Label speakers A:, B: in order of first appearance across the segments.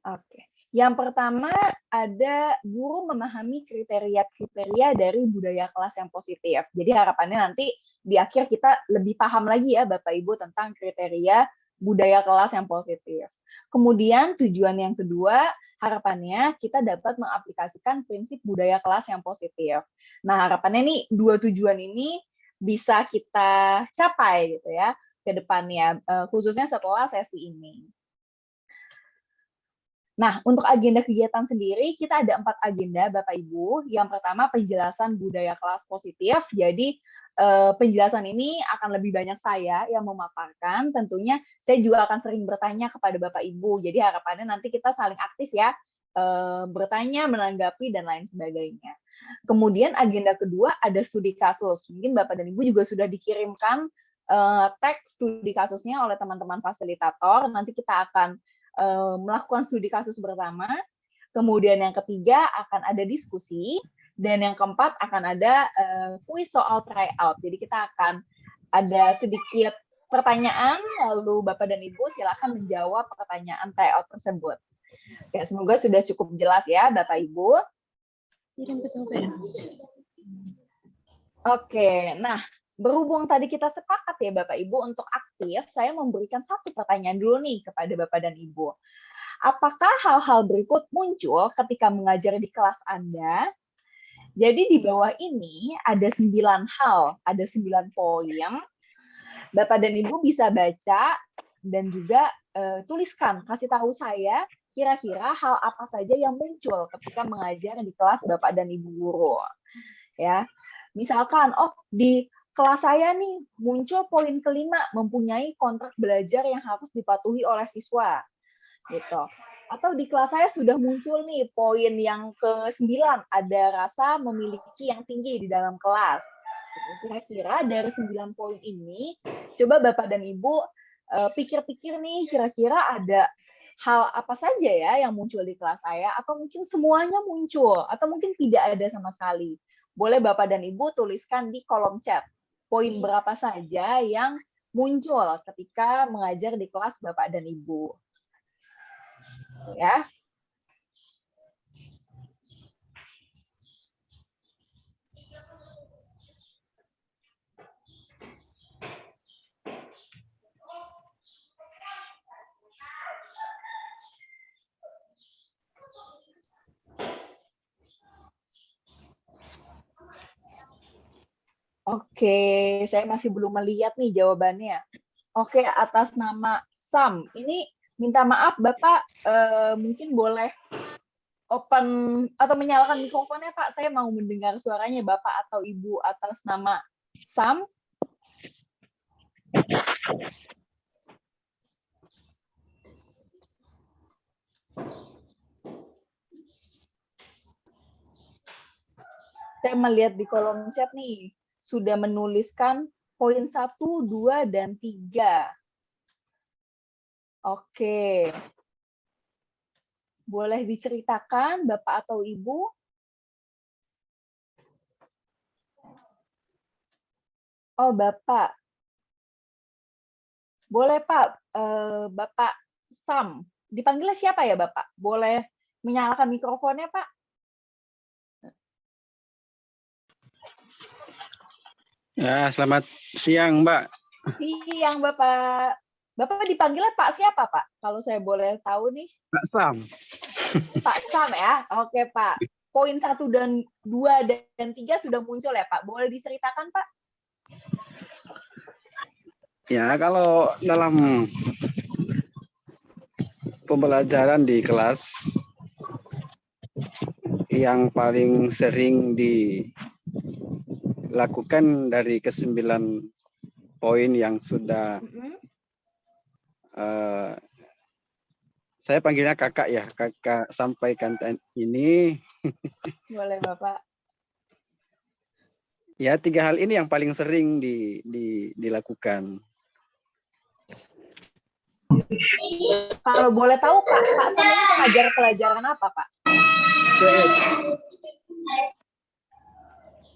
A: Oke. Yang pertama ada guru memahami kriteria-kriteria dari budaya kelas yang positif. Jadi harapannya nanti di akhir kita lebih paham lagi ya Bapak Ibu tentang kriteria budaya kelas yang positif. Kemudian tujuan yang kedua, harapannya kita dapat mengaplikasikan prinsip budaya kelas yang positif. Nah, harapannya nih dua tujuan ini bisa kita capai gitu ya ke depannya, khususnya setelah sesi ini. Nah, untuk agenda kegiatan sendiri, kita ada 4 agenda, Bapak Ibu. Yang pertama, penjelasan budaya kelas positif. Jadi, penjelasan ini akan lebih banyak saya yang memaparkan. Tentunya, saya juga akan sering bertanya kepada Bapak Ibu. Jadi, harapannya nanti kita saling aktif ya, bertanya, menanggapi, dan lain sebagainya. Kemudian, agenda kedua ada studi kasus. Mungkin Bapak dan Ibu juga sudah dikirimkan teks studi kasusnya oleh teman-teman fasilitator. Nanti kita akan melakukan studi kasus bersama, kemudian yang ketiga akan ada diskusi, dan yang keempat akan ada kuis soal tryout. Jadi kita akan ada sedikit pertanyaan, lalu Bapak dan Ibu silakan menjawab pertanyaan tryout tersebut. Ya, semoga sudah cukup jelas ya Bapak Ibu. Oke, nah berhubung tadi kita sepakat ya Bapak Ibu untuk aktif, saya memberikan satu pertanyaan dulu nih kepada Bapak dan Ibu. Apakah hal-hal berikut muncul ketika mengajar di kelas Anda? Jadi di bawah ini ada 9 hal, ada 9 poin. Bapak dan Ibu bisa baca dan juga tuliskan, kasih tahu saya kira-kira hal apa saja yang muncul ketika mengajar di kelas Bapak dan Ibu guru. Ya, misalkan, oh di kelas saya nih muncul poin kelima, mempunyai kontrak belajar yang harus dipatuhi oleh siswa, gitu. Atau di kelas saya sudah muncul nih poin yang ke-9, ada rasa memiliki yang tinggi di dalam kelas. Kira-kira dari 9 poin ini, coba Bapak dan Ibu pikir-pikir nih, kira-kira ada hal apa saja ya yang muncul di kelas saya, atau mungkin semuanya muncul, atau mungkin tidak ada sama sekali. Boleh Bapak dan Ibu tuliskan di kolom chat poin berapa saja yang muncul ketika mengajar di kelas Bapak dan Ibu. Ya. Oke, saya masih belum melihat nih jawabannya. Oke, atas nama Sam. Ini minta maaf Bapak, mungkin boleh open atau menyalakan mikrofonnya Pak. Saya mau mendengar suaranya Bapak atau Ibu atas nama Sam. Saya melihat di kolom chat nih, sudah menuliskan poin 1, 2, dan 3. Oke. Boleh diceritakan Bapak atau Ibu? Oh, Bapak. Boleh Pak, Bapak Sam. Dipanggilnya siapa ya Bapak? Boleh menyalakan mikrofonnya Pak?
B: Ya, selamat siang, Mbak.
A: Siang, Bapak. Bapak dipanggilnya Pak siapa, Pak? Kalau saya boleh tahu nih.
B: Pak Sam.
A: Pak Sam ya? Oke, Pak. Poin 1 dan 2 dan 3 sudah muncul ya, Pak? Boleh diceritakan, Pak?
B: Ya, kalau dalam pembelajaran di kelas yang paling sering dilakukan dari ke-9 poin yang sudah saya panggilnya kakak ya, kakak sampaikan ini.
A: Boleh Bapak.
B: Ya, 3 hal ini yang paling sering dilakukan.
A: Kalau boleh tahu Pak Sam ini mengajar pelajaran apa Pak?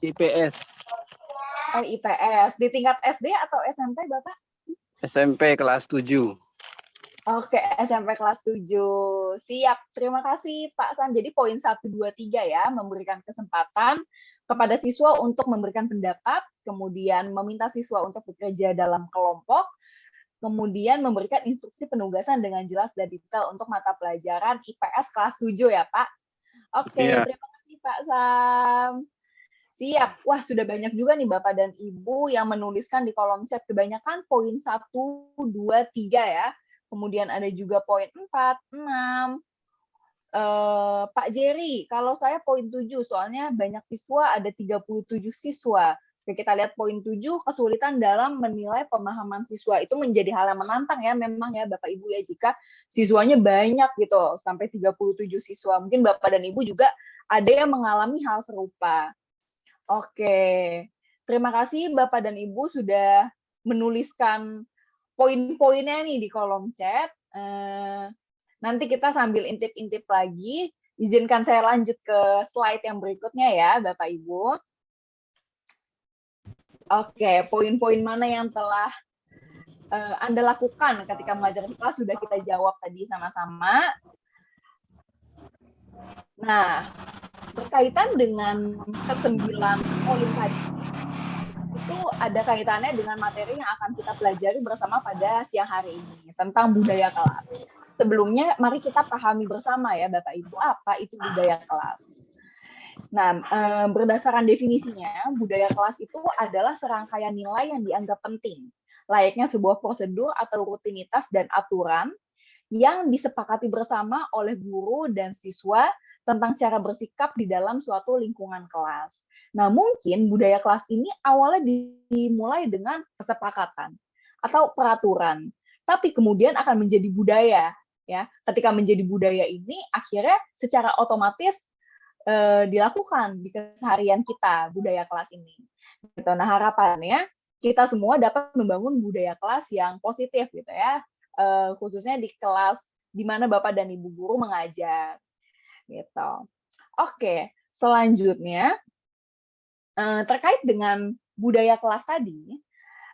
B: IPS.
A: Oh, IPS. Di tingkat SD atau SMP Bapak?
B: SMP kelas 7.
A: Oke, SMP kelas 7. Siap. Terima kasih Pak San. Jadi poin 1, 2, 3 ya, memberikan kesempatan kepada siswa untuk memberikan pendapat, kemudian meminta siswa untuk bekerja dalam kelompok, kemudian memberikan instruksi penugasan dengan jelas dan detail untuk mata pelajaran IPS kelas 7 ya Pak. Oke,
B: Iya,
A: terima kasih Pak Sam. Siap. Wah, sudah banyak juga nih Bapak dan Ibu yang menuliskan di kolom chat. Kebanyakan poin 1, 2, 3 ya. Kemudian ada juga poin 4, 6. Pak Jerry, kalau saya poin 7, soalnya banyak siswa, ada 37 siswa. Oke, kita lihat poin 7, kesulitan dalam menilai pemahaman siswa. Itu menjadi hal yang menantang ya, memang ya Bapak Ibu ya, jika siswanya banyak gitu, sampai 37 siswa. Mungkin Bapak dan Ibu juga ada yang mengalami hal serupa. Oke, terima kasih Bapak dan Ibu sudah menuliskan poin-poinnya nih di kolom chat. Nanti kita sambil intip-intip lagi. Izinkan saya lanjut ke slide yang berikutnya ya, Bapak Ibu. Oke, poin-poin mana yang telah Anda lakukan ketika mengajar di kelas sudah kita jawab tadi sama-sama. Nah, berkaitan dengan ke-9 poin tadi, itu ada kaitannya dengan materi yang akan kita pelajari bersama pada siang hari ini, tentang budaya kelas. Sebelumnya, mari kita pahami bersama ya Bapak Ibu, apa itu budaya kelas. Nah, berdasarkan definisinya, budaya kelas itu adalah serangkaian nilai yang dianggap penting, layaknya sebuah prosedur atau rutinitas dan aturan yang disepakati bersama oleh guru dan siswa tentang cara bersikap di dalam suatu lingkungan kelas. Nah, mungkin budaya kelas ini awalnya dimulai dengan kesepakatan atau peraturan, tapi kemudian akan menjadi budaya. Ya, ketika menjadi budaya ini, akhirnya secara otomatis dilakukan di keseharian kita budaya kelas ini. Gitu. Nah, harapannya kita semua dapat membangun budaya kelas yang positif gitu ya, khususnya di kelas di mana Bapak dan Ibu guru mengajar. Gitu. Oke, selanjutnya terkait dengan budaya kelas tadi,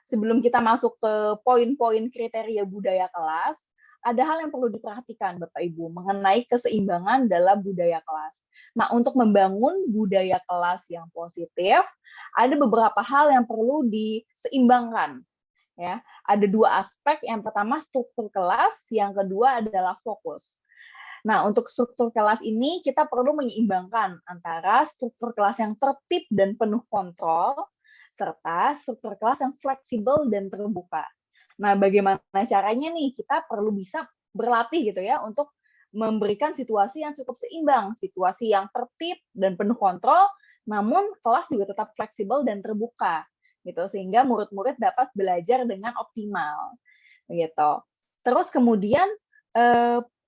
A: sebelum kita masuk ke poin-poin kriteria budaya kelas, ada hal yang perlu diperhatikan Bapak Ibu mengenai keseimbangan dalam budaya kelas. Nah, untuk membangun budaya kelas yang positif, ada beberapa hal yang perlu diseimbangkan. Ya, ada dua aspek. Yang pertama struktur kelas, yang kedua adalah fokus. Nah, untuk struktur kelas ini kita perlu menyeimbangkan antara struktur kelas yang tertib dan penuh kontrol, serta struktur kelas yang fleksibel dan terbuka. Nah, bagaimana caranya nih? Kita perlu bisa berlatih gitu ya untuk memberikan situasi yang cukup seimbang, situasi yang tertib dan penuh kontrol, namun kelas juga tetap fleksibel dan terbuka, gitu sehingga murid-murid dapat belajar dengan optimal, gitu. Terus kemudian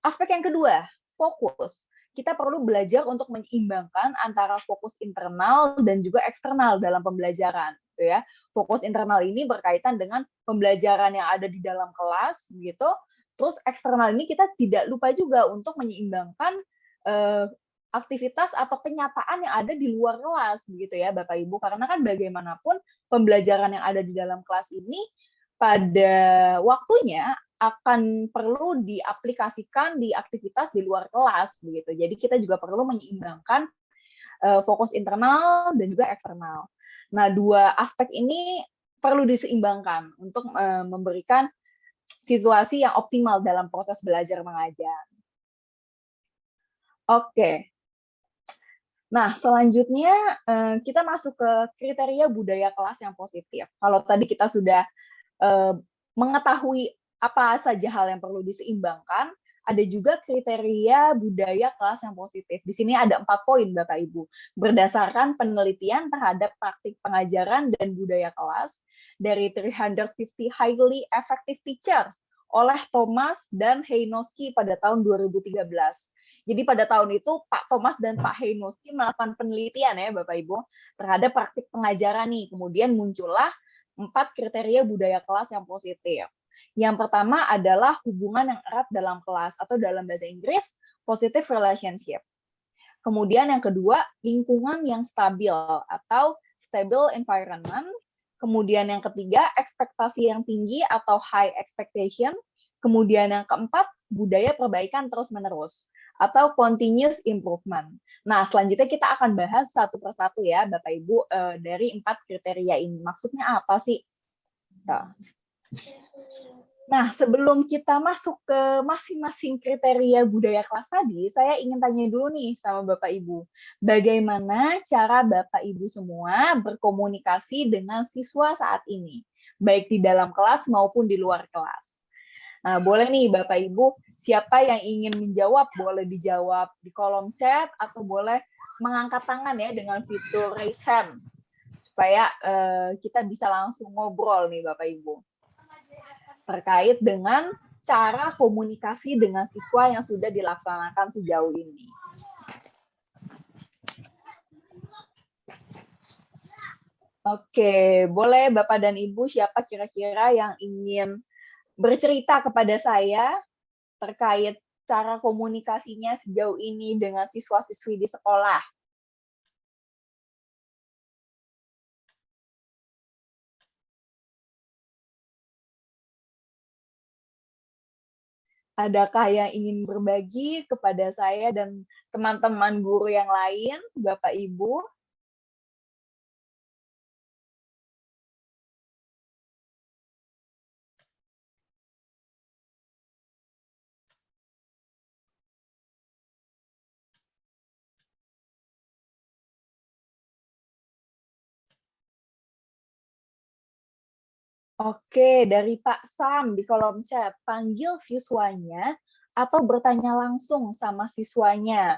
A: aspek yang kedua, fokus. Kita perlu belajar untuk menyeimbangkan antara fokus internal dan juga eksternal dalam pembelajaran, gitu ya. Fokus internal ini berkaitan dengan pembelajaran yang ada di dalam kelas, gitu. Terus eksternal ini kita tidak lupa juga untuk menyeimbangkan aktivitas atau kenyataan yang ada di luar kelas, begitu ya, Bapak Ibu. Karena kan bagaimanapun pembelajaran yang ada di dalam kelas ini pada waktunya akan perlu diaplikasikan di aktivitas di luar kelas begitu. Jadi kita juga perlu menyeimbangkan fokus internal dan juga eksternal. Nah, dua aspek ini perlu diseimbangkan untuk memberikan situasi yang optimal dalam proses belajar mengajar. Oke. Nah, selanjutnya kita masuk ke kriteria budaya kelas yang positif. Kalau tadi kita sudah mengetahui apa saja hal yang perlu diseimbangkan, ada juga kriteria budaya kelas yang positif. Di sini ada 4 poin, Bapak Ibu. Berdasarkan penelitian terhadap praktik pengajaran dan budaya kelas dari 350 Highly Effective Teachers oleh Thomas dan Heinowski pada tahun 2013. Jadi pada tahun itu Pak Thomas dan Pak Heinowski melakukan penelitian ya Bapak Ibu terhadap praktik pengajaran nih. Kemudian muncullah 4 kriteria budaya kelas yang positif. Yang pertama adalah hubungan yang erat dalam kelas atau dalam bahasa Inggris positive relationship. Kemudian yang kedua, lingkungan yang stabil atau stable environment. Kemudian yang ketiga, ekspektasi yang tinggi atau high expectation. Kemudian yang keempat, budaya perbaikan terus-menerus atau continuous improvement. Nah, selanjutnya kita akan bahas satu persatu ya, Bapak Ibu, dari 4 kriteria ini. Maksudnya apa sih? Nah, sebelum kita masuk ke masing-masing kriteria budaya kelas tadi, saya ingin tanya dulu nih sama Bapak Ibu. Bagaimana cara Bapak Ibu semua berkomunikasi dengan siswa saat ini? Baik di dalam kelas maupun di luar kelas. Nah, boleh nih Bapak Ibu, siapa yang ingin menjawab, boleh dijawab di kolom chat atau boleh mengangkat tangan ya dengan fitur raise hand, supaya kita bisa langsung ngobrol nih Bapak Ibu. Terkait dengan cara komunikasi dengan siswa yang sudah dilaksanakan sejauh ini. Oke, boleh Bapak dan Ibu siapa kira-kira yang ingin bercerita kepada saya terkait cara komunikasinya sejauh ini dengan siswa-siswi di sekolah. Adakah yang ingin berbagi kepada saya dan teman-teman guru yang lain, Bapak Ibu? Oke, dari Pak Sam di kolom chat, panggil siswanya atau bertanya langsung sama siswanya.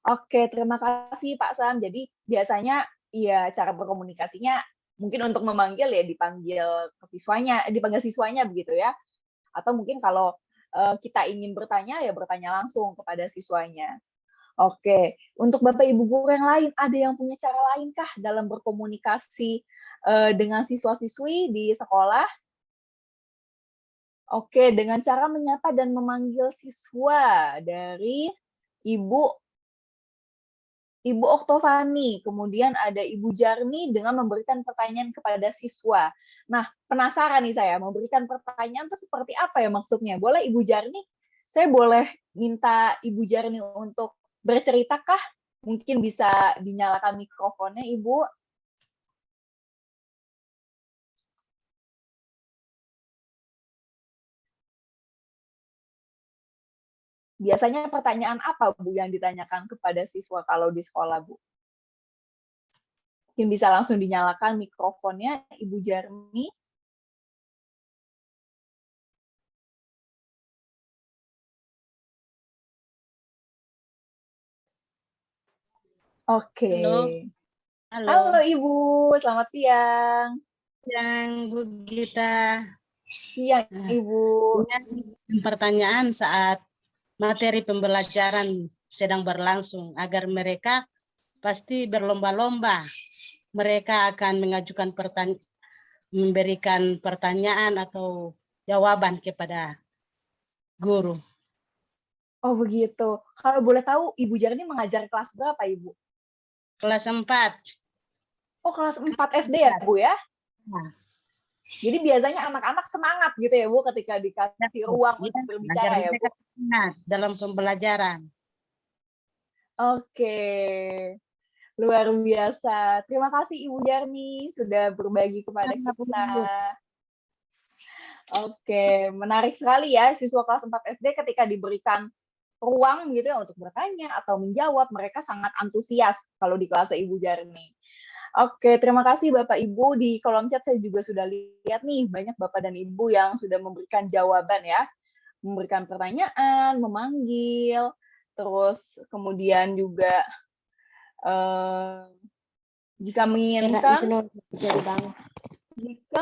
A: Oke, terima kasih Pak Sam. Jadi biasanya ya cara berkomunikasinya mungkin untuk memanggil ya dipanggil siswanya begitu ya. Atau mungkin kalau kita ingin bertanya ya bertanya langsung kepada siswanya. Oke, untuk Bapak Ibu guru yang lain, ada yang punya cara lain kah dalam berkomunikasi dengan siswa-siswi di sekolah? Oke, dengan cara menyapa dan memanggil siswa dari Ibu Oktovani, kemudian ada Ibu Jarni dengan memberikan pertanyaan kepada siswa. Nah, penasaran nih saya, memberikan pertanyaan itu seperti apa ya maksudnya? Boleh Ibu Jarni? Saya boleh minta Ibu Jarni untuk bercerita kah? Mungkin bisa dinyalakan mikrofonnya, Ibu. Biasanya pertanyaan apa, Bu, yang ditanyakan kepada siswa kalau di sekolah, Bu? Mungkin bisa langsung dinyalakan mikrofonnya, Ibu Jarni. Oke.
C: Halo.
A: Halo Ibu, selamat siang.
C: Siang Bu Gita.
A: Siang Ibu.
C: Pertanyaan saat materi pembelajaran sedang berlangsung agar mereka pasti berlomba-lomba. Mereka akan mengajukan memberikan pertanyaan atau jawaban kepada guru.
A: Oh begitu. Kalau boleh tahu, Ibu Jarni mengajar kelas berapa, Ibu?
C: Kelas 4.
A: Oh, kelas 4 SD ya, Bu ya?
C: Nah.
A: Jadi biasanya anak-anak semangat gitu ya, Bu, ketika dikasih ruang untuk berbicara ya, Bu?
C: Dalam pembelajaran.
A: Oke. Luar biasa. Terima kasih Ibu Jarni sudah berbagi kepada kita. Oke, menarik sekali ya siswa kelas 4 SD ketika diberikan ruang gitu ya untuk bertanya atau menjawab, mereka sangat antusias kalau di kelas Ibu Jarni. Oke, terima kasih Bapak Ibu. Di kolom chat saya juga sudah lihat nih, banyak Bapak dan Ibu yang sudah memberikan jawaban ya. Memberikan pertanyaan, memanggil, terus kemudian juga jika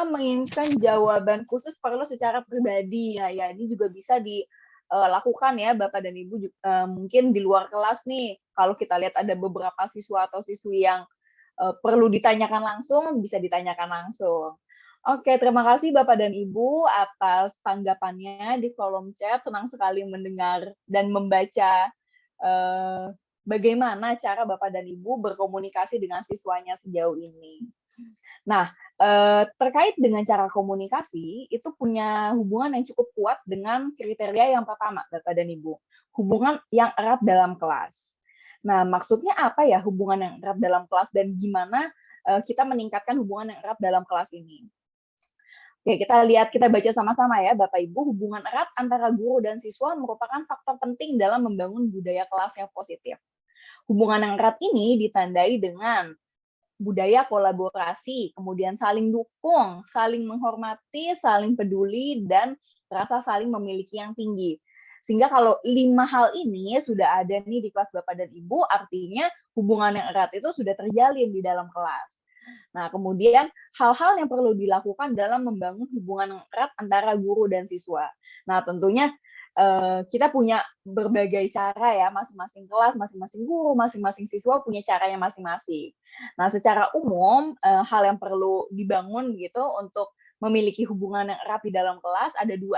A: menginginkan jawaban khusus perlu secara pribadi. Nah, ya ini juga bisa dilakukan ya Bapak dan Ibu, mungkin di luar kelas nih. Kalau kita lihat ada beberapa siswa atau siswi yang perlu ditanyakan langsung, bisa ditanyakan langsung. Oke, terima kasih Bapak dan Ibu atas tanggapannya di kolom chat. Senang sekali mendengar dan membaca bagaimana cara Bapak dan Ibu berkomunikasi dengan siswanya sejauh ini. Nah, Terkait dengan cara komunikasi, itu punya hubungan yang cukup kuat dengan kriteria yang pertama, Bapak dan Ibu, hubungan yang erat dalam kelas. Nah, maksudnya apa ya hubungan yang erat dalam kelas dan gimana kita meningkatkan hubungan yang erat dalam kelas ini? Oke, kita baca sama-sama ya, Bapak Ibu. Hubungan erat antara guru dan siswa merupakan faktor penting dalam membangun budaya kelas yang positif. Hubungan yang erat ini ditandai dengan budaya kolaborasi, kemudian saling dukung, saling menghormati, saling peduli, dan rasa saling memiliki yang tinggi. Sehingga kalau 5 hal ini sudah ada nih di kelas Bapak dan Ibu, artinya hubungan yang erat itu sudah terjalin di dalam kelas. Nah, kemudian hal-hal yang perlu dilakukan dalam membangun hubungan yang erat antara guru dan siswa. Nah, tentunya kita punya berbagai cara ya, masing-masing kelas, masing-masing guru, masing-masing siswa punya caranya masing-masing. Nah, secara umum hal yang perlu dibangun gitu untuk memiliki hubungan yang erat di dalam kelas ada 2.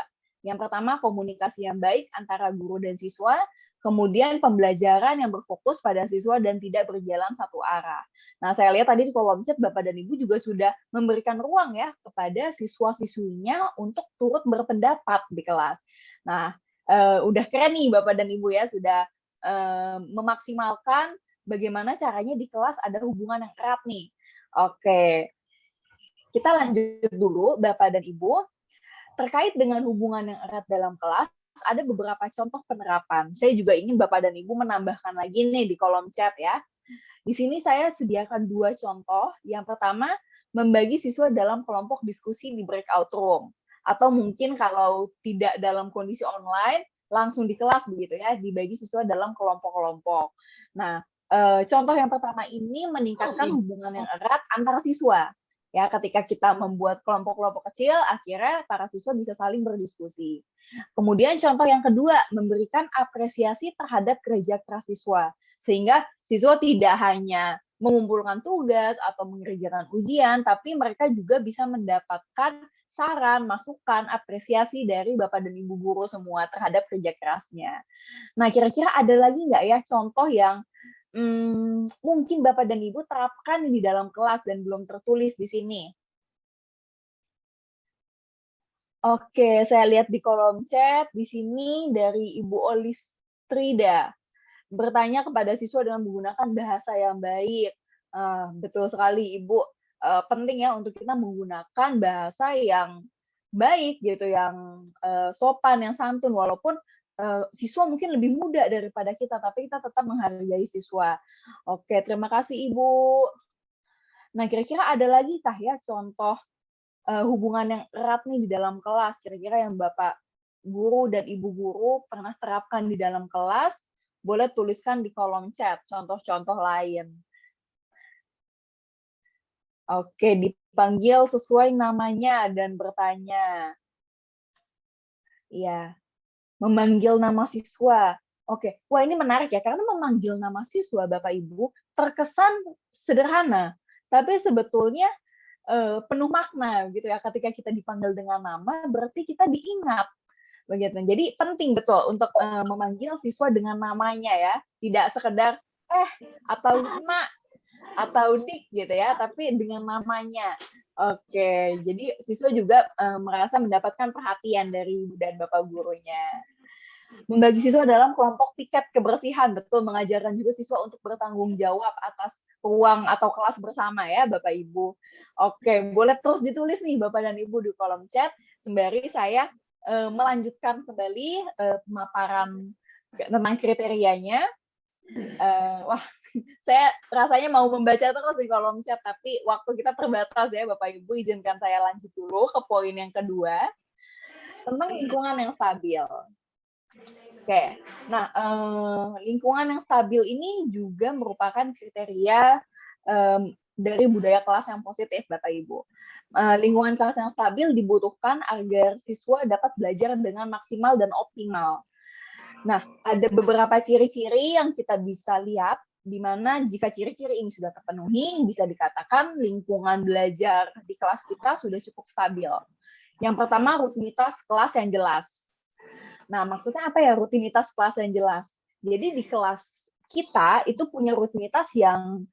A: Yang pertama, komunikasi yang baik antara guru dan siswa, kemudian pembelajaran yang berfokus pada siswa dan tidak berjalan satu arah. Nah, saya lihat tadi di kolom chat Bapak dan Ibu juga sudah memberikan ruang ya kepada siswa-siswinya untuk turut berpendapat di kelas. Nah, udah keren nih Bapak dan Ibu ya, sudah memaksimalkan bagaimana caranya di kelas ada hubungan yang erat nih. Oke, kita lanjut dulu Bapak dan Ibu. Terkait dengan hubungan yang erat dalam kelas, ada beberapa contoh penerapan. Saya juga ingin Bapak dan Ibu menambahkan lagi nih di kolom chat ya. Di sini saya sediakan 2 contoh. Yang pertama, membagi siswa dalam kelompok diskusi di breakout room. Atau mungkin kalau tidak dalam kondisi online, langsung di kelas begitu ya, dibagi siswa dalam kelompok-kelompok. Nah, contoh yang pertama ini meningkatkan hubungan yang erat antar siswa. Ya, ketika kita membuat kelompok-kelompok kecil, akhirnya para siswa bisa saling berdiskusi. Kemudian contoh yang kedua, memberikan apresiasi terhadap kerja keras siswa. Sehingga siswa tidak hanya mengumpulkan tugas atau mengerjakan ujian, tapi mereka juga bisa mendapatkan saran, masukan, apresiasi dari Bapak dan Ibu guru semua terhadap kerja kerasnya. Nah, kira-kira ada lagi nggak ya contoh yang mungkin Bapak dan Ibu terapkan di dalam kelas dan belum tertulis di sini? Oke, saya lihat di kolom chat di sini dari Ibu Olistrida. Bertanya kepada siswa dengan menggunakan bahasa yang baik. Betul sekali Ibu, penting ya untuk kita menggunakan bahasa yang baik gitu, yang sopan, yang santun, walaupun siswa mungkin lebih muda daripada kita, tapi kita tetap menghargai siswa. Oke, terima kasih Ibu. Nah, kira-kira ada lagi kah ya contoh hubungan yang erat nih di dalam kelas, kira-kira yang Bapak guru dan Ibu guru pernah terapkan di dalam kelas? Boleh tuliskan di kolom chat contoh-contoh lain. Oke, dipanggil sesuai namanya dan bertanya. Iya, memanggil nama siswa. Oke, wah ini menarik ya, karena memanggil nama siswa Bapak Ibu terkesan sederhana, tapi sebetulnya penuh makna gitu ya. Ketika kita dipanggil dengan nama, berarti kita diingat. Begitu. Jadi penting betul untuk memanggil siswa dengan namanya ya, tidak sekedar atau nak atau dik gitu ya, tapi dengan namanya. Oke, jadi siswa juga merasa mendapatkan perhatian dari ibu dan bapak gurunya. Membagi siswa dalam kelompok piket kebersihan, betul, mengajarkan juga siswa untuk bertanggung jawab atas ruang atau kelas bersama ya Bapak Ibu. Oke, boleh terus ditulis nih Bapak dan Ibu di kolom chat, sembari saya melanjutkan kembali pemaparan tentang kriterianya. Wah, saya rasanya mau membaca terus di kolom chat, tapi waktu kita terbatas ya Bapak Ibu, izinkan saya lanjut dulu ke poin yang kedua, tentang lingkungan yang stabil. Oke, nah lingkungan yang stabil ini juga merupakan kriteria dari budaya kelas yang positif, Bapak Ibu. Lingkungan kelas yang stabil dibutuhkan agar siswa dapat belajar dengan maksimal dan optimal. Nah, ada beberapa ciri-ciri yang kita bisa lihat, di mana jika ciri-ciri ini sudah terpenuhi, bisa dikatakan lingkungan belajar di kelas kita sudah cukup stabil. Yang pertama, rutinitas kelas yang jelas. Nah, maksudnya apa ya rutinitas kelas yang jelas? Jadi di kelas kita itu punya rutinitas yang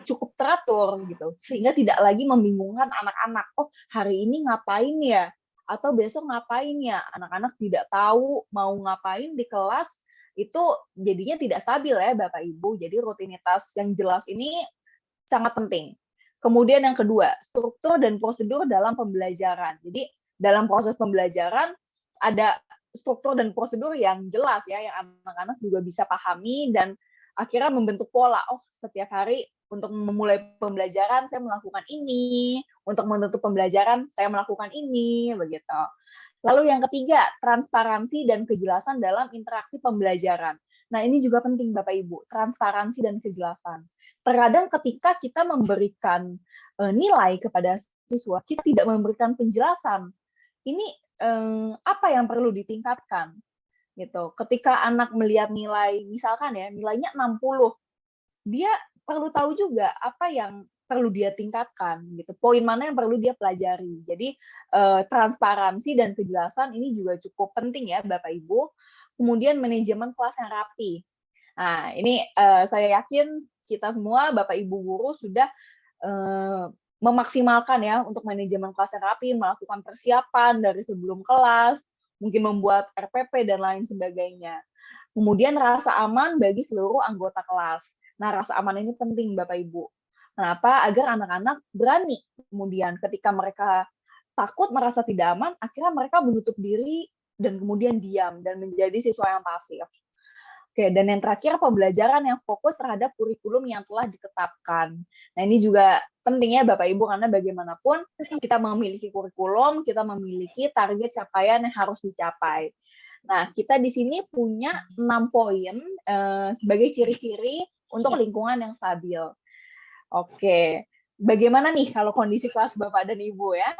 A: cukup teratur gitu, sehingga tidak lagi membingungkan anak-anak. Oh, hari ini ngapain ya? Atau besok ngapain ya? Anak-anak tidak tahu mau ngapain di kelas, itu jadinya tidak stabil ya Bapak Ibu. Jadi rutinitas yang jelas ini sangat penting. Kemudian yang kedua, struktur dan prosedur dalam pembelajaran. Jadi dalam proses pembelajaran ada struktur dan prosedur yang jelas ya, yang anak-anak juga bisa pahami dan akhirnya membentuk pola. Oh, setiap hari untuk memulai pembelajaran saya melakukan ini, untuk menutup pembelajaran saya melakukan ini, begitu. Lalu yang ketiga, transparansi dan kejelasan dalam interaksi pembelajaran. Nah, ini juga penting Bapak Ibu, transparansi dan kejelasan. Terkadang ketika kita memberikan nilai kepada siswa, kita tidak memberikan penjelasan. Ini apa yang perlu ditingkatkan? Gitu. Ketika anak melihat nilai, misalkan ya, nilainya 60, dia perlu tahu juga apa yang perlu dia tingkatkan, gitu. Poin mana yang perlu dia pelajari. Jadi transparansi dan kejelasan ini juga cukup penting ya, Bapak Ibu. Kemudian manajemen kelas yang rapi. Nah, ini saya yakin kita semua, Bapak Ibu guru, sudah memaksimalkan ya untuk manajemen kelas yang rapi, melakukan persiapan dari sebelum kelas, mungkin membuat RPP dan lain sebagainya. Kemudian rasa aman bagi seluruh anggota kelas. Nah, rasa aman ini penting Bapak Ibu. Kenapa? Agar anak-anak berani kemudian ketika mereka takut, merasa tidak aman, akhirnya mereka menutup diri dan kemudian diam dan menjadi siswa yang pasif. Oke, dan yang terakhir pembelajaran yang fokus terhadap kurikulum yang telah ditetapkan. Nah, ini juga penting ya Bapak Ibu, karena bagaimanapun kita memiliki kurikulum, kita memiliki target capaian yang harus dicapai. Nah, kita di sini punya 6 poin sebagai ciri-ciri untuk lingkungan yang stabil. Oke, bagaimana nih kalau kondisi kelas Bapak dan Ibu ya?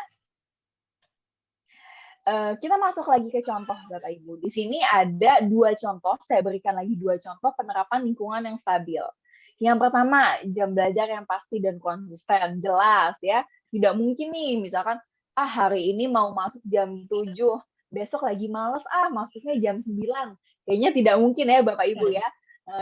A: Kita masuk lagi ke contoh Bapak Ibu. Di sini ada 2 contoh, saya berikan lagi 2 contoh penerapan lingkungan yang stabil. Yang pertama, jam belajar yang pasti dan konsisten, jelas ya. Tidak mungkin nih, misalkan, hari ini mau masuk jam 7, besok lagi males, masuknya jam 9. Kayaknya tidak mungkin ya Bapak Ibu ya.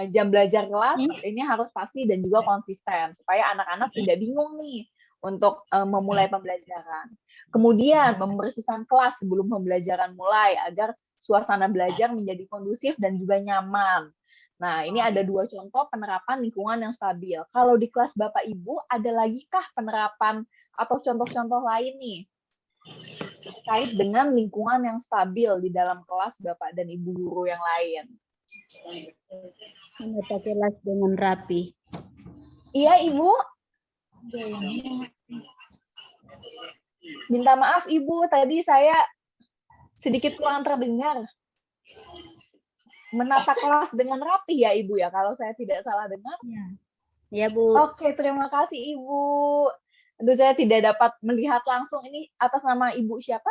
A: Jam belajar kelas ini harus pasti dan juga konsisten, supaya anak-anak tidak bingung nih untuk memulai pembelajaran. Kemudian membersihkan kelas sebelum pembelajaran mulai agar suasana belajar menjadi kondusif dan juga nyaman. Nah, ini ada 2 contoh penerapan lingkungan yang stabil. Kalau di kelas Bapak Ibu, ada lagi kah penerapan atau contoh-contoh lain nih terkait dengan lingkungan yang stabil di dalam kelas Bapak dan Ibu guru yang lain?
D: Menata kelas dengan rapi.
A: Iya, Ibu. Minta maaf, Ibu. Tadi saya sedikit kurang terdengar. Menata kelas dengan rapi ya, Ibu ya, kalau saya tidak salah dengar.
D: Ya, Bu.
A: Oke, terima kasih, Ibu. Tentu saya tidak dapat melihat langsung. Ini atas nama Ibu siapa?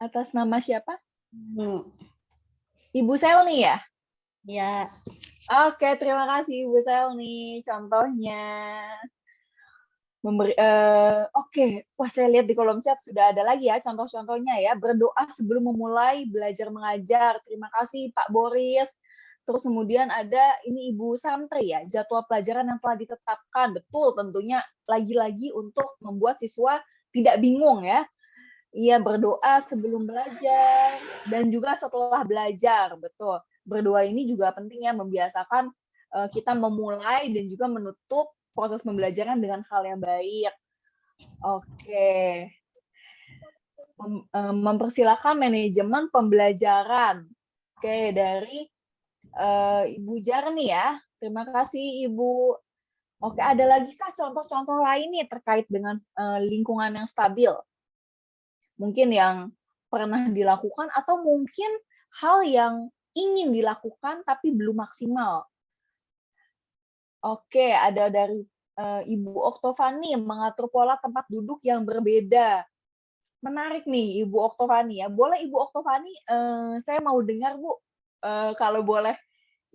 A: Atas nama siapa? Ibu Selni ya?
D: Ya.
A: Oke, terima kasih Ibu Selni. Contohnya. Oke, wah saya lihat di kolom chat sudah ada lagi ya contoh-contohnya ya. Berdoa sebelum memulai belajar mengajar. Terima kasih Pak Boris. Terus kemudian ada ini Ibu Santri ya, jadwal pelajaran yang telah ditetapkan. Betul, tentunya lagi-lagi untuk membuat siswa tidak bingung ya. Iya, berdoa sebelum belajar dan juga setelah belajar, betul. Berdoa ini juga penting ya, membiasakan kita memulai dan juga menutup proses pembelajaran dengan hal yang baik. Oke. Mempersilahkan manajemen pembelajaran. Oke, dari Ibu Jarni ya. Terima kasih Ibu. Oke, ada lagi kah contoh-contoh lain nih terkait dengan lingkungan yang stabil? Mungkin yang pernah dilakukan atau mungkin hal yang ingin dilakukan tapi belum maksimal. Oke, ada dari Ibu Oktovani mengatur pola tempat duduk yang berbeda. Menarik nih Ibu Oktovani ya. Boleh Ibu Oktovani, saya mau dengar Bu, kalau boleh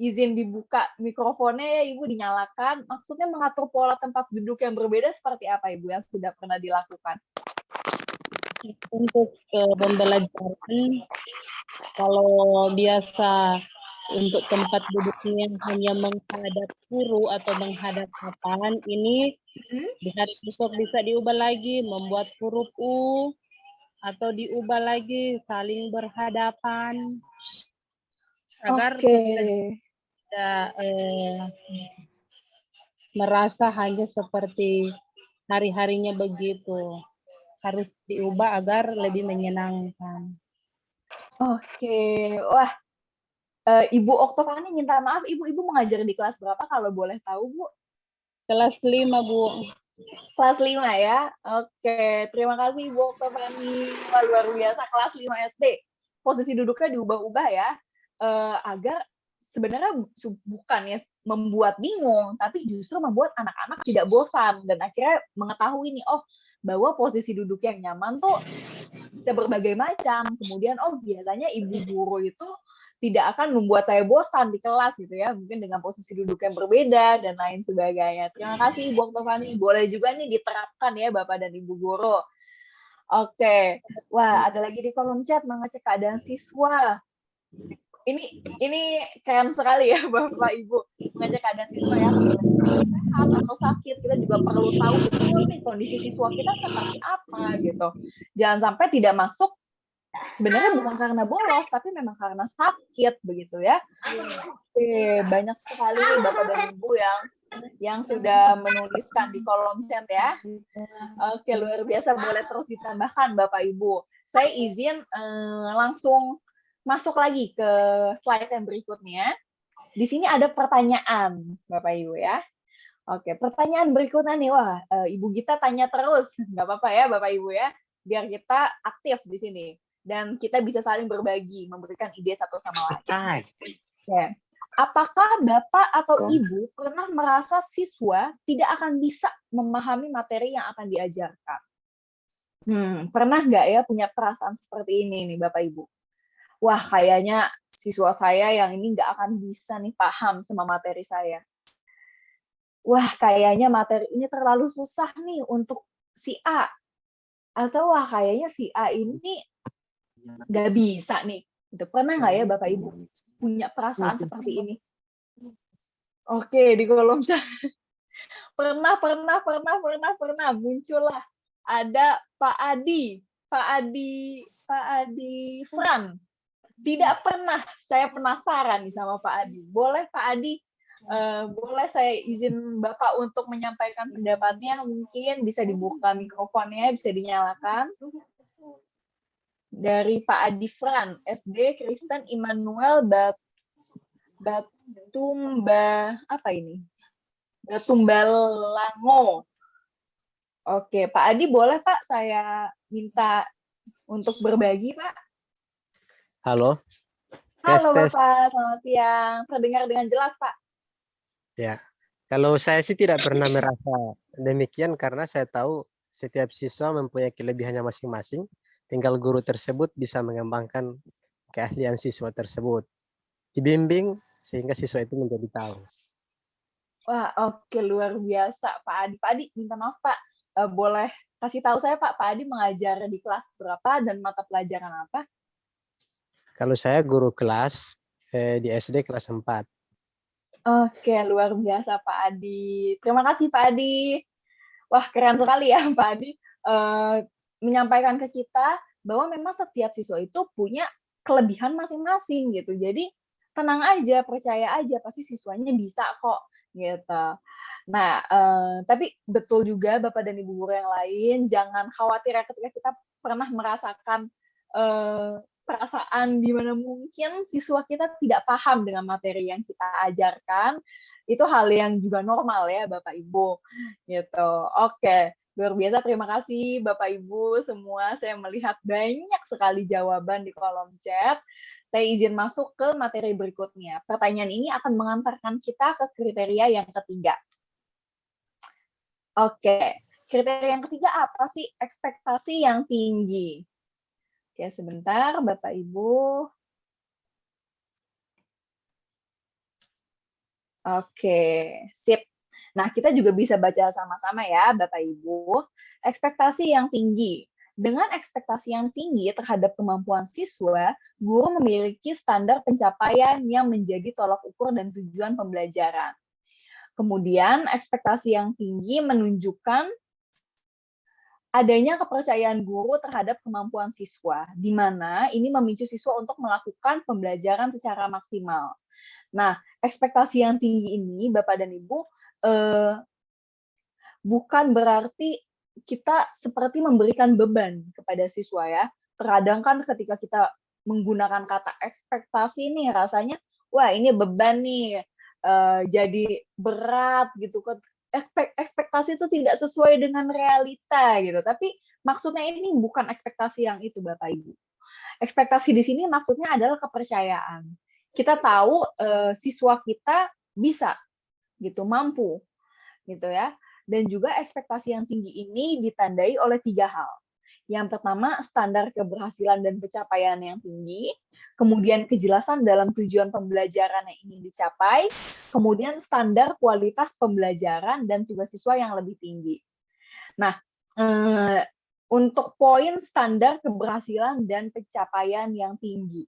A: izin dibuka mikrofonnya ya Ibu, dinyalakan. Maksudnya mengatur pola tempat duduk yang berbeda seperti apa Ibu yang sudah pernah dilakukan?
D: Untuk pembelajaran
E: Kalau biasa untuk tempat duduknya yang hanya menghadap guru atau menghadap papan, ini di hari besok bisa diubah lagi, membuat huruf U, atau diubah lagi saling berhadapan, agar
A: Oke.
E: kita tidak merasa hanya seperti hari-harinya begitu. Harus diubah agar lebih menyenangkan.
A: Oke. Wah, Ibu Oktovani minta maaf, Ibu mengajar di kelas berapa kalau boleh tahu, Bu?
E: Kelas 5, Bu.
A: Kelas 5 ya? Oke, terima kasih Ibu Oktovani. Wah, luar biasa, kelas 5 SD. Posisi duduknya diubah-ubah ya, agar sebenarnya bukan ya membuat bingung, tapi justru membuat anak-anak tidak bosan dan akhirnya mengetahui nih, oh bahwa posisi duduk yang nyaman tuh bisa berbagai macam. Kemudian oh biasanya ibu guru itu tidak akan membuat saya bosan di kelas gitu ya, mungkin dengan posisi duduk yang berbeda dan lain sebagainya. Terima kasih Ibu Oktovani. Boleh juga nih diterapkan ya Bapak dan Ibu guru. Oke. Wah, ada lagi di kolom chat mengecek keadaan siswa. Ini keren sekali ya Bapak Ibu mengecek keadaan siswa ya. Sehat atau sakit, kita juga perlu tahu betul nih kondisi siswa kita seperti apa gitu. Jangan sampai tidak masuk sebenarnya bukan karena bolos, tapi memang karena sakit begitu ya. Oke, banyak sekali nih Bapak dan Ibu yang sudah menuliskan di kolom chat ya. Oke, luar biasa, boleh terus ditambahkan Bapak Ibu. Saya izin langsung masuk lagi ke slide yang berikutnya. Di sini ada pertanyaan Bapak Ibu ya. Oke, pertanyaan berikutnya nih, wah Ibu Gita tanya terus, nggak apa-apa ya Bapak Ibu ya, biar kita aktif di sini dan kita bisa saling berbagi, memberikan ide satu sama lain. Ya. Apakah Bapak atau Ibu pernah merasa siswa tidak akan bisa memahami materi yang akan diajarkan? Pernah nggak ya punya perasaan seperti ini nih Bapak Ibu? Wah, kayaknya siswa saya yang ini nggak akan bisa nih paham sama materi saya. Wah, kayaknya materi ini terlalu susah nih untuk si A. Atau wah, kayaknya si A ini nggak bisa nih. Itu pernah nggak ya Bapak Ibu punya perasaan seperti ini? Oke, di kolom chat. Pernah. Muncullah. Ada Pak Adi Fran. Tidak pernah, saya penasaran nih sama Pak Adi. Boleh Pak Adi, boleh saya izin Bapak untuk menyampaikan pendapatnya, mungkin bisa dibuka mikrofonnya, bisa dinyalakan. Dari Pak Adi Fran, SD Kristen Immanuel Batumbalango. Oke, Pak Adi boleh Pak saya minta untuk berbagi Pak?
F: Halo.
A: Halo Bapak, selamat siang. Terdengar dengan jelas Pak?
F: Ya, kalau saya sih tidak pernah merasa demikian karena saya tahu setiap siswa mempunyai kelebihannya masing-masing. Tinggal guru tersebut bisa mengembangkan keahlian siswa tersebut. Dibimbing sehingga siswa itu menjadi tahu.
A: Wah, oke, luar biasa Pak Adi. Pak Adi, minta maaf Pak, boleh kasih tahu saya Pak Adi mengajar di kelas berapa dan mata pelajaran apa?
F: Kalau saya guru kelas di SD kelas 4.
A: Oke, luar biasa Pak Adi. Terima kasih Pak Adi. Wah, keren sekali ya Pak Adi menyampaikan ke kita bahwa memang setiap siswa itu punya kelebihan masing-masing gitu. Jadi tenang aja, percaya aja, pasti siswanya bisa kok gitu. Nah, tapi betul juga Bapak dan Ibu guru yang lain, jangan khawatir ya ketika kita pernah merasakan perasaan di mana mungkin siswa kita tidak paham dengan materi yang kita ajarkan. Itu hal yang juga normal ya Bapak Ibu gitu. Oke, luar biasa, terima kasih Bapak Ibu semua. Saya melihat banyak sekali jawaban di kolom chat. Saya izin masuk ke materi berikutnya. Pertanyaan ini akan mengantarkan kita ke kriteria yang ketiga. Oke, kriteria yang ketiga apa sih? Ekspektasi yang tinggi. Oke, sebentar Bapak Ibu. Oke, sip. Nah, kita juga bisa baca sama-sama ya Bapak Ibu. Ekspektasi yang tinggi. Dengan ekspektasi yang tinggi terhadap kemampuan siswa, guru memiliki standar pencapaian yang menjadi tolak ukur dan tujuan pembelajaran. Kemudian, ekspektasi yang tinggi menunjukkan adanya kepercayaan guru terhadap kemampuan siswa, di mana ini memicu siswa untuk melakukan pembelajaran secara maksimal. Nah, ekspektasi yang tinggi ini, Bapak dan Ibu, bukan berarti kita seperti memberikan beban kepada siswa ya. Terkadang kan ketika kita menggunakan kata ekspektasi nih rasanya, wah ini beban nih, jadi berat gitu kan. Ekspektasi itu tidak sesuai dengan realita gitu. Tapi maksudnya ini bukan ekspektasi yang itu Bapak Ibu. Ekspektasi di sini maksudnya adalah kepercayaan. Kita tahu siswa kita bisa gitu, mampu gitu ya. Dan juga ekspektasi yang tinggi ini ditandai oleh 3 hal. Yang pertama, standar keberhasilan dan pencapaian yang tinggi, kemudian kejelasan dalam tujuan pembelajaran yang ingin dicapai, kemudian standar kualitas pembelajaran dan tugas siswa yang lebih tinggi. Nah, untuk poin standar keberhasilan dan pencapaian yang tinggi,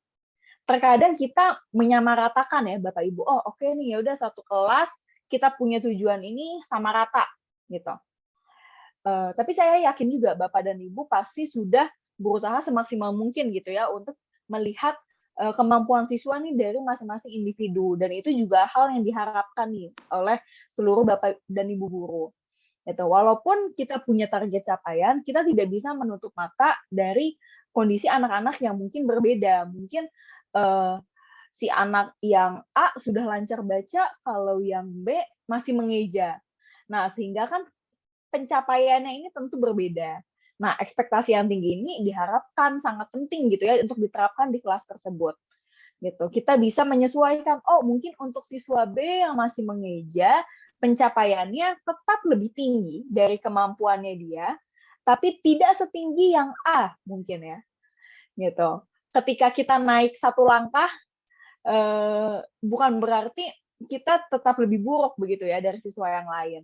A: terkadang kita menyamaratakan ya Bapak Ibu, oh oke nih ya udah satu kelas kita punya tujuan ini sama rata gitu. Tapi saya yakin juga Bapak dan Ibu pasti sudah berusaha semaksimal mungkin gitu ya untuk melihat kemampuan siswa nih dari masing-masing individu, dan itu juga hal yang diharapkan nih oleh seluruh Bapak dan Ibu guru. Gitu. Walaupun kita punya target capaian, kita tidak bisa menutup mata dari kondisi anak-anak yang mungkin berbeda. Mungkin si anak yang A sudah lancar baca, kalau yang B masih mengeja. Nah, sehingga kan pencapaiannya ini tentu berbeda. Nah, ekspektasi yang tinggi ini diharapkan sangat penting gitu ya untuk diterapkan di kelas tersebut. Gitu. Kita bisa menyesuaikan, oh mungkin untuk siswa B yang masih mengeja, pencapaiannya tetap lebih tinggi dari kemampuannya dia, tapi tidak setinggi yang A mungkin ya. Gitu. Ketika kita naik satu langkah, bukan berarti kita tetap lebih buruk begitu ya dari siswa yang lain.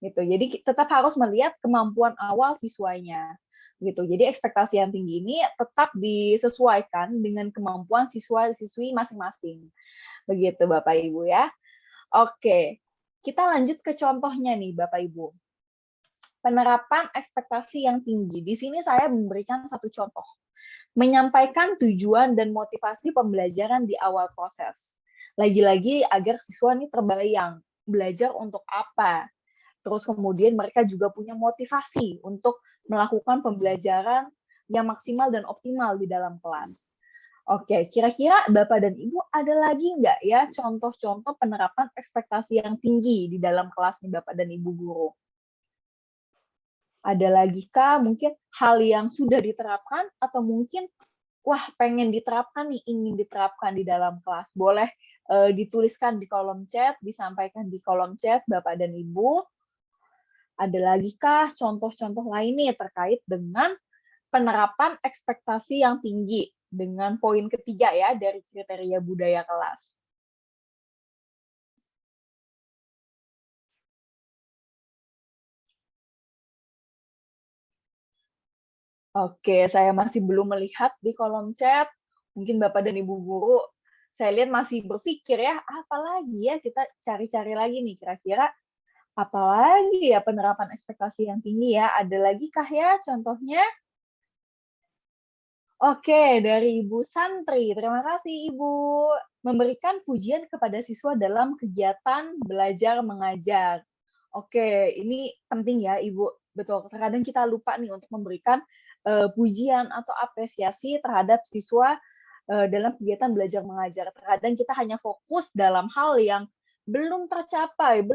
A: Gitu. Jadi tetap harus melihat kemampuan awal siswanya. Gitu. Jadi ekspektasi yang tinggi ini tetap disesuaikan dengan kemampuan siswa-siswi masing-masing. Begitu Bapak Ibu ya. Oke, kita lanjut ke contohnya nih Bapak Ibu. Penerapan ekspektasi yang tinggi. Di sini saya memberikan satu contoh. Menyampaikan tujuan dan motivasi pembelajaran di awal proses. Lagi-lagi agar siswa ini terbayang belajar untuk apa. Terus kemudian mereka juga punya motivasi untuk melakukan pembelajaran yang maksimal dan optimal di dalam kelas. Oke, kira-kira Bapak dan Ibu ada lagi nggak ya contoh-contoh penerapan ekspektasi yang tinggi di dalam kelas nih Bapak dan Ibu guru? Ada lagi kah mungkin hal yang sudah diterapkan atau mungkin wah pengen diterapkan nih, ingin diterapkan di dalam kelas? Boleh dituliskan di kolom chat, disampaikan di kolom chat Bapak dan Ibu. Ada lagi kah contoh-contoh lain nih terkait dengan penerapan ekspektasi yang tinggi dengan poin ketiga ya dari kriteria budaya kelas? Oke, saya masih belum melihat di kolom chat. Mungkin Bapak dan Ibu guru, saya lihat masih berpikir ya, apalagi ya kita cari-cari lagi nih kira-kira apalagi ya penerapan ekspektasi yang tinggi ya? Ada lagi kah ya contohnya? Oke, dari Ibu Santri. Terima kasih Ibu. Memberikan pujian kepada siswa dalam kegiatan belajar mengajar. Oke, ini penting ya Ibu. Betul, terkadang kita lupa nih untuk memberikan pujian atau apresiasi terhadap siswa dalam kegiatan belajar mengajar. Terkadang kita hanya fokus dalam hal yang belum tercapai,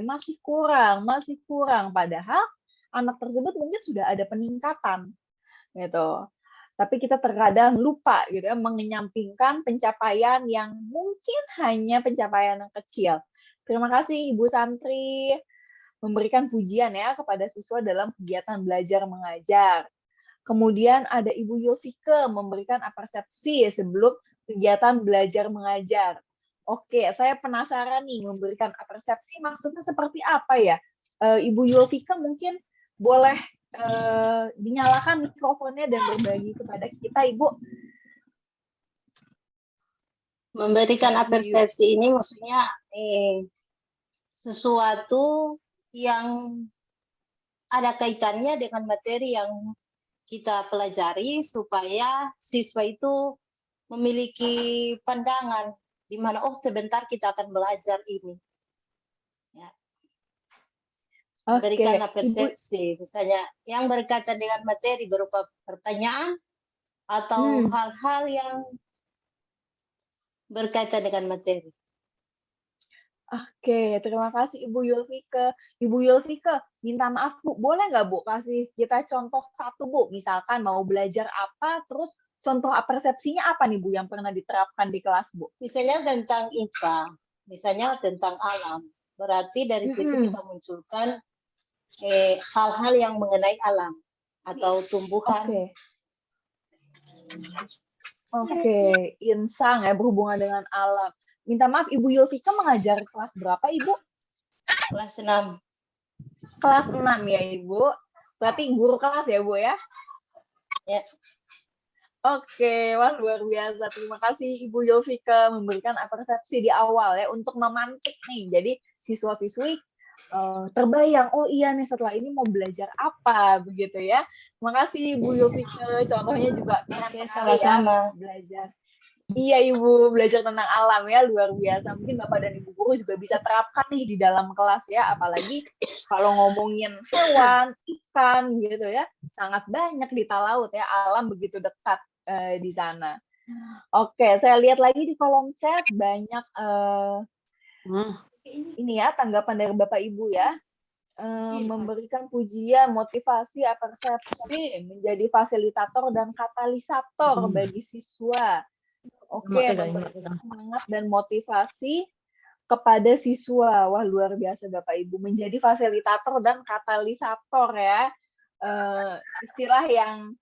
A: masih kurang. Padahal anak tersebut mungkin sudah ada peningkatan, gitu. Tapi kita terkadang lupa, gitu ya, mengenyampingkan pencapaian yang mungkin hanya pencapaian yang kecil. Terima kasih Ibu Santri memberikan pujian ya kepada siswa dalam kegiatan belajar mengajar. Kemudian ada Ibu Yulfike memberikan apresiasi sebelum kegiatan belajar mengajar. Oke, saya penasaran nih memberikan apresiasi maksudnya seperti apa ya? Ibu Yulfike mungkin boleh dinyalakan mikrofonnya dan berbagi kepada kita, Ibu.
G: Memberikan persepsi ini maksudnya sesuatu yang ada kaitannya dengan materi yang kita pelajari supaya siswa itu memiliki pandangan di mana sebentar kita akan belajar ini. Ya. Memberikan persepsi, misalnya yang berkaitan dengan materi berupa pertanyaan atau hal-hal yang berkaitan dengan materi.
A: Oke, terima kasih Ibu Yulfike. Ibu Yulfike, minta maaf Bu, boleh nggak Bu kasih kita contoh satu Bu? Misalkan mau belajar apa, terus contoh persepsinya apa nih Bu yang pernah diterapkan di kelas Bu?
G: Misalnya tentang IPA, misalnya tentang alam. Berarti dari situ kita munculkan hal-hal yang mengenai alam atau tumbuhan.
A: Oke, insang ya berhubungan dengan alam. Minta maaf, Ibu Yulfike mengajar kelas berapa, Ibu?
G: Kelas 6.
A: Kelas 6 ya, Ibu. Berarti guru kelas ya, Bu ya?
G: Ya.
A: Oke, wah luar biasa. Terima kasih Ibu Yulfike memberikan persepsi di awal ya untuk memantik nih. Jadi siswa-siswi terbayang, oh iya nih setelah ini mau belajar apa begitu ya. Terima kasih Ibu Yulfike. Contohnya juga
G: sama-sama
A: belajar. Iya Ibu, belajar tentang alam ya, luar biasa. Mungkin Bapak dan Ibu guru juga bisa terapkan nih di dalam kelas ya, apalagi kalau ngomongin hewan, ikan gitu ya, sangat banyak di talaut ya, alam begitu dekat di sana. Oke, saya lihat lagi di kolom chat banyak ini ya tanggapan dari Bapak Ibu ya. Memberikan pujian, motivasi, persepsi, menjadi fasilitator dan katalisator bagi siswa. Oke, memberikan semangat dan motivasi kepada siswa. Wah, luar biasa Bapak Ibu. Menjadi fasilitator dan katalisator ya. Istilah yang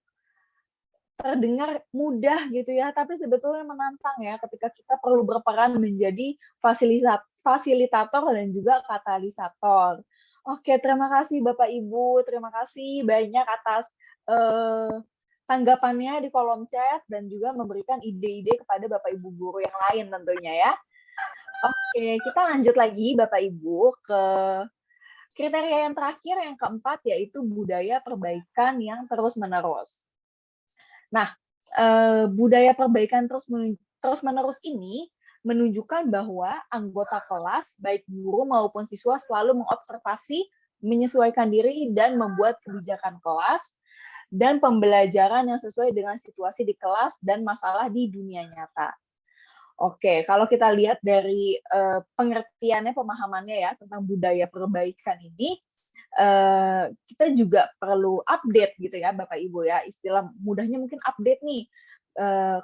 A: terdengar mudah gitu ya, tapi sebetulnya menantang ya ketika kita perlu berperan menjadi fasilitator dan juga katalisator. Oke, terima kasih Bapak Ibu. Terima kasih banyak atas tanggapannya di kolom chat dan juga memberikan ide-ide kepada Bapak Ibu guru yang lain tentunya ya. Oke, kita lanjut lagi Bapak Ibu ke kriteria yang terakhir, yang keempat, yaitu budaya perbaikan yang terus-menerus. Nah, budaya perbaikan terus-menerus ini menunjukkan bahwa anggota kelas, baik guru maupun siswa, selalu mengobservasi, menyesuaikan diri, dan membuat kebijakan kelas dan pembelajaran yang sesuai dengan situasi di kelas dan masalah di dunia nyata. Oke, kalau kita lihat dari pengertiannya, pemahamannya ya tentang budaya perbaikan ini, kita juga perlu update gitu ya Bapak Ibu ya, istilah mudahnya mungkin update nih.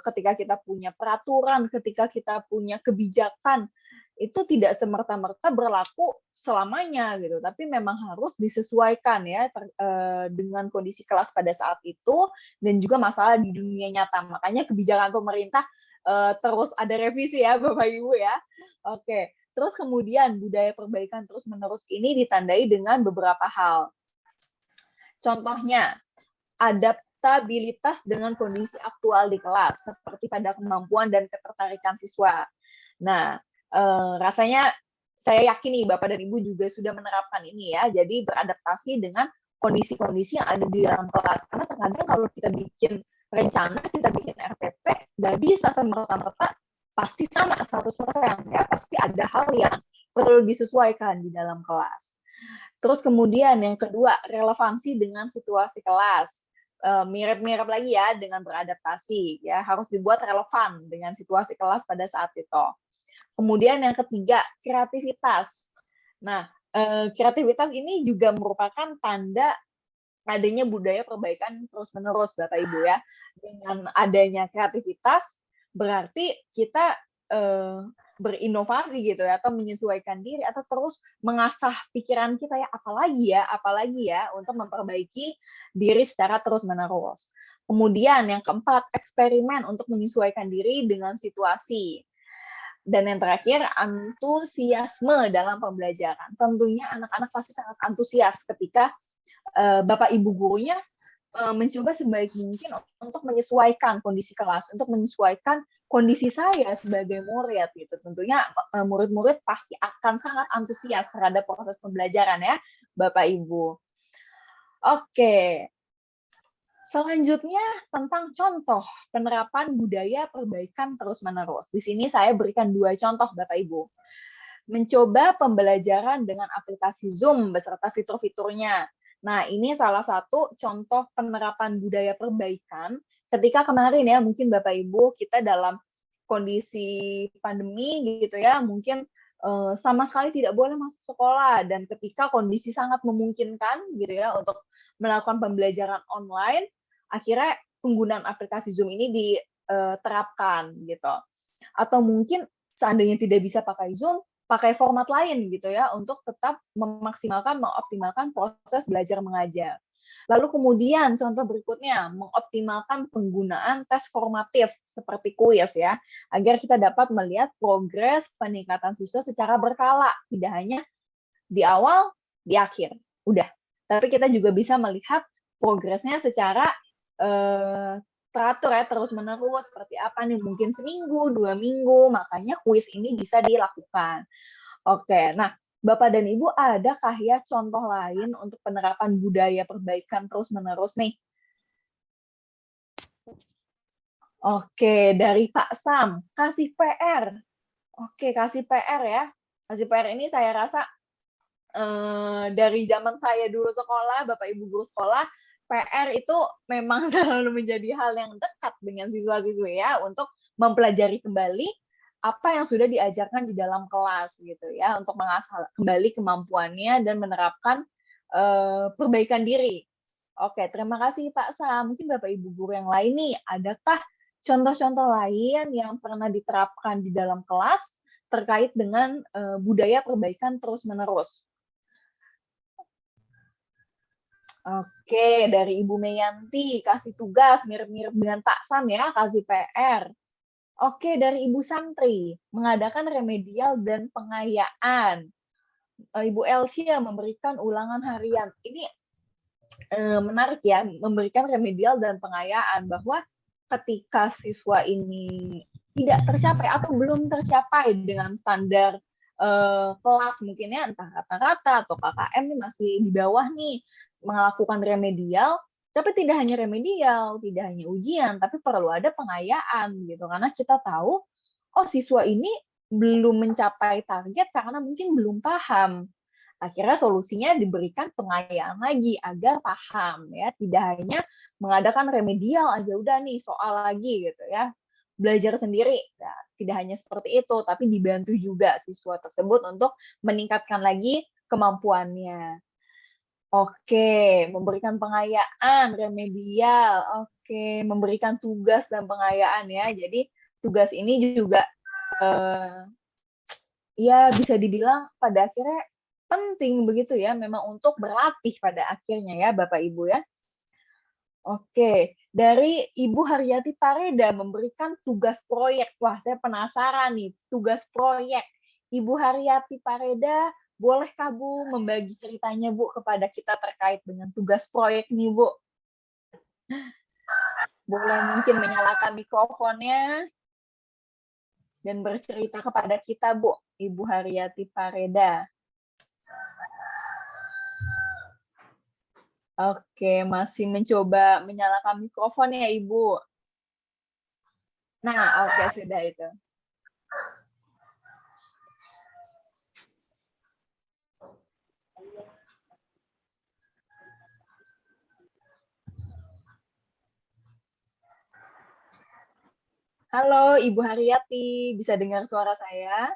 A: Ketika kita punya peraturan, ketika kita punya kebijakan, itu tidak semerta-merta berlaku selamanya gitu, tapi memang harus disesuaikan ya dengan kondisi kelas pada saat itu dan juga masalah di dunia nyata. Makanya kebijakan pemerintah terus ada revisi ya Bapak Ibu ya. Oke, terus kemudian budaya perbaikan terus-menerus ini ditandai dengan beberapa hal. Contohnya, adaptabilitas dengan kondisi aktual di kelas, seperti pada kemampuan dan ketertarikan siswa. Nah, rasanya saya yakin nih Bapak dan Ibu juga sudah menerapkan ini ya, jadi beradaptasi dengan kondisi-kondisi yang ada di dalam kelas. Karena terkadang kalau kita bikin rencana, kita bikin RPP, nggak bisa semerta-merta pasti sama 100%, ya pasti ada hal yang perlu disesuaikan di dalam kelas. Terus kemudian yang kedua, relevansi dengan situasi kelas. Mirip-mirip lagi ya dengan beradaptasi, ya harus dibuat relevan dengan situasi kelas pada saat itu. Kemudian yang ketiga, kreativitas. Nah, kreativitas ini juga merupakan tanda adanya budaya perbaikan terus-menerus, Bapak Ibu ya. Dengan adanya kreativitas, berarti kita berinovasi gitu ya, atau menyesuaikan diri, atau terus mengasah pikiran kita ya, apalagi ya, untuk memperbaiki diri secara terus-menerus. Kemudian yang keempat, eksperimen untuk menyesuaikan diri dengan situasi. Dan yang terakhir, antusiasme dalam pembelajaran. Tentunya anak-anak pasti sangat antusias ketika Bapak Ibu gurunya mencoba sebaik mungkin untuk menyesuaikan kondisi kelas, untuk menyesuaikan kondisi saya sebagai murid gitu. Tentunya murid-murid pasti akan sangat antusias terhadap proses pembelajaran ya, Bapak Ibu. Oke. Selanjutnya tentang contoh penerapan budaya perbaikan terus-menerus. Di sini saya berikan 2 contoh Bapak Ibu. Mencoba pembelajaran dengan aplikasi Zoom beserta fitur-fiturnya. Nah, ini salah satu contoh penerapan budaya perbaikan ketika kemarin ya, mungkin Bapak Ibu kita dalam kondisi pandemi gitu ya, mungkin sama sekali tidak boleh masuk sekolah, dan ketika kondisi sangat memungkinkan gitu ya untuk melakukan pembelajaran online, akhirnya penggunaan aplikasi Zoom ini diterapkan gitu. Atau mungkin seandainya tidak bisa pakai Zoom, pakai format lain gitu ya untuk tetap memaksimalkan, mengoptimalkan proses belajar mengajar. Lalu kemudian contoh berikutnya, mengoptimalkan penggunaan tes formatif seperti kuis ya, agar kita dapat melihat progres peningkatan siswa secara berkala, tidak hanya di awal, di akhir, udah. Tapi kita juga bisa melihat progresnya secara teratur ya, terus-menerus, seperti apa nih, mungkin seminggu, 2 minggu, makanya kuis ini bisa dilakukan. Oke, nah Bapak dan Ibu adakah ya contoh lain untuk penerapan budaya perbaikan terus-menerus nih? Oke, dari Pak Sam, kasih PR. Oke, kasih PR ya. Kasih PR ini saya rasa dari zaman saya dulu sekolah, Bapak Ibu guru sekolah, PR itu memang selalu menjadi hal yang dekat dengan siswa-siswi ya, untuk mempelajari kembali apa yang sudah diajarkan di dalam kelas gitu ya, untuk mengasah kembali kemampuannya dan menerapkan perbaikan diri. Oke, terima kasih Pak Sam. Mungkin Bapak Ibu guru yang lain nih, adakah contoh-contoh lain yang pernah diterapkan di dalam kelas terkait dengan budaya perbaikan terus-menerus? Oke, dari Ibu Meyanti, kasih tugas mirip-mirip dengan Pak Sam ya, kasih PR. Oke, dari Ibu Santri, mengadakan remedial dan pengayaan. Ibu Elsia memberikan ulangan harian. Ini menarik ya, memberikan remedial dan pengayaan, bahwa ketika siswa ini tidak tercapai atau belum tercapai dengan standar kelas mungkin ya, entah rata-rata atau KKM ini masih di bawah nih, melakukan remedial, tapi tidak hanya remedial, tidak hanya ujian, tapi perlu ada pengayaan gitu, karena kita tahu, oh siswa ini belum mencapai target karena mungkin belum paham. Akhirnya solusinya diberikan pengayaan lagi agar paham ya, tidak hanya mengadakan remedial aja udah nih soal lagi gitu ya, belajar sendiri. Nah, tidak hanya seperti itu, tapi dibantu juga siswa tersebut untuk meningkatkan lagi kemampuannya. Oke, memberikan pengayaan, remedial, oke, memberikan tugas dan pengayaan ya. Jadi tugas ini juga ya bisa dibilang pada akhirnya penting begitu ya, memang untuk berlatih pada akhirnya ya Bapak Ibu ya. Oke, dari Ibu Haryati Pareda memberikan tugas proyek. Wah, saya penasaran nih, tugas proyek. Ibu Haryati Pareda, bolehkah Bu membagi ceritanya Bu kepada kita terkait dengan tugas proyek nih Bu? Boleh mungkin menyalakan mikrofonnya dan bercerita kepada kita Bu, Ibu Haryati Pareda. Oke, masih mencoba menyalakan mikrofon ya Ibu. Nah, oke sudah itu. Halo Ibu Haryati, bisa dengar suara saya?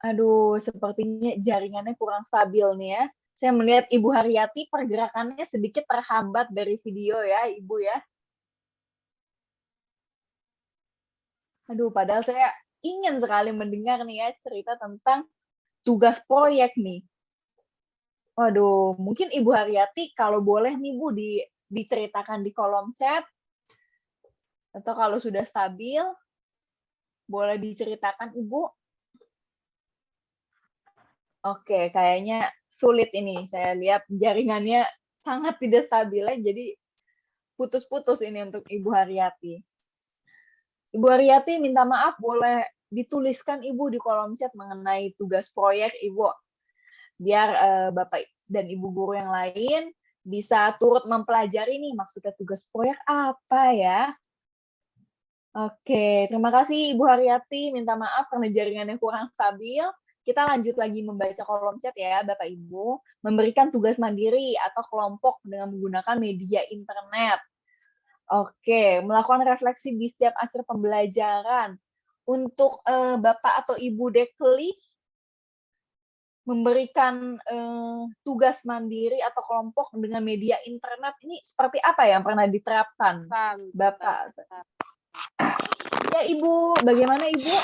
A: Aduh, sepertinya jaringannya kurang stabil nih ya. Saya melihat Ibu Haryati pergerakannya sedikit terhambat dari video ya, Ibu ya. Aduh, padahal saya ingin sekali mendengar nih ya cerita tentang tugas proyek nih. Waduh, mungkin Ibu Haryati kalau boleh nih Bu diceritakan di kolom chat. Atau kalau sudah stabil, boleh diceritakan Ibu? Oke, kayaknya sulit ini. Saya lihat jaringannya sangat tidak stabil ya, jadi putus-putus ini untuk Ibu Haryati. Ibu Haryati minta maaf, boleh dituliskan Ibu di kolom chat mengenai tugas proyek Ibu, biar Bapak dan Ibu guru yang lain bisa turut mempelajari nih maksudnya tugas proyek apa ya. Oke, terima kasih Ibu Haryati, minta maaf karena jaringannya kurang stabil. Kita lanjut lagi membaca kolom chat ya Bapak Ibu, memberikan tugas mandiri atau kelompok dengan menggunakan media internet. Oke, melakukan refleksi di setiap akhir pembelajaran. Untuk Bapak atau Ibu Dekli, memberikan tugas mandiri atau kelompok dengan media internet ini seperti apa yang pernah diterapkan, Bapak? Ya Ibu, bagaimana Ibu?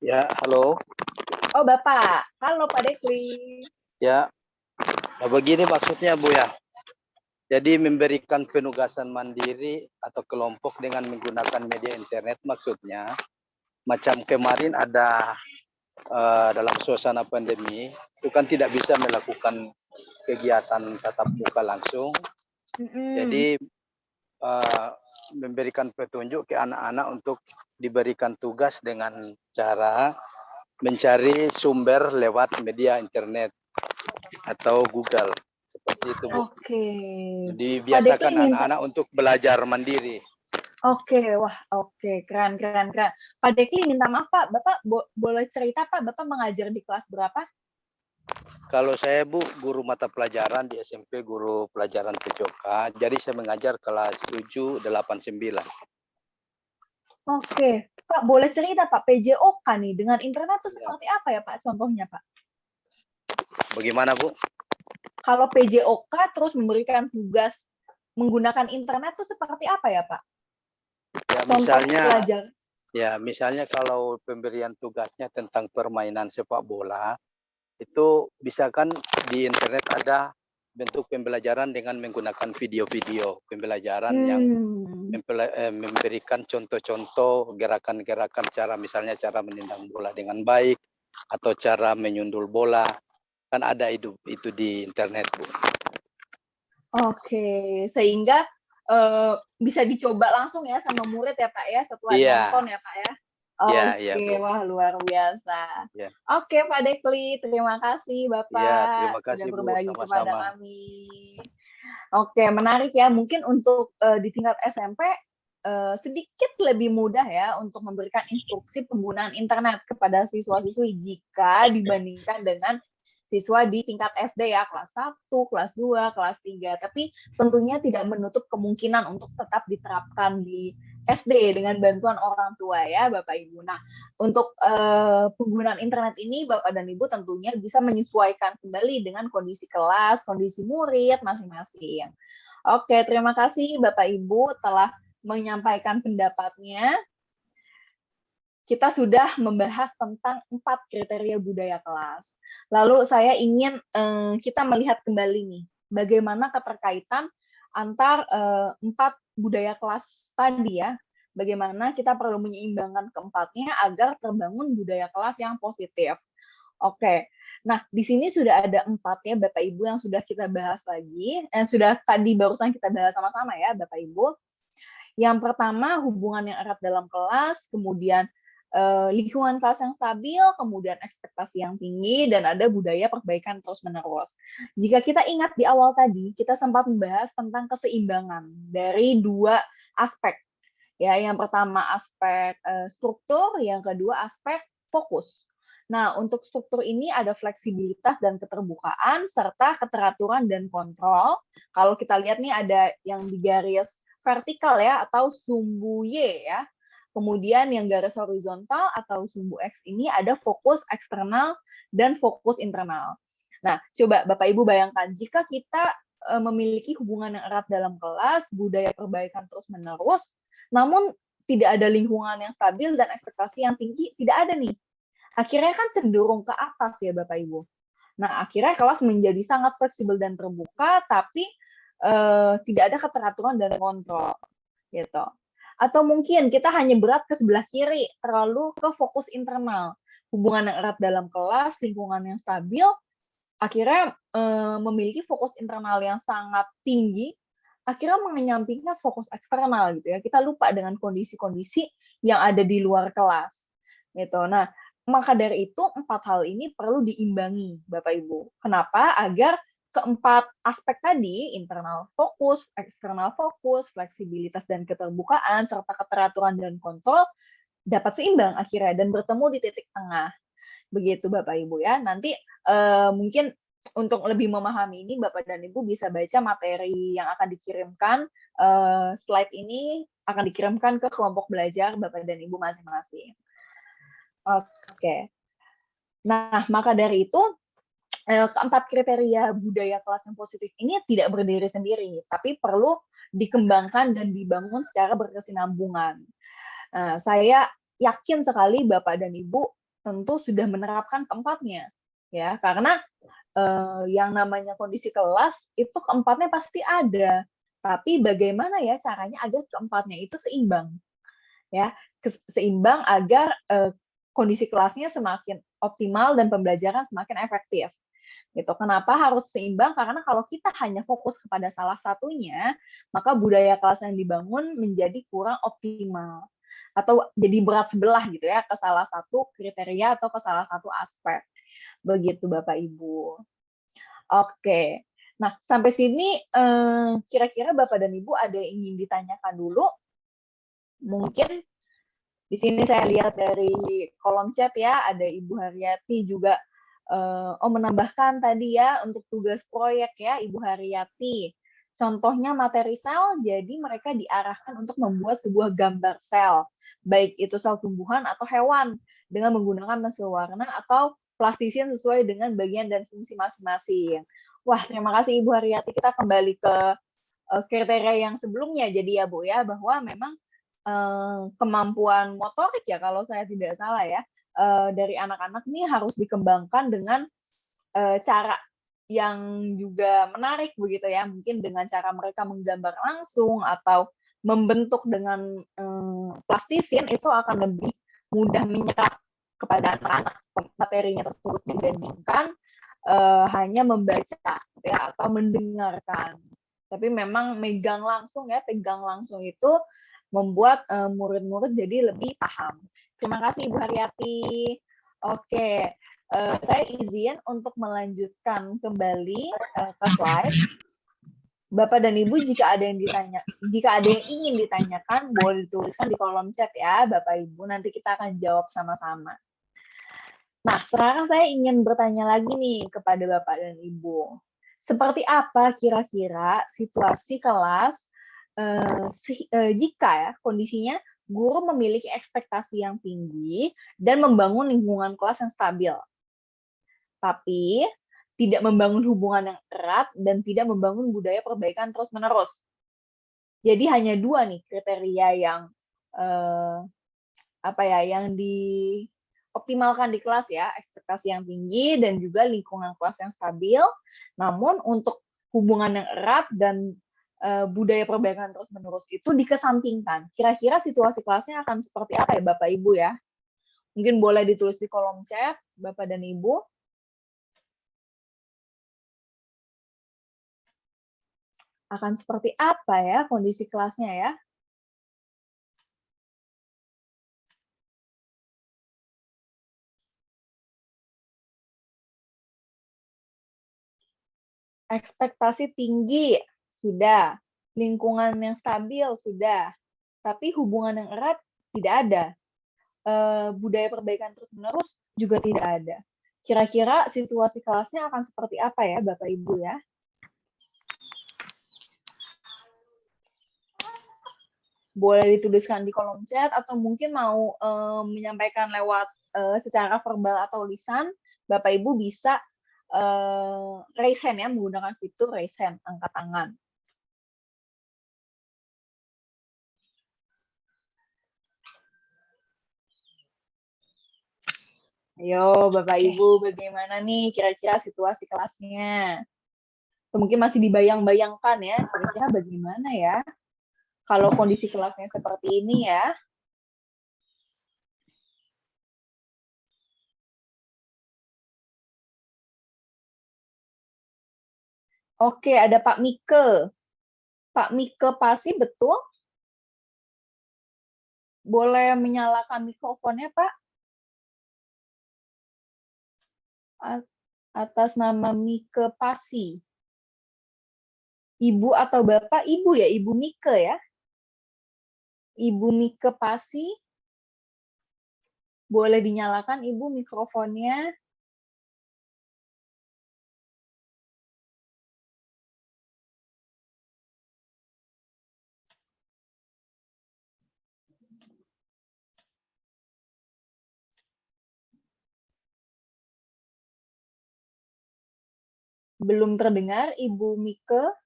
H: Ya, halo.
A: Oh Bapak, halo Pak Dekli.
H: Ya, nah begini maksudnya Bu ya. Jadi memberikan penugasan mandiri atau kelompok dengan menggunakan media internet maksudnya. Macam kemarin ada dalam suasana pandemi, itu kan tidak bisa melakukan kegiatan tatap muka langsung. Jadi memberikan petunjuk ke anak-anak untuk diberikan tugas dengan cara mencari sumber lewat media internet atau Google seperti itu Bu.
A: Oke.
H: Dibiasakan anak-anak untuk belajar mandiri.
A: Oke, wah oke, keren. Pak Dekli minta maaf Pak, Bapak boleh cerita Pak, Bapak mengajar di kelas berapa?
H: Kalau saya Bu, guru mata pelajaran di SMP, guru pelajaran PJOK, jadi saya mengajar kelas 7, 8, 9.
A: Oke, Pak boleh cerita Pak, PJOK nih dengan internet itu seperti apa ya Pak contohnya Pak?
H: Bagaimana Bu?
A: Kalau PJOK terus memberikan tugas menggunakan internet itu seperti apa ya Pak?
H: Ya misalnya kalau pemberian tugasnya tentang permainan sepak bola, itu bisa kan di internet ada bentuk pembelajaran dengan menggunakan video-video pembelajaran yang memberikan contoh-contoh gerakan-gerakan misalnya cara menendang bola dengan baik atau cara menyundul bola, kan ada itu di internet Bu.
A: Oke, sehingga bisa dicoba langsung ya sama murid ya Pak ya setelah nonton ya Pak ya. Oke, wah luar biasa. Oke Pak Dekli, terima kasih Bapak sudah berbagi kepada kami. Oke, menarik ya. Mungkin untuk di tingkat SMP sedikit lebih mudah ya untuk memberikan instruksi penggunaan internet kepada siswa-siswi jika dibandingkan dengan siswa di tingkat SD ya, kelas 1, kelas 2, kelas 3. Tapi tentunya tidak menutup kemungkinan untuk tetap diterapkan di SD dengan bantuan orang tua ya Bapak Ibu. Nah, untuk penggunaan internet ini Bapak dan Ibu tentunya bisa menyesuaikan kembali dengan kondisi kelas, kondisi murid masing-masing. Oke, terima kasih Bapak Ibu telah menyampaikan pendapatnya. Kita sudah membahas tentang 4 kriteria budaya kelas. Lalu saya ingin kita melihat kembali nih, bagaimana keterkaitan antar 4 budaya kelas tadi ya. Bagaimana kita perlu menyeimbangkan keempatnya agar terbangun budaya kelas yang positif. Oke, nah di sini sudah ada 4 ya Bapak Ibu yang sudah kita bahas lagi, sudah tadi barusan kita bahas sama-sama ya Bapak Ibu. Yang pertama hubungan yang erat dalam kelas, kemudian lingkungan kelas yang stabil, kemudian ekspektasi yang tinggi, dan ada budaya perbaikan terus-menerus. Jika kita ingat di awal tadi, kita sempat membahas tentang keseimbangan dari 2 aspek. Ya, yang pertama aspek struktur, yang kedua aspek fokus. Nah, untuk struktur ini ada fleksibilitas dan keterbukaan, serta keteraturan dan kontrol. Kalau kita lihat nih ada yang di garis vertikal ya, atau sumbu Y ya. Kemudian yang garis horizontal atau sumbu X ini ada fokus eksternal dan fokus internal. Nah, coba Bapak Ibu bayangkan, jika kita memiliki hubungan yang erat dalam kelas, budaya perbaikan terus-menerus, namun tidak ada lingkungan yang stabil dan ekspektasi yang tinggi, tidak ada nih. Akhirnya kan cenderung ke atas ya Bapak Ibu. Nah, akhirnya kelas menjadi sangat fleksibel dan terbuka, tapi tidak ada keteraturan dan kontrol. Gitu. Atau mungkin kita hanya berat ke sebelah kiri, terlalu ke fokus internal. Hubungan yang erat dalam kelas, lingkungan yang stabil, akhirnya memiliki fokus internal yang sangat tinggi, akhirnya menyampingkan fokus eksternal gitu ya. Kita lupa dengan kondisi-kondisi yang ada di luar kelas. Gitu. Nah, maka dari itu 4 hal ini perlu diimbangi, Bapak Ibu. Kenapa? Agar keempat aspek tadi, internal fokus, eksternal fokus, fleksibilitas dan keterbukaan, serta keteraturan dan kontrol, dapat seimbang akhirnya dan bertemu di titik tengah. Begitu Bapak Ibu ya. Nanti mungkin untuk lebih memahami ini, Bapak dan Ibu bisa baca materi yang akan dikirimkan. Slide ini akan dikirimkan ke kelompok belajar Bapak dan Ibu masing-masing. Oke. Nah, maka dari itu, keempat kriteria budaya kelas yang positif ini tidak berdiri sendiri, tapi perlu dikembangkan dan dibangun secara berkesinambungan. Saya yakin sekali Bapak dan Ibu tentu sudah menerapkan keempatnya, ya, karena yang namanya kondisi kelas itu keempatnya pasti ada, tapi bagaimana ya caranya agar keempatnya itu seimbang, ya, seimbang agar kondisi kelasnya semakin optimal dan pembelajaran semakin efektif. Gitu. Kenapa harus seimbang? Karena kalau kita hanya fokus kepada salah satunya, maka budaya kelas yang dibangun menjadi kurang optimal atau jadi berat sebelah gitu ya ke salah satu kriteria atau ke salah satu aspek. Begitu Bapak Ibu. Oke. Nah, sampai sini kira-kira Bapak dan Ibu ada yang ingin ditanyakan dulu? Mungkin di sini saya lihat dari kolom chat ya, ada Ibu Haryati juga menambahkan tadi ya untuk tugas proyek ya Ibu Haryati. Contohnya materi sel, jadi mereka diarahkan untuk membuat sebuah gambar sel, baik itu sel tumbuhan atau hewan, dengan menggunakan pensil warna atau plastisin sesuai dengan bagian dan fungsi masing-masing. Wah, terima kasih Ibu Haryati. Kita kembali ke kriteria yang sebelumnya, jadi ya Bu ya, bahwa memang kemampuan motorik ya kalau saya tidak salah ya, dari anak-anak ini harus dikembangkan dengan cara yang juga menarik begitu ya, mungkin dengan cara mereka menggambar langsung atau membentuk dengan plastisin itu akan lebih mudah menyerap kepada anak-anak materinya tersebut dibandingkan hanya membaca ya atau mendengarkan. Tapi memang megang langsung ya, pegang langsung itu membuat murid-murid jadi lebih paham. Terima kasih Ibu Haryati. Oke, saya izin untuk melanjutkan kembali ke slide. Bapak dan Ibu jika ada yang ingin ditanyakan boleh dituliskan di kolom chat ya Bapak Ibu, nanti kita akan jawab sama-sama. Nah, sekarang saya ingin bertanya lagi nih kepada Bapak dan Ibu. Seperti apa kira-kira situasi kelas jika ya kondisinya guru memiliki ekspektasi yang tinggi dan membangun lingkungan kelas yang stabil, tapi tidak membangun hubungan yang erat dan tidak membangun budaya perbaikan terus-menerus. Jadi hanya dua nih kriteria yang yang dioptimalkan di kelas ya, ekspektasi yang tinggi dan juga lingkungan kelas yang stabil. Namun untuk hubungan yang erat dan budaya perbaikan terus-menerus itu dikesampingkan. Kira-kira situasi kelasnya akan seperti apa ya Bapak Ibu ya? Mungkin boleh ditulis di kolom chat Bapak dan Ibu. Akan seperti apa ya kondisi kelasnya ya? Ekspektasi tinggi, sudah. Lingkungan yang stabil, sudah. Tapi hubungan yang erat, tidak ada. Budaya perbaikan terus-menerus juga tidak ada. Kira-kira situasi kelasnya akan seperti apa ya, Bapak Ibu ya? Boleh dituliskan di kolom chat, atau mungkin mau menyampaikan lewat secara verbal atau lisan, Bapak Ibu bisa raise hand ya, menggunakan fitur raise hand, angkat tangan. Ayo Bapak Ibu, bagaimana nih kira-kira situasi kelasnya? Atau mungkin masih dibayang-bayangkan ya, kira-kira bagaimana ya? Kalau kondisi kelasnya seperti ini ya. Oke, ada Pak Mike. Pak Mike Pasi, betul? Boleh menyalakan mikrofonnya, Pak? Atas nama Mike Pasi. Ibu atau Bapak? Ibu ya, Ibu Mike ya? Ibu Mike Pasi. Boleh dinyalakan, Ibu, mikrofonnya. Belum terdengar, Ibu Mike?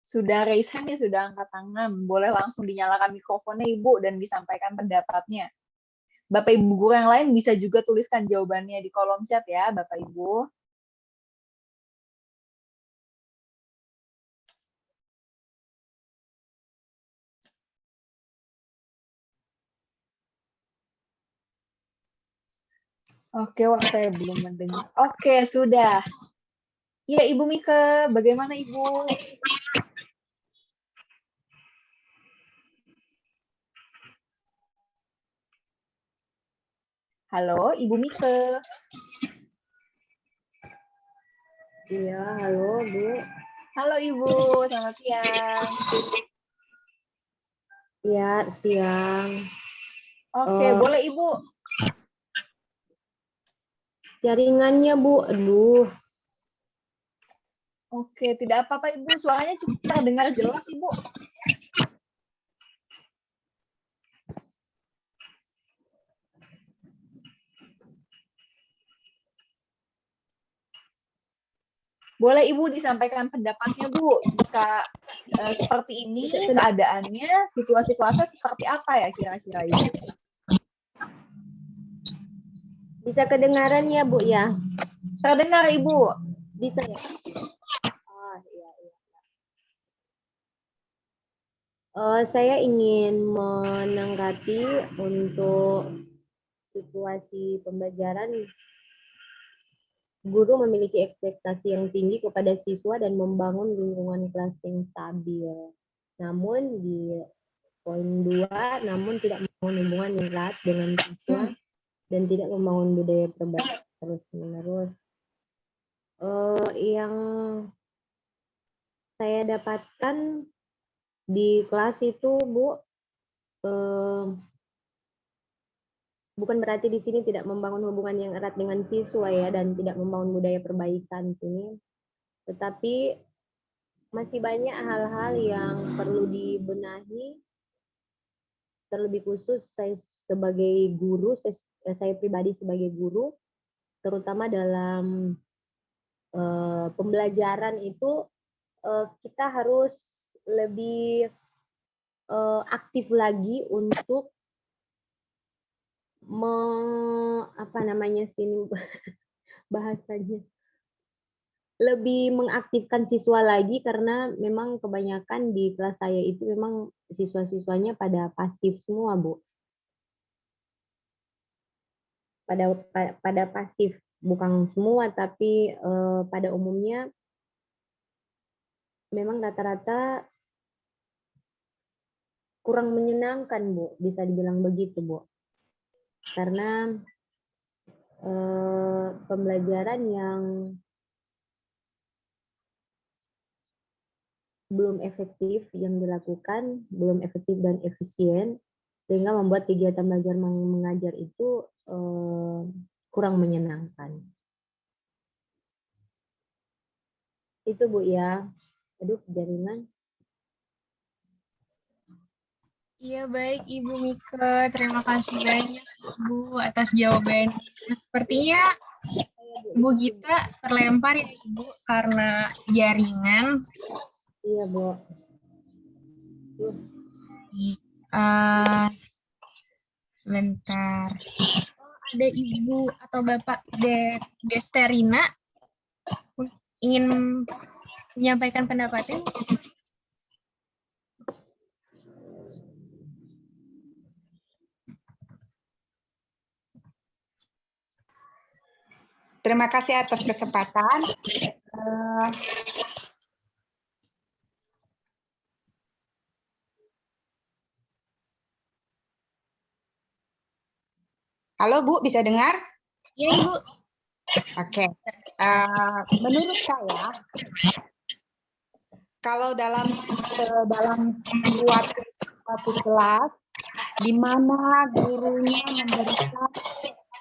A: Sudah raise hand, ya, sudah angkat tangan. Boleh langsung dinyalakan mikrofonnya, Ibu, dan disampaikan pendapatnya. Bapak Ibu guru yang lain bisa juga tuliskan jawabannya di kolom chat ya, Bapak Ibu. Oke, wah saya belum mendengar. Oke, sudah. Iya, Ibu Mike, bagaimana Ibu? Halo, Ibu Mike.
D: Iya, halo Bu.
A: Halo Ibu, selamat siang.
D: Iya, siang.
A: Oke, boleh Ibu.
D: Jaringannya Bu, aduh.
A: Oke, tidak apa-apa Ibu, suaranya cukup terdengar jelas Ibu. Boleh Ibu disampaikan pendapatnya Bu, jika seperti ini keadaannya, situasi kelasnya seperti apa ya kira-kira Ibu?
D: Bisa kedengaran ya Bu ya?
A: Terdengar Ibu.
D: Bisa ya? Oh, iya, iya. Saya ingin menanggapi untuk situasi pembelajaran. Guru memiliki ekspektasi yang tinggi kepada siswa dan membangun lingkungan kelas yang stabil. Namun di poin 2, namun tidak membangun hubungan yang erat dengan siswa dan tidak membangun budaya perbaikan terus-menerus. Yang saya dapatkan di kelas itu, Bu, bukan berarti di sini tidak membangun hubungan yang erat dengan siswa ya, dan tidak membangun budaya perbaikan sini. Tetapi masih banyak hal-hal yang perlu dibenahi, terlebih khusus saya sebagai guru, saya pribadi sebagai guru, terutama dalam pembelajaran itu kita harus lebih aktif lagi untuk apa namanya sini bahasanya, lebih mengaktifkan siswa lagi, karena memang kebanyakan di kelas saya itu memang siswa-siswanya pada pasif semua, Bu. Pada pasif, bukan semua tapi pada umumnya memang rata-rata kurang menyenangkan, Bu, bisa dibilang begitu, Bu. Karena pembelajaran yang belum efektif yang dilakukan, belum efektif dan efisien, sehingga membuat kegiatan belajar mengajar itu kurang menyenangkan. Itu Bu ya. Aduh, jaringan.
I: Iya, baik Ibu Mike. Terima kasih banyak Ibu atas jawabannya. Sepertinya Ibu Gita terlempar ya Ibu karena jaringan.
D: Iya, Bu.
I: Sebentar. Ada Ibu atau Bapak Desterina ingin menyampaikan pendapatnya?
J: Terima kasih atas kesempatan. Halo Bu, bisa dengar?
I: Iya Ibu.
J: Oke. Menurut saya, kalau dalam suatu kelas di mana gurunya memberikan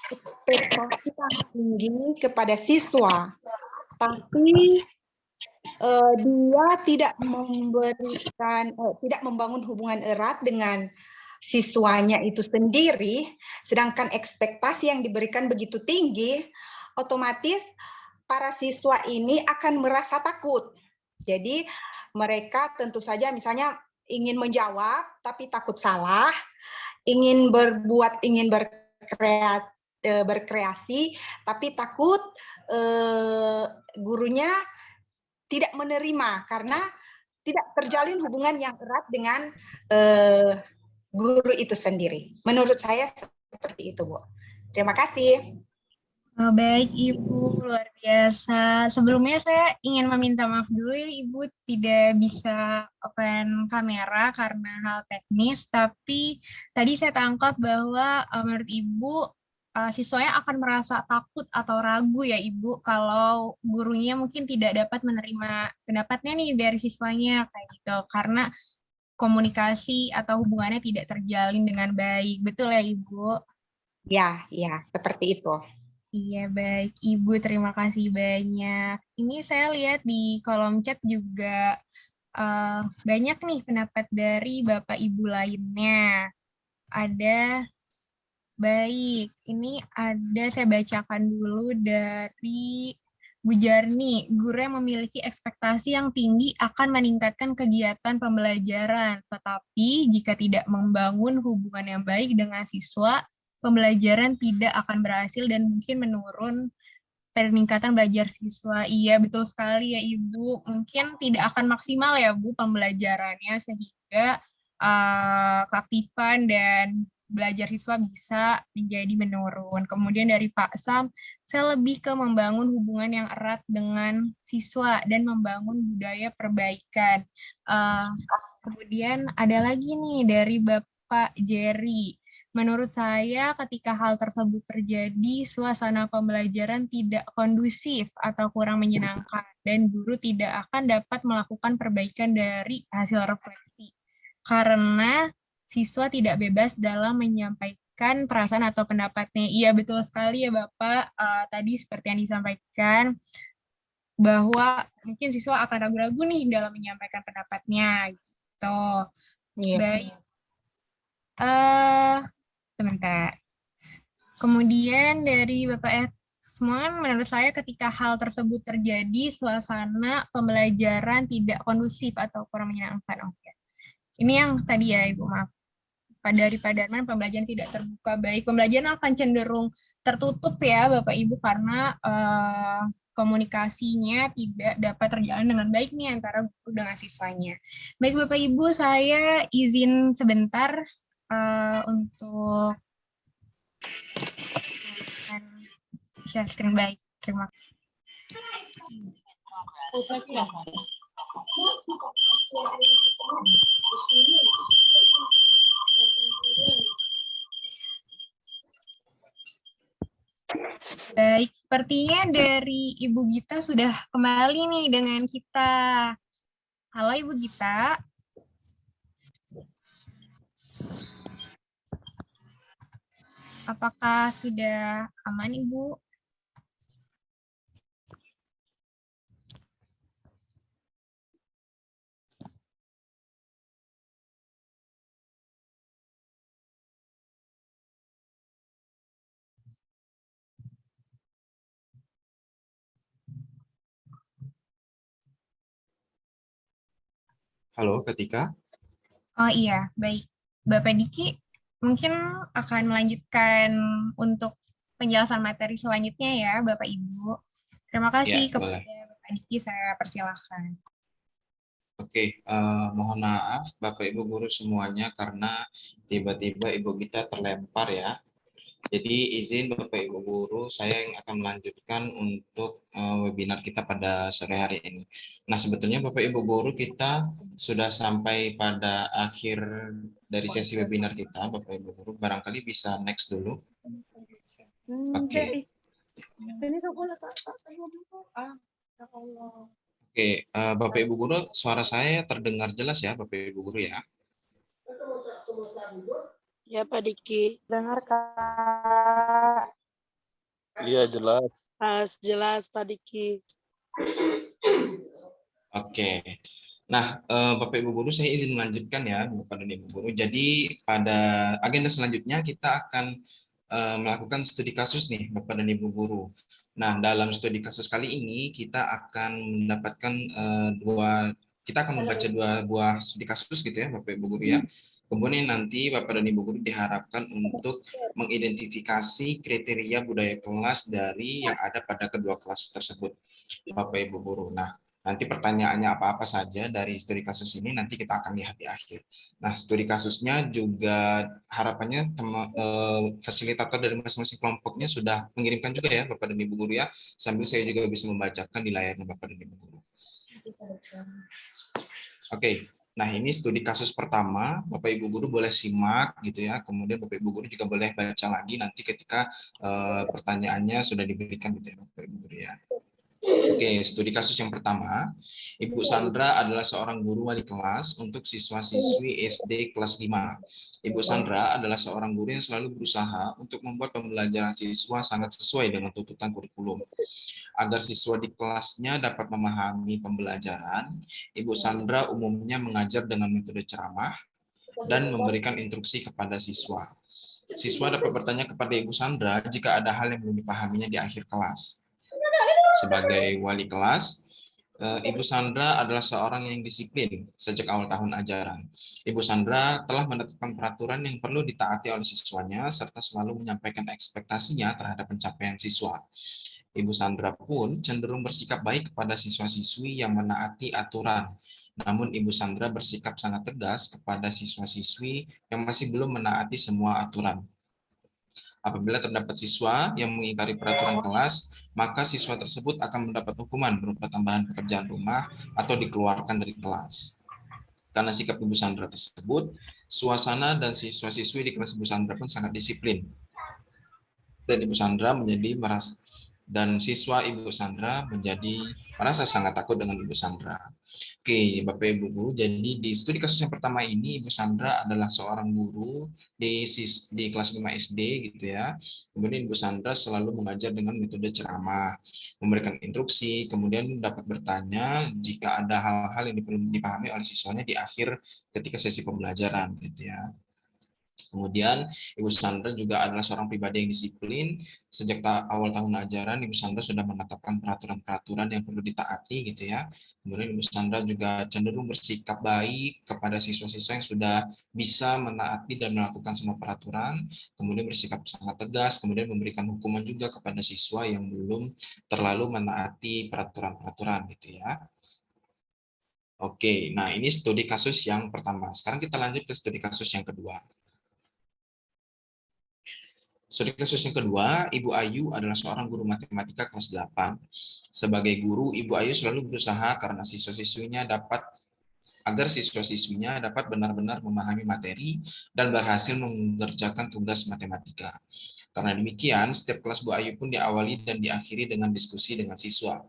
J: ekspektasi yang tinggi kepada siswa, tapi dia tidak membangun hubungan erat dengan siswanya itu sendiri, sedangkan ekspektasi yang diberikan begitu tinggi, otomatis para siswa ini akan merasa takut. Jadi mereka tentu saja misalnya ingin menjawab tapi takut salah, ingin berkreasi tapi takut gurunya tidak menerima karena tidak terjalin hubungan yang erat dengan guru itu sendiri. Menurut saya seperti itu, Bu. Terima kasih.
I: Oh, baik Ibu, luar biasa. Sebelumnya saya ingin meminta maaf dulu ya Ibu, tidak bisa open kamera karena hal teknis, tapi tadi saya tangkap bahwa menurut Ibu, siswanya akan merasa takut atau ragu ya Ibu, kalau gurunya mungkin tidak dapat menerima pendapatnya nih dari siswanya, kayak gitu, karena komunikasi atau hubungannya tidak terjalin dengan baik. Betul ya Ibu?
J: Ya, seperti itu.
I: Iya, baik. Ibu, terima kasih banyak. Ini saya lihat di kolom chat juga banyak nih pendapat dari Bapak Ibu lainnya. Ada, baik. Ini ada, saya bacakan dulu dari Bu Jarni. Guru yang memiliki ekspektasi yang tinggi akan meningkatkan kegiatan pembelajaran. Tetapi jika tidak membangun hubungan yang baik dengan siswa, pembelajaran tidak akan berhasil dan mungkin menurun peningkatan belajar siswa. Iya, betul sekali ya Ibu. Mungkin tidak akan maksimal ya Bu pembelajarannya sehingga keaktifan dan belajar siswa bisa menjadi menurun. Kemudian dari Pak Sam, saya lebih ke membangun hubungan yang erat dengan siswa dan membangun budaya perbaikan. Kemudian ada lagi nih dari Bapak Jerry. Menurut saya, ketika hal tersebut terjadi, suasana pembelajaran tidak kondusif atau kurang menyenangkan, dan guru tidak akan dapat melakukan perbaikan dari hasil refleksi. Karena siswa tidak bebas dalam menyampaikan perasaan atau pendapatnya. Iya, betul sekali ya Bapak. Tadi seperti yang disampaikan, bahwa mungkin siswa akan ragu-ragu nih dalam menyampaikan pendapatnya. Gitu.
J: Iya.
I: Baik. Sebentar. Kemudian dari Bapak Esmon, menurut saya ketika hal tersebut terjadi, suasana pembelajaran tidak kondusif atau kurang menyenangkan. Oke. Ini yang tadi ya Ibu, maaf. Dari Pak Darman, pembelajaran tidak terbuka baik. Pembelajaran akan cenderung tertutup ya Bapak Ibu karena komunikasinya tidak dapat terjalan dengan baik nih antara guru dengan siswanya. Baik Bapak Ibu, saya izin sebentar untuk share screen. Baik. Terima kasih. Baik, sepertinya dari Ibu Gita sudah kembali nih dengan kita. Halo Ibu Gita. Apakah sudah aman Ibu?
K: Halo, Ketika.
I: Oh iya, baik. Bapak Diki mungkin akan melanjutkan untuk penjelasan materi selanjutnya ya, Bapak Ibu. Terima kasih kepada Bapak Diki, saya persilahkan.
K: Oke, mohon maaf Bapak Ibu guru semuanya karena tiba-tiba Ibu kita terlempar ya. Jadi izin Bapak Ibu Guru, saya yang akan melanjutkan untuk webinar kita pada sore hari ini. Nah, sebetulnya Bapak Ibu Guru kita sudah sampai pada akhir dari sesi webinar kita. Bapak Ibu Guru barangkali bisa next dulu. Oke. Oke, Bapak Ibu Guru, suara saya terdengar jelas ya Bapak Ibu Guru ya?
L: Ya Pak Diki.
A: Dengar Kak.
L: Iya jelas. Jelas Pak Diki.
K: Oke. Nah, Bapak Ibu Guru, saya izin melanjutkan ya, Bapak dan Ibu Guru. Jadi pada agenda selanjutnya kita akan melakukan studi kasus nih, Bapak dan Ibu Guru. Nah, dalam studi kasus kali ini kita akan mendapatkan kita akan membaca 2 buah studi kasus gitu ya, Bapak Ibu Guru ya. Kemudian nanti Bapak dan Ibu Guru diharapkan untuk mengidentifikasi kriteria budaya kelas dari yang ada pada kedua kelas tersebut, Bapak Ibu Guru. Nah, nanti pertanyaannya apa-apa saja dari studi kasus ini nanti kita akan lihat di akhir. Nah, studi kasusnya juga harapannya fasilitator dari masing-masing kelompoknya sudah mengirimkan juga ya Bapak dan Ibu Guru ya, sambil saya juga bisa membacakan di layarnya Bapak dan Ibu Guru. Oke. Nah, ini studi kasus pertama, Bapak Ibu Guru boleh simak gitu ya. Kemudian Bapak Ibu Guru juga boleh baca lagi nanti ketika pertanyaannya sudah diberikan gitu ya Bapak Ibu Guru ya. Oke, studi kasus yang pertama, Ibu Sandra adalah seorang guru wali kelas untuk siswa-siswi SD kelas 5. Ibu Sandra adalah seorang guru yang selalu berusaha untuk membuat pembelajaran siswa sangat sesuai dengan tuntutan kurikulum. Agar siswa di kelasnya dapat memahami pembelajaran, Ibu Sandra umumnya mengajar dengan metode ceramah dan memberikan instruksi kepada siswa. Siswa dapat bertanya kepada Ibu Sandra jika ada hal yang belum dipahaminya di akhir kelas. Sebagai wali kelas, Ibu Sandra adalah seorang yang disiplin sejak awal tahun ajaran. Ibu Sandra telah menetapkan peraturan yang perlu ditaati oleh siswanya serta selalu menyampaikan ekspektasinya terhadap pencapaian siswa. Ibu Sandra pun cenderung bersikap baik kepada siswa-siswi yang menaati aturan. Namun Ibu Sandra bersikap sangat tegas kepada siswa-siswi yang masih belum menaati semua aturan. Apabila terdapat siswa yang mengingkari peraturan kelas, maka siswa tersebut akan mendapat hukuman berupa tambahan pekerjaan rumah atau dikeluarkan dari kelas. Karena sikap Ibu Sandra tersebut, suasana dan siswa-siswi di kelas Ibu Sandra pun sangat disiplin. Dan Ibu Sandra dan siswa Ibu Sandra merasa sangat takut dengan Ibu Sandra. Oke, Bapak Ibu Guru, jadi di studi kasus yang pertama ini Ibu Sandra adalah seorang guru di kelas 5 SD gitu ya. Kemudian Ibu Sandra selalu mengajar dengan metode ceramah, memberikan instruksi, kemudian dapat bertanya jika ada hal-hal yang perlu dipahami oleh siswanya di akhir ketika sesi pembelajaran gitu ya. Kemudian Ibu Sandra juga adalah seorang pribadi yang disiplin. Sejak awal tahun ajaran, Ibu Sandra sudah menetapkan peraturan-peraturan yang perlu ditaati gitu ya. Kemudian Ibu Sandra juga cenderung bersikap baik kepada siswa-siswa yang sudah bisa menaati dan melakukan semua peraturan. Kemudian bersikap sangat tegas, kemudian memberikan hukuman juga kepada siswa yang belum terlalu menaati peraturan-peraturan gitu ya. Oke, nah ini studi kasus yang pertama. Sekarang kita lanjut ke studi kasus yang kedua. Studi kasus yang kedua, Ibu Ayu adalah seorang guru matematika kelas 8. Sebagai guru, Ibu Ayu selalu berusaha agar siswa-siswinya dapat benar-benar memahami materi dan berhasil mengerjakan tugas matematika. Karena demikian, setiap kelas Bu Ayu pun diawali dan diakhiri dengan diskusi dengan siswa,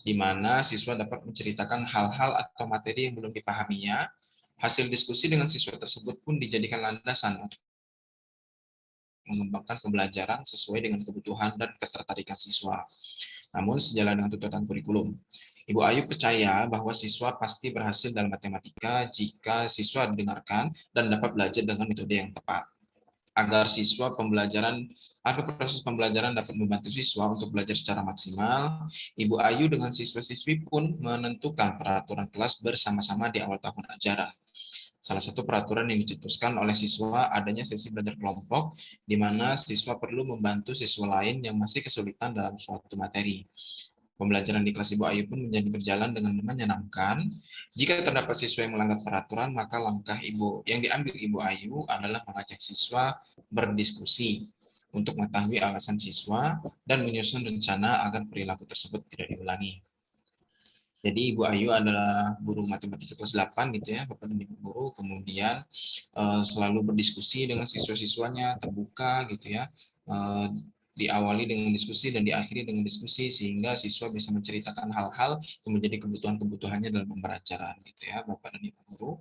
K: di mana siswa dapat menceritakan hal-hal atau materi yang belum dipahaminya. Hasil diskusi dengan siswa tersebut pun dijadikan landasan untuk mengembangkan pembelajaran sesuai dengan kebutuhan dan ketertarikan siswa. Namun sejalan dengan tuntutan kurikulum, Ibu Ayu percaya bahwa siswa pasti berhasil dalam matematika jika siswa didengarkan dan dapat belajar dengan metode yang tepat. Agar proses pembelajaran dapat membantu siswa untuk belajar secara maksimal, Ibu Ayu dengan siswa-siswi pun menentukan peraturan kelas bersama-sama di awal tahun ajaran. Salah satu peraturan yang dicetuskan oleh siswa adanya sesi belajar kelompok, di mana siswa perlu membantu siswa lain yang masih kesulitan dalam suatu materi. Pembelajaran di kelas Ibu Ayu pun menjadi berjalan dengan menyenangkan. Jika terdapat siswa yang melanggar peraturan, maka langkah yang diambil Ibu Ayu adalah mengajak siswa berdiskusi. untuk mengetahui alasan siswa dan menyusun rencana agar perilaku tersebut tidak diulangi. Jadi Ibu Ayu adalah guru matematika kelas 8 gitu ya, Bapak dan Ibu guru, kemudian selalu berdiskusi dengan siswa-siswanya, terbuka gitu ya, diawali dengan diskusi dan diakhiri dengan diskusi sehingga siswa bisa menceritakan hal-hal yang menjadi kebutuhan-kebutuhannya dalam pembelajaran gitu ya, Bapak dan Ibu guru.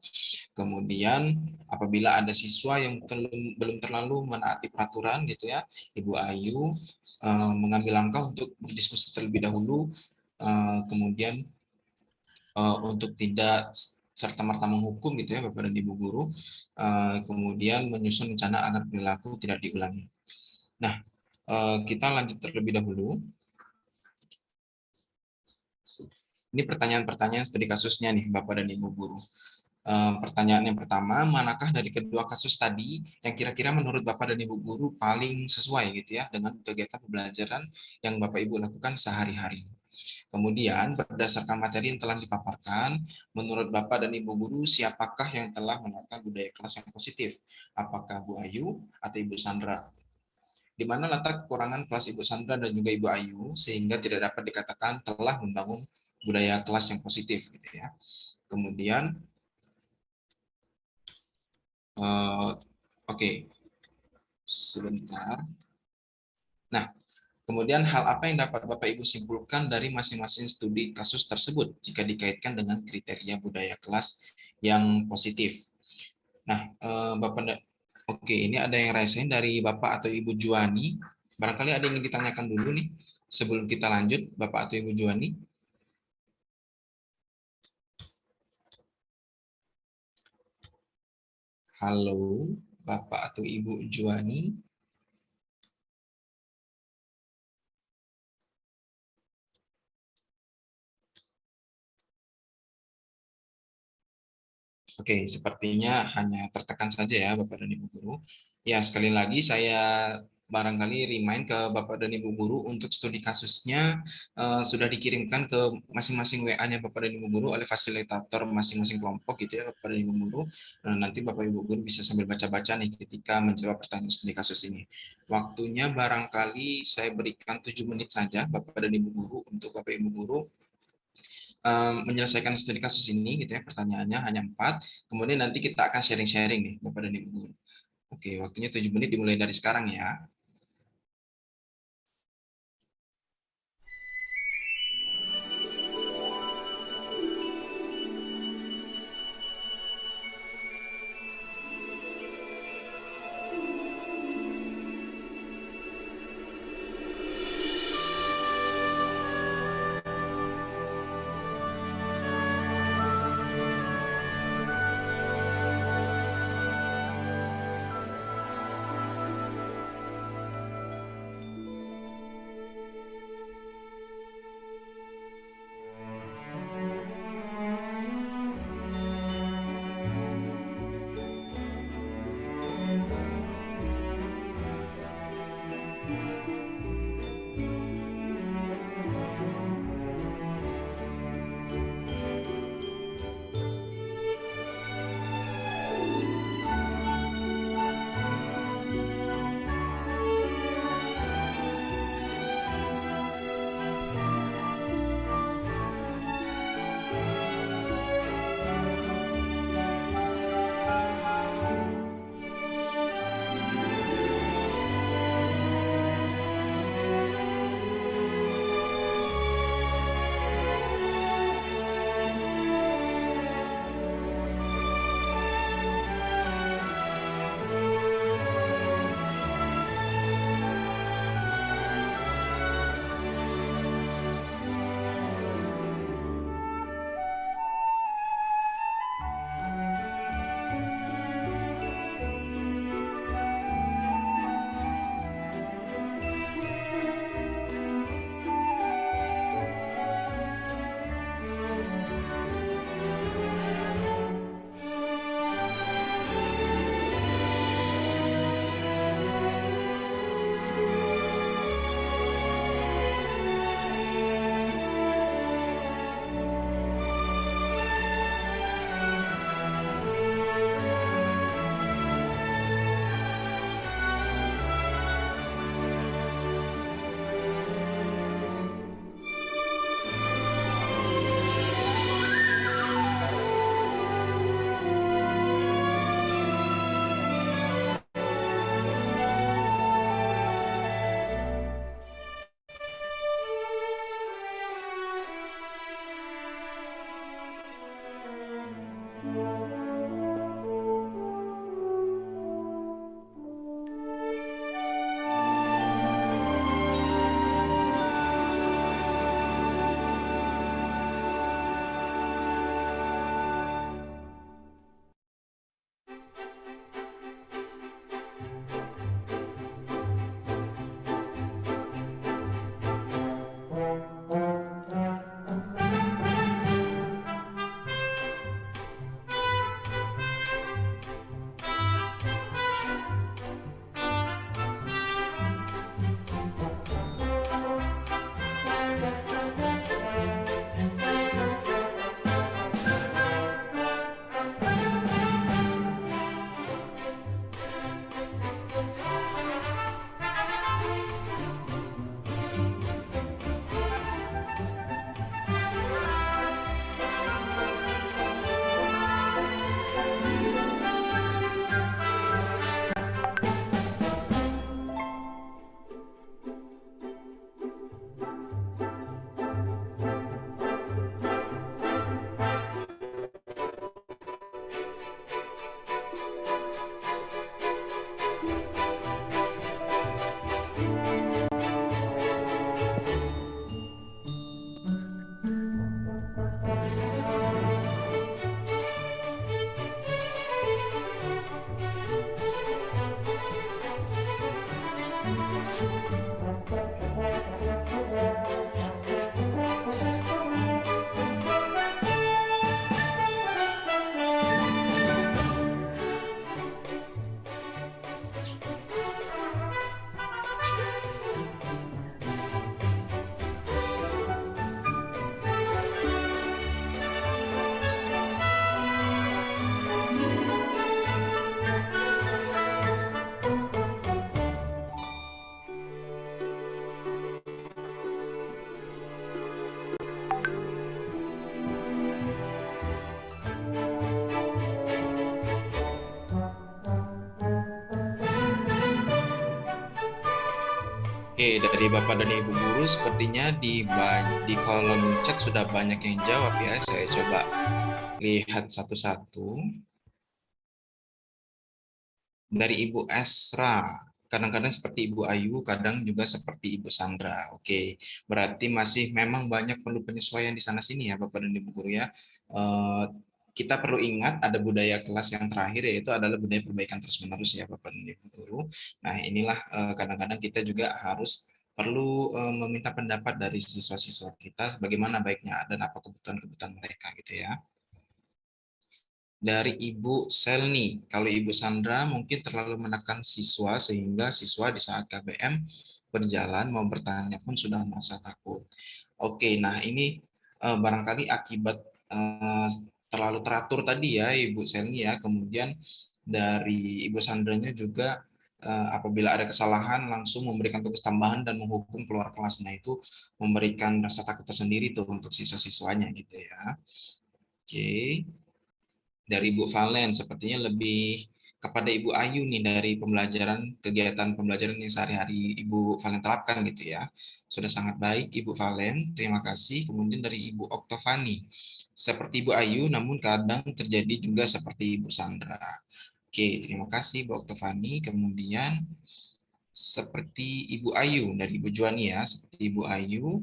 K: Kemudian apabila ada siswa yang belum terlalu menaati peraturan gitu ya, Ibu Ayu mengambil langkah untuk berdiskusi terlebih dahulu, kemudian untuk tidak serta-merta menghukum gitu ya Bapak dan Ibu guru, kemudian menyusun rencana agar perilaku tidak diulangi. Nah, kita lanjut terlebih dahulu. Ini pertanyaan-pertanyaan studi kasusnya nih Bapak dan Ibu guru. Pertanyaan yang pertama, manakah dari kedua kasus tadi yang kira-kira menurut Bapak dan Ibu guru paling sesuai gitu ya dengan kegiatan pembelajaran yang Bapak Ibu lakukan sehari-hari? Kemudian berdasarkan materi yang telah dipaparkan, menurut Bapak dan Ibu guru siapakah yang telah menerapkan budaya kelas yang positif? Apakah Bu Ayu atau Ibu Sandra? Di mana letak kekurangan kelas Ibu Sandra dan juga Ibu Ayu sehingga tidak dapat dikatakan telah membangun budaya kelas yang positif gitu ya. Kemudian oke. Sebentar. Nah, kemudian hal apa yang dapat Bapak Ibu simpulkan dari masing-masing studi kasus tersebut jika dikaitkan dengan kriteria budaya kelas yang positif? Nah, oke, ini ada yang rasain dari Bapak atau Ibu Juwani. Barangkali ada yang ingin ditanyakan dulu nih sebelum kita lanjut, Bapak atau Ibu Juwani. Halo, Bapak atau Ibu Juwani. Oke, sepertinya hanya tertekan saja ya Bapak dan Ibu guru. Ya, sekali lagi saya barangkali remind ke Bapak dan Ibu guru untuk studi kasusnya sudah dikirimkan ke masing-masing WA-nya Bapak dan Ibu guru oleh fasilitator masing-masing kelompok gitu ya Bapak dan Ibu guru. Nah, nanti Bapak Ibu guru bisa sambil baca-baca nih ketika menjawab pertanyaan studi kasus ini. Waktunya barangkali saya berikan 7 menit saja Bapak dan Ibu guru untuk Bapak Ibu guru menyelesaikan studi kasus ini gitu ya, pertanyaannya hanya 4, kemudian nanti kita akan sharing-sharing nih Bapak dan Ibu guru. Oke, waktunya 7 menit dimulai dari sekarang ya. Oke, dari Bapak dan Ibu guru sepertinya di kolom chat sudah banyak yang jawab ya. Saya coba lihat satu-satu. Dari Ibu Esra, kadang-kadang seperti Ibu Ayu, kadang juga seperti Ibu Sandra. Oke, berarti masih memang banyak perlu penyesuaian di sana-sini ya Bapak dan Ibu guru ya. Kita perlu ingat ada budaya kelas yang terakhir, yaitu adalah budaya perbaikan terus-menerus ya Bapak dan Ibu guru. Nah inilah kadang-kadang kita juga harus perlu meminta pendapat dari siswa-siswa kita bagaimana baiknya dan apa kebutuhan-kebutuhan mereka gitu ya. Dari Ibu Selni, kalau Ibu Sandra mungkin terlalu menekan siswa sehingga siswa di saat KBM berjalan mau bertanya pun sudah merasa takut. Oke, nah ini barangkali akibat terlalu teratur tadi ya Ibu Selni ya, kemudian dari Ibu Sandranya juga apabila ada kesalahan langsung memberikan tugas tambahan dan menghukum keluar kelas. Nah itu memberikan rasa takut tersendiri tuh untuk siswa-siswanya gitu ya. Oke. Dari Ibu Valen, sepertinya lebih kepada Ibu Ayu nih dari kegiatan pembelajaran yang sehari-hari Ibu Valen terapkan gitu ya. Sudah sangat baik Ibu Valen, terima kasih. Kemudian dari Ibu Oktovani, seperti Ibu Ayu namun kadang terjadi juga seperti Ibu Sandra. Oke, terima kasih Ibu Oktovani. Kemudian seperti Ibu Ayu dari Ibu Juani ya, seperti Ibu Ayu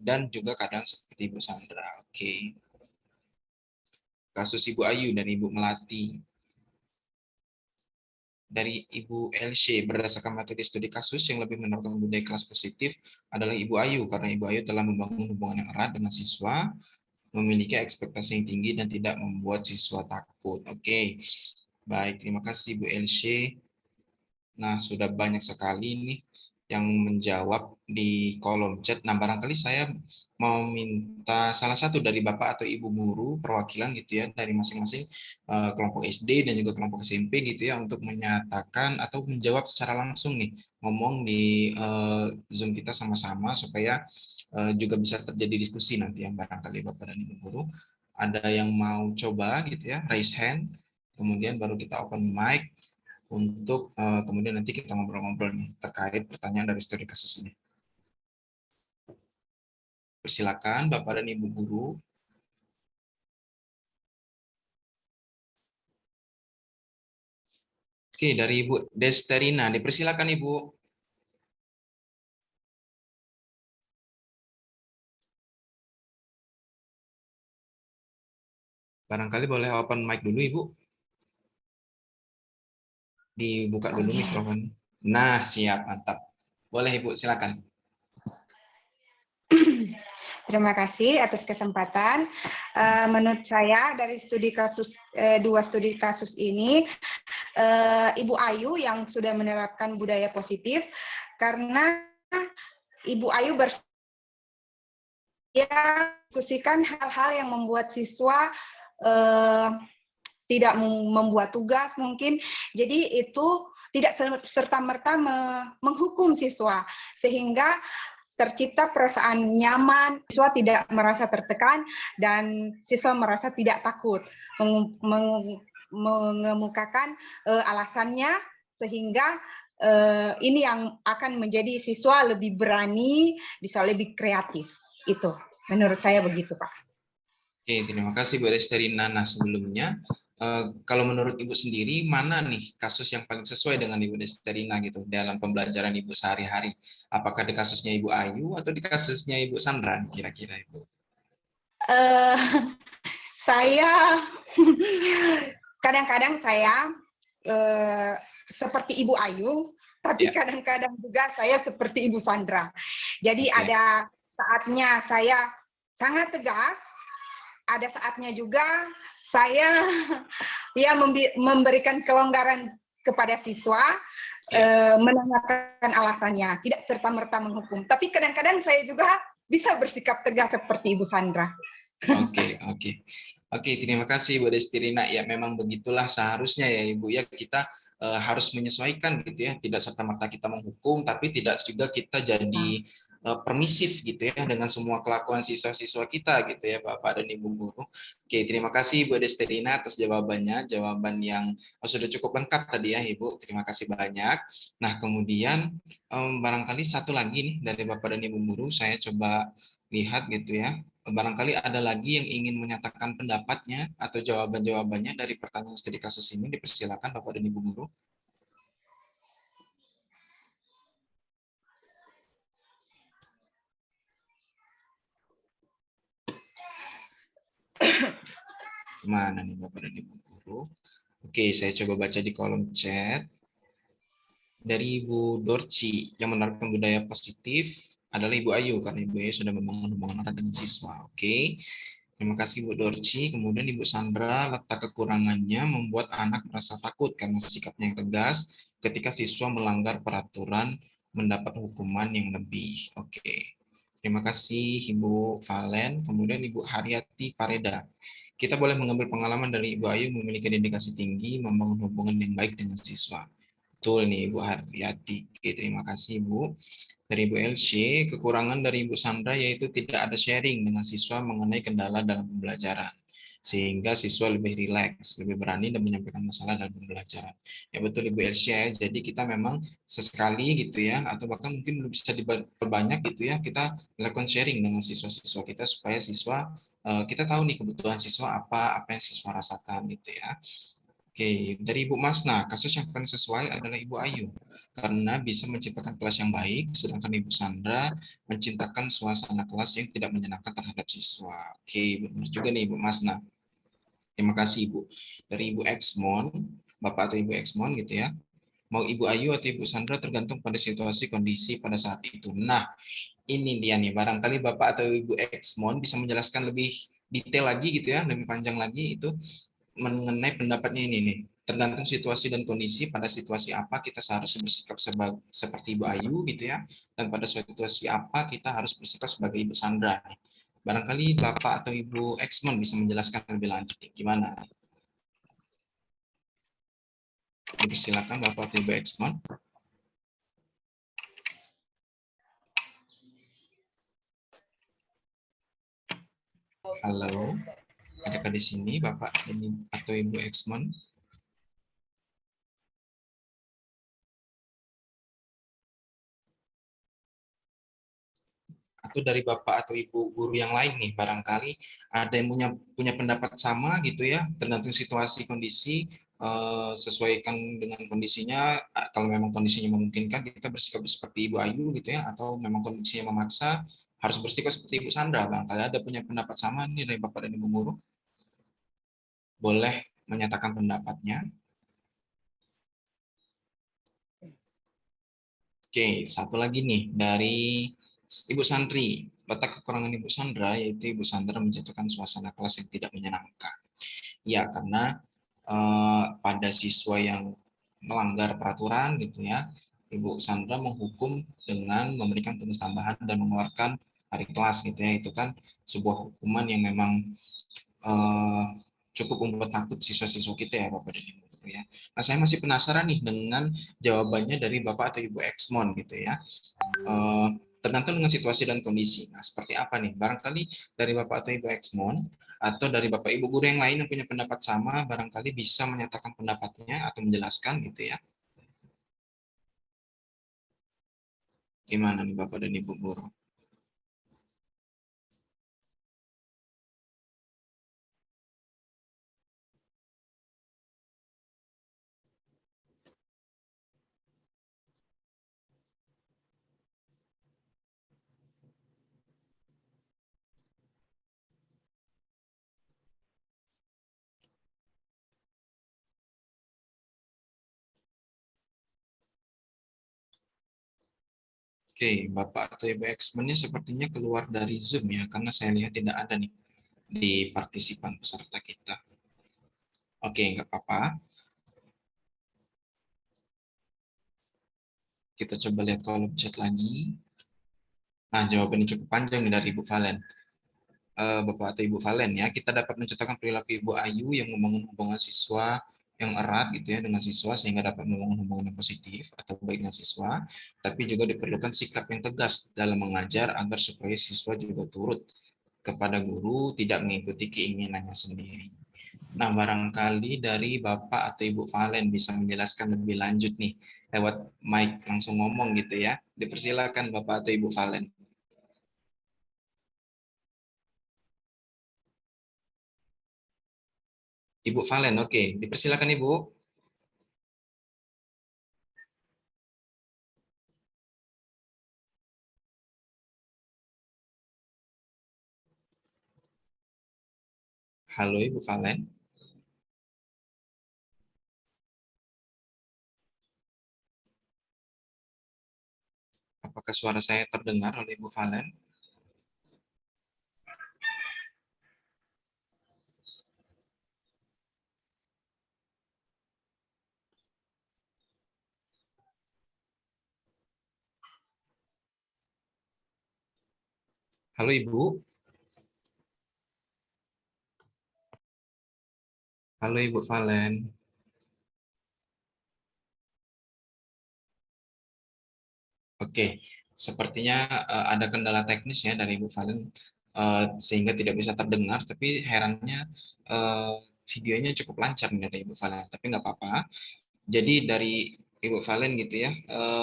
K: dan juga kadang seperti Ibu Sandra. Oke. Kasus Ibu Ayu dan Ibu Melati. Dari Ibu LC, berdasarkan materi studi kasus yang lebih menerapkan budaya kelas positif adalah Ibu Ayu, karena Ibu Ayu telah membangun hubungan yang erat dengan siswa, memiliki ekspektasi yang tinggi dan tidak membuat siswa takut. Oke, baik, terima kasih Ibu LC. Nah, sudah banyak sekali nih yang menjawab di kolom chat. Nah, barangkali saya mau minta salah satu dari Bapak atau Ibu guru perwakilan gitu ya dari masing-masing kelompok SD dan juga kelompok SMP gitu ya untuk menyatakan atau menjawab secara langsung nih, ngomong di Zoom kita sama-sama supaya juga bisa terjadi diskusi nanti yang barangkali Bapak dan Ibu guru. Ada yang mau coba gitu ya, raise hand, kemudian baru kita open mic untuk kemudian nanti kita ngobrol-ngobrol nih terkait pertanyaan dari studi kasus ini. Persilakan Bapak dan Ibu guru. Oke, dari Ibu Desterina, dipersilakan Ibu. Barangkali boleh open mic dulu Ibu. Dibuka dulu mikrofon. Nah, siap, mantap. Boleh Ibu, silakan.
J: Terima kasih atas kesempatan. Menurut saya dari studi kasus dua studi kasus ini, Ibu Ayu yang sudah menerapkan budaya positif karena Ibu Ayu diskusikan hal-hal yang membuat siswa tidak membuat tugas mungkin. Jadi itu tidak serta-merta menghukum siswa sehingga tercipta perasaan nyaman, siswa tidak merasa tertekan dan siswa merasa tidak takut mengemukakan alasannya sehingga ini yang akan menjadi siswa lebih berani, bisa lebih kreatif. Itu menurut saya begitu, Pak.
K: Oke, terima kasih Bu Desterina. Nah, sebelumnya kalau menurut Ibu sendiri, mana nih kasus yang paling sesuai dengan Ibu Desterina gitu dalam pembelajaran Ibu sehari-hari? Apakah di kasusnya Ibu Ayu atau di kasusnya Ibu Sandra kira-kira Ibu?
J: Saya kadang-kadang saya seperti Ibu Ayu, tapi kadang-kadang juga saya seperti Ibu Sandra. Jadi ada saatnya saya sangat tegas, ada saatnya juga saya memberikan kelonggaran kepada siswa, menanyakan alasannya, tidak serta-merta menghukum. Tapi kadang-kadang saya juga bisa bersikap tegas seperti Ibu Sandra.
K: Oke, terima kasih Bu Desterina. Ya, memang begitulah seharusnya ya Ibu ya, kita harus menyesuaikan gitu ya, tidak serta-merta kita menghukum, tapi tidak juga kita jadi permisif gitu ya dengan semua kelakuan siswa-siswa kita gitu ya Bapak dan Ibu guru. Oke, terima kasih Ibu Destelina atas jawabannya, jawaban yang sudah cukup lengkap tadi ya Ibu. Terima kasih banyak. Nah, kemudian barangkali satu lagi nih dari Bapak dan Ibu guru saya coba lihat gitu ya. Barangkali ada lagi yang ingin menyatakan pendapatnya atau jawaban-jawabannya dari pertanyaan studi kasus ini, dipersilakan Bapak dan Ibu guru. Mana nih Bapak dan Ibu guru? Oke, saya coba baca di kolom chat. Dari Ibu Dorci, yang menerapkan budaya positif adalah Ibu Ayu, karena Ibu Ayu sudah membangun hubungan erat dengan siswa. Oke, terima kasih Bu Dorci. Kemudian Ibu Sandra, letak kekurangannya membuat anak merasa takut karena sikapnya yang tegas ketika siswa melanggar peraturan mendapat hukuman yang lebih. Oke, terima kasih Ibu Valen. Kemudian Ibu Haryati Pareda. Kita boleh mengambil pengalaman dari Ibu Ayu memiliki dedikasi tinggi, membangun hubungan yang baik dengan siswa. Betul nih Ibu Haryati. Oke, terima kasih Ibu. Dari Ibu LC, kekurangan dari Ibu Sandra yaitu tidak ada sharing dengan siswa mengenai kendala dalam pembelajaran. Sehingga siswa lebih rileks, lebih berani dan menyampaikan masalah dalam pembelajaran. Ya betul Ibu LC ya, jadi kita memang sesekali gitu ya, atau bahkan mungkin bisa diperbanyak gitu ya, kita melakukan sharing dengan siswa-siswa kita supaya siswa, kita tahu nih kebutuhan siswa apa yang siswa rasakan gitu ya. Oke, dari Ibu Masna, kasus yang paling sesuai adalah Ibu Ayu, karena bisa menciptakan kelas yang baik, sedangkan Ibu Sandra menciptakan suasana kelas yang tidak menyenangkan terhadap siswa. Oke, benar juga nih Ibu Masna. Terima kasih Ibu. Dari Ibu Exmon, Bapak atau Ibu Exmon gitu ya, mau Ibu Ayu atau Ibu Sandra tergantung pada situasi kondisi pada saat itu. Nah, ini dia nih, barangkali Bapak atau Ibu Exmon bisa menjelaskan lebih detail lagi gitu ya, lebih panjang lagi itu mengenai pendapatnya ini nih, tergantung situasi dan kondisi, pada situasi apa kita seharusnya bersikap seperti Ibu Ayu gitu ya, dan pada situasi apa kita harus bersikap sebagai Ibu Sandra. Barangkali Bapak atau Ibu Exmon bisa menjelaskan lebih lanjut, gimana? Silakan Bapak atau Ibu Exmon. Halo, adakah di sini Bapak atau Ibu Exmon? Atau dari Bapak atau Ibu guru yang lain nih, barangkali ada yang punya pendapat sama gitu ya, tergantung situasi kondisi, sesuaikan dengan kondisinya. Kalau memang kondisinya memungkinkan kita bersikap seperti Ibu Ayu gitu ya, atau memang kondisinya memaksa harus bersikap seperti Ibu Sandra. Barangkali ada punya pendapat sama nih dari Bapak dan Ibu guru, boleh menyatakan pendapatnya. Oke, satu lagi nih dari Ibu Sandri. Letak kekurangan Ibu Sandra yaitu Ibu Sandra menciptakan suasana kelas yang tidak menyenangkan. Ya, karena pada siswa yang melanggar peraturan gitu ya, Ibu Sandra menghukum dengan memberikan tugas tambahan dan mengeluarkan hari kelas gitu ya. Itu kan sebuah hukuman yang memang cukup membuat takut siswa-siswa kita ya Bapak dan Ibu ya. Nah, saya masih penasaran nih dengan jawabannya dari Bapak atau Ibu Exmon gitu ya. Tergantung dengan situasi dan kondisi. Nah, seperti apa nih? Barangkali dari Bapak atau Ibu Exmon atau dari Bapak Ibu guru yang lain yang punya pendapat sama, barangkali bisa menyatakan pendapatnya atau menjelaskan gitu ya. Gimana nih Bapak dan Ibu guru? Oke, Bapak atau Ibu Exmon-nya sepertinya keluar dari Zoom ya, karena saya lihat tidak ada nih di partisipan peserta kita. Oke, nggak apa-apa. Kita coba lihat kolom chat lagi. Nah, jawabannya cukup panjang nih dari Ibu Valen. Bapak atau Ibu Valen ya, kita dapat mencontohkan perilaku Ibu Ayu yang membangun hubungan siswa yang erat gitu ya dengan siswa sehingga dapat membangun hubungan yang positif atau baik dengan siswa, tapi juga diperlukan sikap yang tegas dalam mengajar agar supaya siswa juga turut kepada guru, tidak mengikuti keinginannya sendiri. Nah, barangkali dari Bapak atau Ibu Valen bisa menjelaskan lebih lanjut nih, lewat mic langsung ngomong gitu ya. Dipersilakan Bapak atau Ibu Valen. Ibu Valen, oke. Dipersilakan Ibu. Halo Ibu Valen. Apakah suara saya terdengar oleh Ibu Valen? Halo Ibu. Halo Ibu Valen. Oke, sepertinya ada kendala teknis ya dari Ibu Valen sehingga tidak bisa terdengar. Tapi herannya videonya cukup lancar dari Ibu Valen. Tapi nggak apa-apa. Jadi dari Ibu Valen gitu ya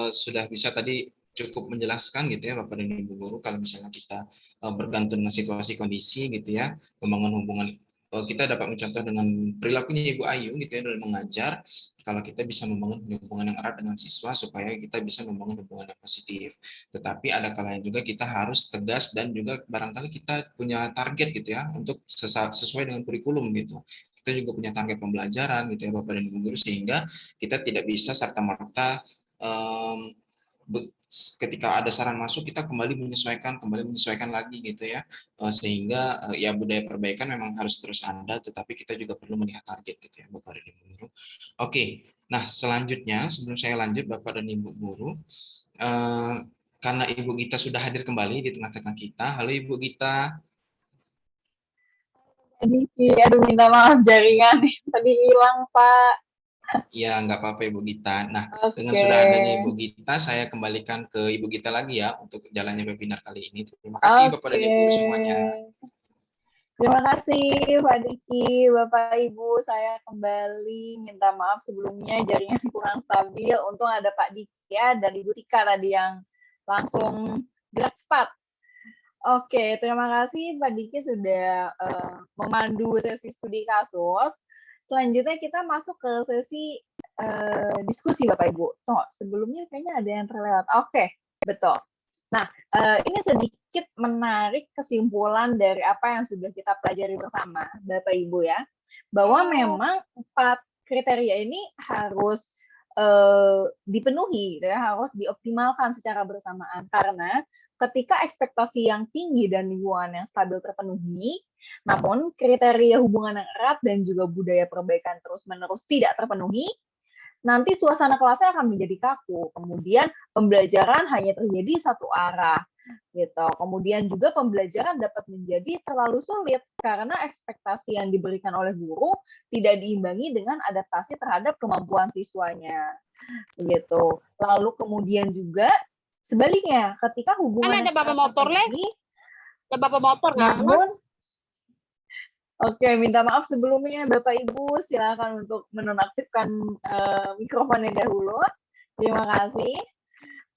K: sudah bisa tadi cukup menjelaskan gitu ya Bapak dan Ibu guru kalau misalnya kita bergantung dengan situasi kondisi gitu ya membangun hubungan kita dapat mencontoh dengan perilakunya Ibu Ayu gitu ya dalam mengajar kalau kita bisa membangun hubungan yang erat dengan siswa supaya kita bisa membangun hubungan yang positif. Tetapi ada kalanya juga kita harus tegas dan juga barangkali kita punya target gitu ya untuk sesuai dengan kurikulum gitu. Kita juga punya target pembelajaran gitu ya Bapak dan Ibu guru sehingga kita tidak bisa serta-merta ketika ada saran masuk kita kembali menyesuaikan lagi gitu ya sehingga ya budaya perbaikan memang harus terus ada tetapi kita juga perlu melihat target gitu ya Bapak dan Ibu guru. Oke, nah selanjutnya sebelum saya lanjut Bapak dan Ibu guru karena Ibu Gita sudah hadir kembali di tengah-tengah kita. Halo Ibu Gita.
A: Aduh minta maaf jaringan tadi hilang Pak.
K: Ya, nggak apa-apa Ibu Gita. Nah, dengan sudah adanya Ibu Gita, saya kembalikan ke Ibu Gita lagi ya untuk jalannya webinar kali ini. Terima kasih Bapak dan Ibu semuanya.
A: Terima kasih Pak Diki, Bapak Ibu. Saya kembali minta maaf sebelumnya jaringan kurang stabil. Untung ada Pak Diki ya dan Ibu Tika tadi yang langsung gerak cepat. Oke, terima kasih Pak Diki sudah memandu sesi studi kasus. Selanjutnya kita masuk ke sesi diskusi Bapak Ibu. Tuh, sebelumnya kayaknya ada yang terlewat. Oke, betul. Nah, ini sedikit menarik kesimpulan dari apa yang sudah kita pelajari bersama Bapak Ibu ya. Bahwa memang 4 kriteria ini harus dipenuhi, ya, harus dioptimalkan secara bersamaan. Karena ketika ekspektasi yang tinggi dan lingkungan yang stabil terpenuhi, namun kriteria hubungan yang erat dan juga budaya perbaikan terus-menerus tidak terpenuhi, nanti suasana kelasnya akan menjadi kaku. Kemudian pembelajaran hanya terjadi satu arah, gitu. Kemudian juga pembelajaran dapat menjadi terlalu sulit karena ekspektasi yang diberikan oleh guru tidak diimbangi dengan adaptasi terhadap kemampuan siswanya, gitu. Lalu kemudian juga sebaliknya, ketika hubungan
E: ada bapak motor ada bapak motor
A: namun oke, minta maaf sebelumnya Bapak Ibu, silakan untuk menonaktifkan mikrofonnya dahulu. Terima kasih.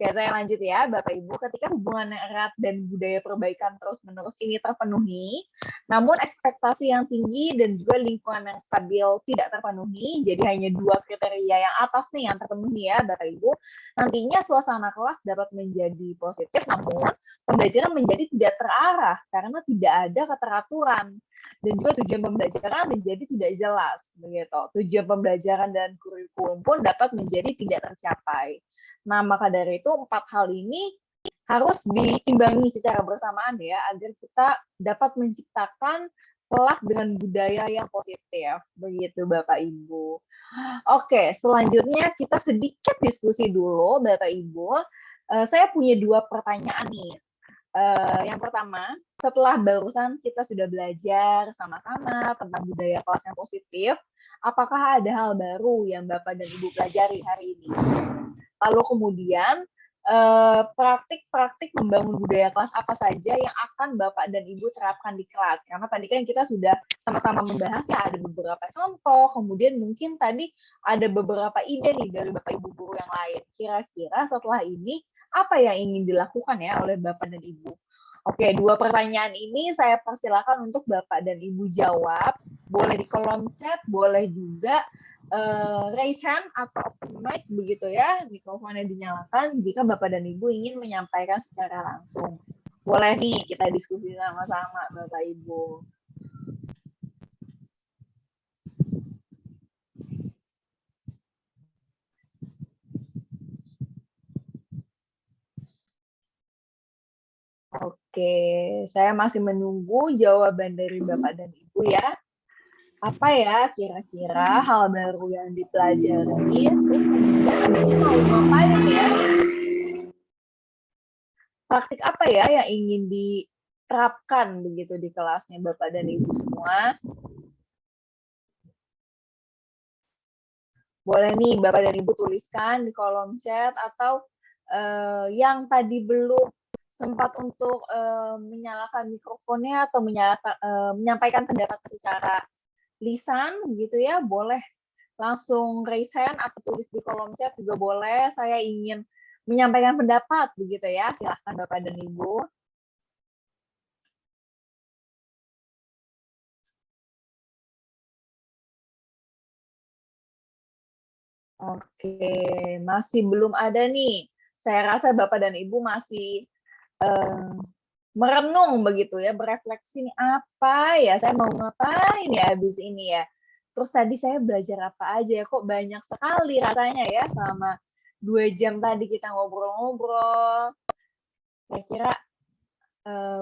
A: Oke, saya lanjut ya Bapak Ibu. Ketika hubungan yang erat dan budaya perbaikan terus-menerus ini terpenuhi, namun ekspektasi yang tinggi dan juga lingkungan yang stabil tidak terpenuhi, jadi hanya 2 kriteria yang atas nih yang terpenuhi ya Bapak Ibu, nantinya suasana kelas dapat menjadi positif, namun pembelajaran menjadi tidak terarah karena tidak ada keteraturan. Dan juga tujuan pembelajaran menjadi tidak jelas, begitu. Tujuan pembelajaran dan kurikulum pun dapat menjadi tidak tercapai. Nah, maka dari itu 4 hal ini harus diimbangi secara bersamaan ya, agar kita dapat menciptakan kelas dengan budaya yang positif, begitu Bapak Ibu. Oke, selanjutnya kita sedikit diskusi dulu Bapak Ibu. Saya punya 2 pertanyaan nih. Yang pertama, setelah barusan kita sudah belajar sama-sama tentang budaya kelas yang positif, apakah ada hal baru yang Bapak dan Ibu pelajari hari ini? Lalu kemudian praktik-praktik membangun budaya kelas apa saja yang akan Bapak dan Ibu terapkan di kelas? Karena tadi kan kita sudah sama-sama membahas ya, ada beberapa contoh, kemudian mungkin tadi ada beberapa ide nih dari Bapak Ibu guru yang lain. Kira-kira setelah ini apa yang ingin dilakukan ya oleh Bapak dan Ibu? Oke, 2 pertanyaan ini saya persilakan untuk Bapak dan Ibu jawab. Boleh di kolom chat, boleh juga raise hand atau open mic begitu ya, mikrofonnya dinyalakan jika Bapak dan Ibu ingin menyampaikan secara langsung. Boleh nih kita diskusi sama-sama Bapak Ibu. Oke, saya masih menunggu jawaban dari Bapak dan Ibu ya. Apa ya kira-kira hal baru yang dipelajari, terus kemudian mau ngapain ya? Praktik apa ya yang ingin diterapkan begitu di kelasnya Bapak dan Ibu semua? Boleh nih Bapak dan Ibu tuliskan di kolom chat atau yang tadi belum sempat untuk menyalakan mikrofonnya atau menyampaikan pendapat secara lisan gitu ya, boleh langsung raise hand atau tulis di kolom chat juga boleh. Saya ingin menyampaikan pendapat begitu ya, silahkan Bapak dan Ibu. Oke, masih belum ada nih. Saya rasa Bapak dan Ibu masih merenung begitu ya, berefleksi nih apa ya, saya mau ngapain ya habis ini ya. Terus tadi saya belajar apa aja ya, kok banyak sekali rasanya ya selama 2 jam tadi kita ngobrol-ngobrol. Kira-kira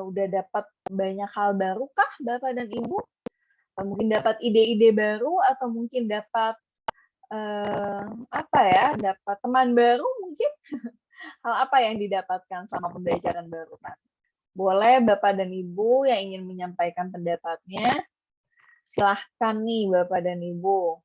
A: udah dapat banyak hal baru kah Bapak dan Ibu? Mungkin dapat ide-ide baru atau mungkin dapat apa ya, dapat teman baru mungkin? Hal apa yang didapatkan selama pembelajaran barusan? Boleh Bapak dan Ibu yang ingin menyampaikan pendapatnya, silahkan nih Bapak dan Ibu.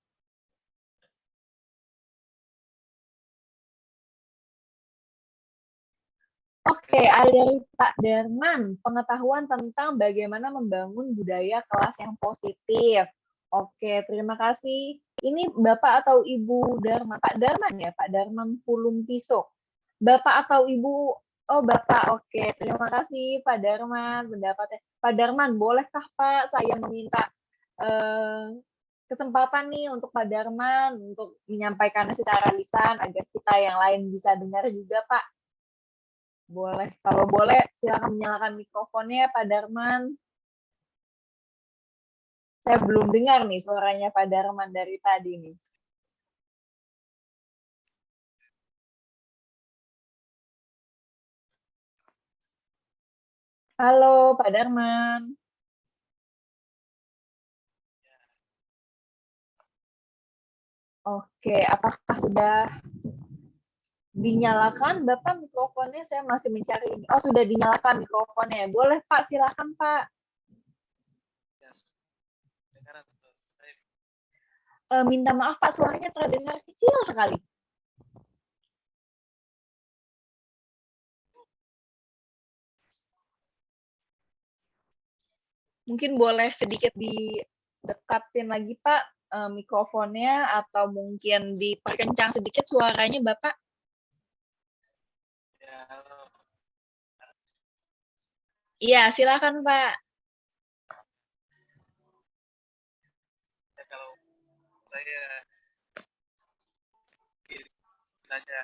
A: Oke, ada dari Pak Darman, pengetahuan tentang bagaimana membangun budaya kelas yang positif. Oke, terima kasih. Ini Bapak atau Ibu Darman? Pak Darman ya, Pak Darman Pulung Piso. Bapak atau Ibu? Oh, Bapak. Oke, terima kasih Pak Darman pendapatnya. Pak Darman, bolehkah Pak saya meminta kesempatan nih untuk Pak Darman untuk menyampaikan secara lisan agar kita yang lain bisa dengar juga, Pak? Boleh. Kalau boleh, silakan menyalakan mikrofonnya, Pak Darman. Saya belum dengar nih suaranya Pak Darman dari tadi nih. Halo, Pak Darman. Oke, apakah sudah dinyalakan Bapak mikrofonnya? Saya masih mencari ini. Oh, sudah dinyalakan mikrofonnya. Boleh Pak, silakan Pak. Minta maaf Pak, suaranya terdengar kecil sekali. Mungkin boleh sedikit didekatin lagi Pak mikrofonnya atau mungkin diperkencang sedikit suaranya Bapak. Iya, silakan Pak.
M: Kalau saya saja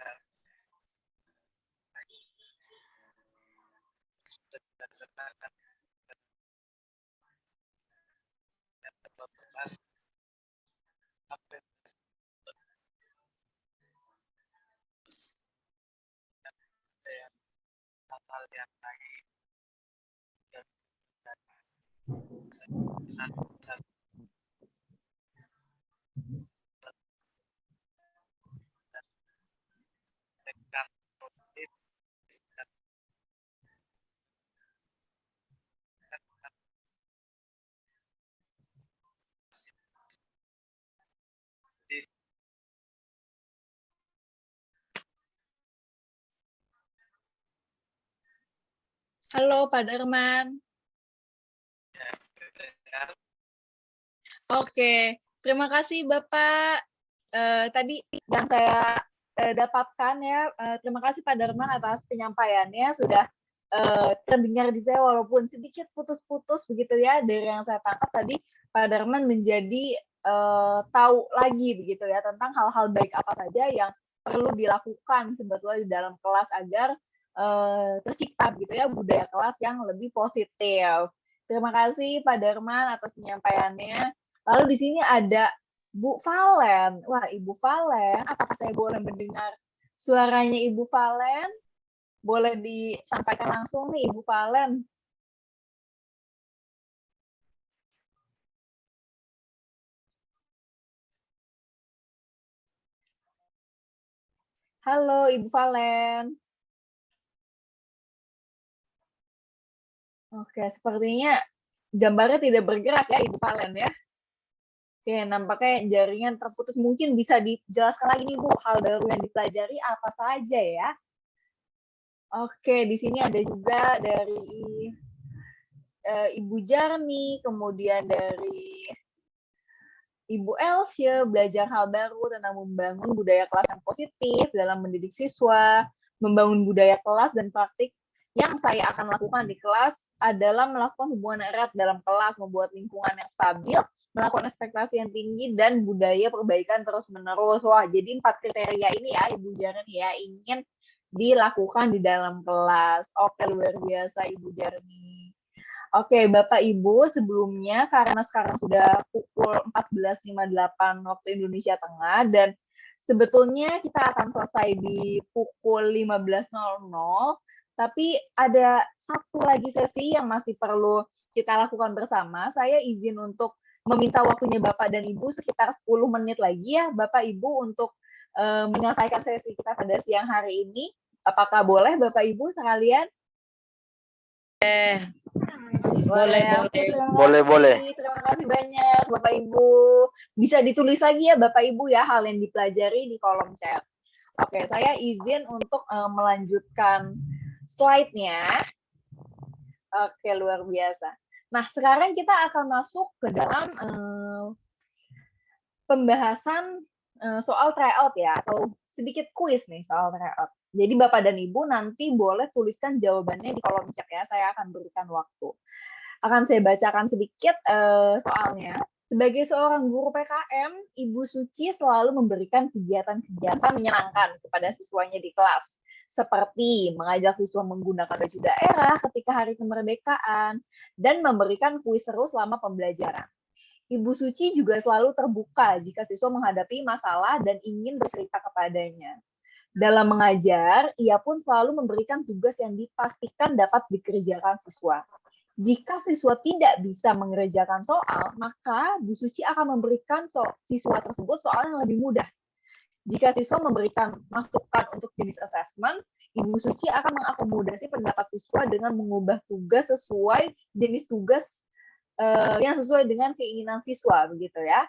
M: hal yang lain
A: Halo Pak Darman. Oke, terima kasih Bapak. Tadi yang saya dapatkan ya, terima kasih Pak Darman atas penyampaiannya, sudah terdengar di saya walaupun sedikit putus-putus begitu ya. Dari yang saya tangkap tadi Pak Darman menjadi tahu lagi begitu ya tentang hal-hal baik apa saja yang perlu dilakukan sebetulnya di dalam kelas agar tercipta gitu ya budaya kelas yang lebih positif. Terima kasih Pak Darman atas penyampaiannya. Lalu di sini ada Bu Valen. Wah, Ibu Valen, apakah saya boleh mendengar suaranya Ibu Valen? Boleh disampaikan langsung nih Ibu Valen. Halo Ibu Valen. Oke, sepertinya gambarnya tidak bergerak ya Ibu Valen ya. Oke, nampaknya jaringan terputus. Mungkin bisa dijelaskan lagi nih Bu, hal baru yang dipelajari apa saja ya? Oke, di sini ada juga dari Ibu Jarni, kemudian dari Ibu Elsie, belajar hal baru tentang membangun budaya kelas yang positif dalam mendidik siswa, membangun budaya kelas dan praktik yang saya akan lakukan di kelas adalah melakukan hubungan erat dalam kelas, membuat lingkungan yang stabil, melakukan ekspektasi yang tinggi, dan budaya perbaikan terus-menerus. Wah, jadi 4 kriteria ini ya, Ibu Jarni ya, ingin dilakukan di dalam kelas. Oke, luar biasa Ibu Jarni. Oke, Bapak Ibu, sebelumnya karena sekarang sudah pukul 14.58 waktu Indonesia Tengah dan sebetulnya kita akan selesai di pukul 15.00, tapi ada satu lagi sesi yang masih perlu kita lakukan bersama. Saya izin untuk meminta waktunya Bapak dan Ibu sekitar 10 menit lagi ya, Bapak Ibu, untuk menyelesaikan sesi kita pada siang hari ini. Apakah boleh Bapak Ibu sekalian?
H: Boleh.
A: Terima kasih banyak Bapak Ibu. Bisa ditulis lagi ya Bapak Ibu ya hal yang dipelajari di kolom chat. Oke, saya izin untuk melanjutkan slide-nya. Oke, luar biasa. Nah, sekarang kita akan masuk ke dalam pembahasan soal tryout ya, atau sedikit kuis nih soal tryout. Jadi Bapak dan Ibu nanti boleh tuliskan jawabannya di kolom chat ya, saya akan berikan waktu. Akan saya bacakan sedikit soalnya. Sebagai seorang guru PKM, Ibu Suci selalu memberikan kegiatan-kegiatan menyenangkan kepada siswanya di kelas, seperti mengajak siswa menggunakan baju daerah ketika hari kemerdekaan, dan memberikan kuis seru selama pembelajaran. Ibu Suci juga selalu terbuka jika siswa menghadapi masalah dan ingin bercerita kepadanya. Dalam mengajar, ia pun selalu memberikan tugas yang dipastikan dapat dikerjakan siswa. Jika siswa tidak bisa mengerjakan soal, maka Bu Suci akan memberikan siswa tersebut soal yang lebih mudah. Jika siswa memberikan masukan untuk jenis assessment, Ibu Suci akan mengakomodasi pendapat siswa dengan mengubah tugas sesuai jenis tugas yang sesuai dengan keinginan siswa, begitu ya.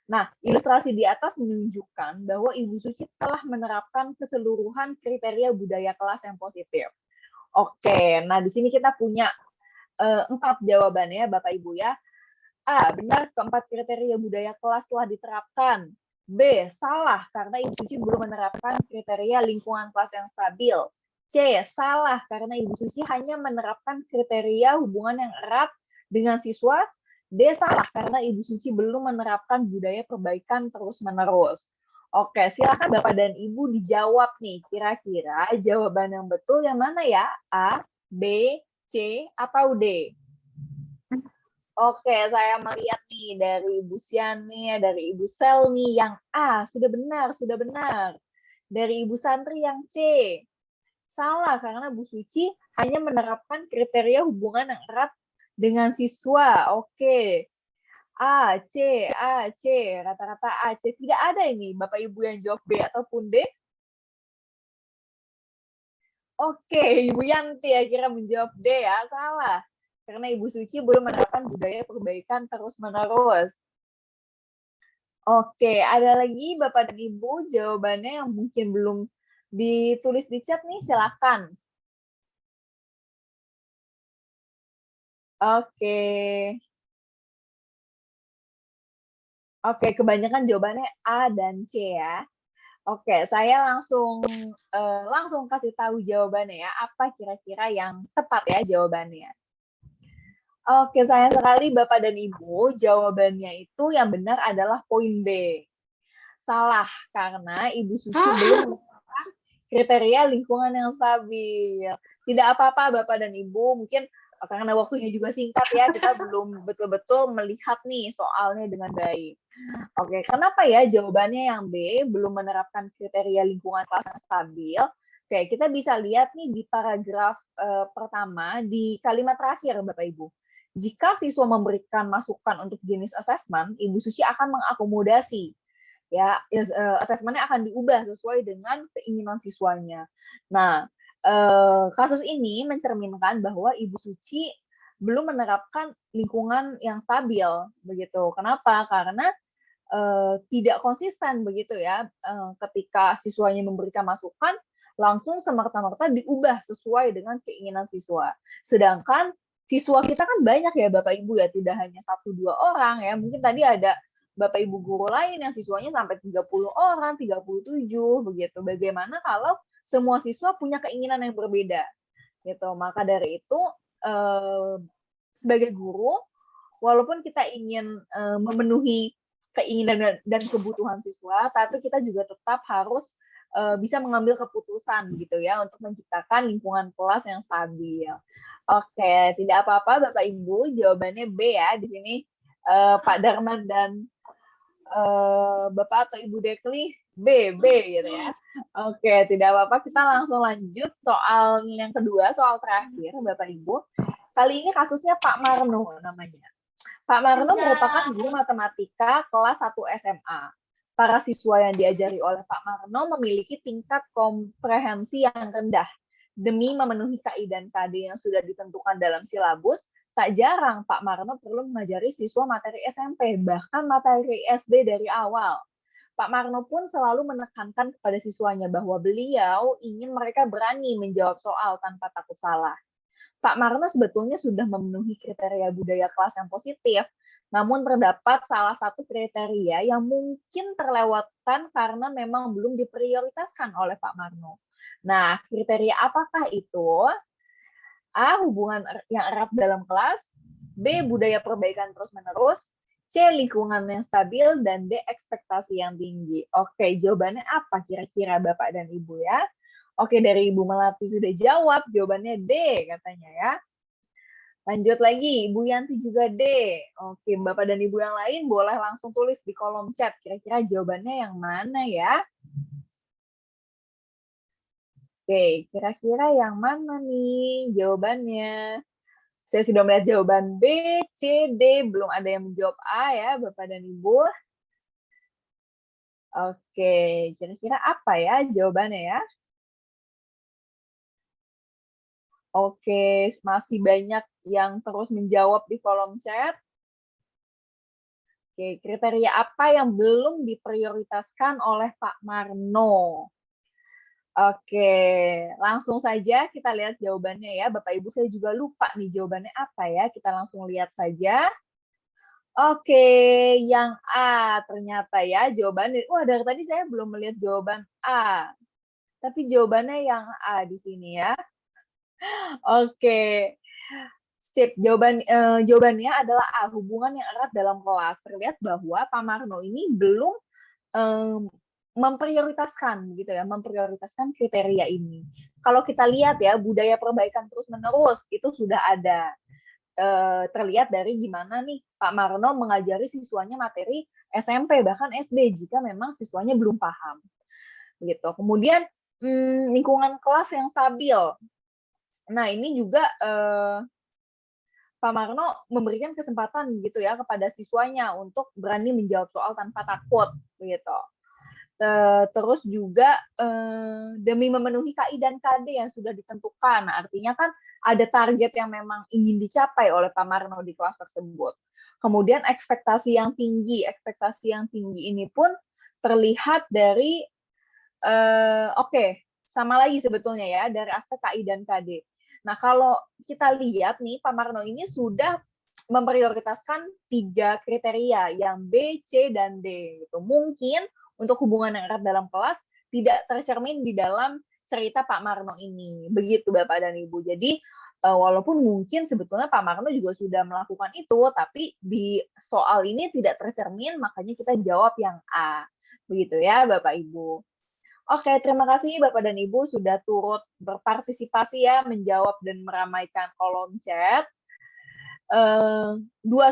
A: Nah, ilustrasi di atas menunjukkan bahwa Ibu Suci telah menerapkan keseluruhan kriteria budaya kelas yang positif. Oke, nah di sini kita punya 4 jawabannya Bapak Ibu ya. A, benar keempat kriteria budaya kelas telah diterapkan. B, salah karena Ibu Suci belum menerapkan kriteria lingkungan kelas yang stabil. C, salah karena Ibu Suci hanya menerapkan kriteria hubungan yang erat dengan siswa. D, salah karena Ibu Suci belum menerapkan budaya perbaikan terus-menerus. Oke, silakan Bapak dan Ibu dijawab nih. Kira-kira jawaban yang betul yang mana ya? A, B, C, atau D? Oke, saya melihat nih dari Ibu Siani, dari Ibu Selmi yang A, sudah benar, sudah benar. Dari Ibu Santri yang C, salah karena Bu Suci hanya menerapkan kriteria hubungan yang erat dengan siswa. Oke. A, C, rata-rata A, C. Tidak ada ini Bapak Ibu yang jawab B ataupun D. Oke, Ibu Yanti akhirnya menjawab D ya, salah. Karena Ibu Suci belum menerapkan budaya perbaikan terus-menerus. Oke, ada lagi Bapak dan Ibu jawabannya yang mungkin belum ditulis di chat nih, silakan. Oke. Oke, kebanyakan jawabannya A dan C ya. Oke, saya langsung kasih tahu jawabannya ya. Apa kira-kira yang tepat ya jawabannya? Oke, sayang sekali Bapak dan Ibu, jawabannya itu yang benar adalah poin B. Salah, karena Ibu Suci belum menemukan kriteria lingkungan yang stabil. Tidak apa-apa Bapak dan Ibu, mungkin karena waktunya juga singkat ya, kita belum betul-betul melihat nih soalnya dengan baik. Oke, kenapa ya jawabannya yang B, belum menerapkan kriteria lingkungan kelas yang stabil? Oke, kita bisa lihat nih di paragraf pertama, di kalimat terakhir Bapak Ibu. Jika siswa memberikan masukan untuk jenis asesmen, Ibu Suci akan mengakomodasi. Ya, asesmennya akan diubah sesuai dengan keinginan siswanya. Nah, kasus ini mencerminkan bahwa Ibu Suci belum menerapkan lingkungan yang stabil, begitu. Kenapa? Karena tidak konsisten begitu ya, ketika siswanya memberikan masukan, langsung semerta-merta diubah sesuai dengan keinginan siswa. Sedangkan siswa kita kan banyak ya Bapak Ibu ya, tidak hanya 1-2 orang ya, mungkin tadi ada Bapak Ibu guru lain yang siswanya sampai 30 orang, 37 begitu. Bagaimana kalau semua siswa punya keinginan yang berbeda gitu. Maka dari itu sebagai guru, walaupun kita ingin memenuhi keinginan dan kebutuhan siswa, tapi kita juga tetap harus bisa mengambil keputusan gitu ya untuk menciptakan lingkungan kelas yang stabil. Oke, tidak apa-apa Bapak Ibu, jawabannya B ya di sini. Pak Darman dan Bapak atau Ibu Dekli B gitu ya. Oke, tidak apa-apa, kita langsung lanjut soal yang kedua, soal terakhir Bapak Ibu. Kali ini kasusnya Pak Marno namanya. Pak Marno merupakan guru matematika kelas 1 SMA. Para siswa yang diajari oleh Pak Marno memiliki tingkat komprehensi yang rendah. Demi memenuhi KI dan KD yang sudah ditentukan dalam silabus, tak jarang Pak Marno perlu mengajari siswa materi SMP, bahkan materi SD dari awal. Pak Marno pun selalu menekankan kepada siswanya bahwa beliau ingin mereka berani menjawab soal tanpa takut salah. Pak Marno sebetulnya sudah memenuhi kriteria budaya kelas yang positif, namun terdapat salah satu kriteria yang mungkin terlewatkan karena memang belum diprioritaskan oleh Pak Marno. Nah, kriteria apakah itu? A. Hubungan yang erat dalam kelas, B. Budaya perbaikan terus-menerus, C. Lingkungan yang stabil, dan D. Ekspektasi yang tinggi. Oke, jawabannya apa kira-kira Bapak dan Ibu ya? Oke, dari Ibu Melati sudah jawab, jawabannya D katanya ya. Lanjut lagi, Ibu Yanti juga D. Oke, Bapak dan Ibu yang lain boleh langsung tulis di kolom chat, kira-kira jawabannya yang mana ya? Oke, kira-kira yang mana nih jawabannya? Saya sudah melihat jawaban B, C, D, belum ada yang menjawab A ya, Bapak dan Ibu. Oke, kira-kira apa ya jawabannya ya? Oke, masih banyak yang terus menjawab di kolom chat. Oke, kriteria apa yang belum diprioritaskan oleh Pak Marno? Oke, langsung saja kita lihat jawabannya ya. Bapak Ibu, saya juga lupa nih jawabannya apa ya. Kita langsung lihat saja. Oke, yang A ternyata ya jawabannya. Wah, dari tadi saya belum melihat jawaban A. Tapi jawabannya yang A di sini ya. Oke. Sip, jawabannya adalah A, hubungan yang erat dalam kelas. Terlihat bahwa Pak Marno ini belum memprioritaskan gitu ya, memprioritaskan kriteria ini. Kalau kita lihat ya, budaya perbaikan terus-menerus itu sudah ada. Terlihat dari gimana nih Pak Marno mengajari siswanya materi SMP bahkan SD jika memang siswanya belum paham. Begitu. Kemudian lingkungan kelas yang stabil. Nah, ini juga Pak Marno memberikan kesempatan gitu ya kepada siswanya untuk berani menjawab soal tanpa takut begitu. Terus juga demi memenuhi KI dan KD yang sudah ditentukan. Nah, artinya kan ada target yang memang ingin dicapai oleh Pak Marno di kelas tersebut. Kemudian ekspektasi yang tinggi ini pun terlihat dari sama lagi sebetulnya ya dari aspek KI dan KD. Nah, kalau kita lihat nih, Pak Marno ini sudah memprioritaskan 3 kriteria, yang B, C, dan D. Gitu. Mungkin untuk hubungan yang erat dalam kelas tidak tercermin di dalam cerita Pak Marno ini. Begitu Bapak dan Ibu. Jadi, walaupun mungkin sebetulnya Pak Marno juga sudah melakukan itu, tapi di soal ini tidak tercermin, makanya kita jawab yang A. Begitu ya Bapak Ibu. Oke, terima kasih Bapak dan Ibu sudah turut berpartisipasi ya, menjawab dan meramaikan kolom chat. 2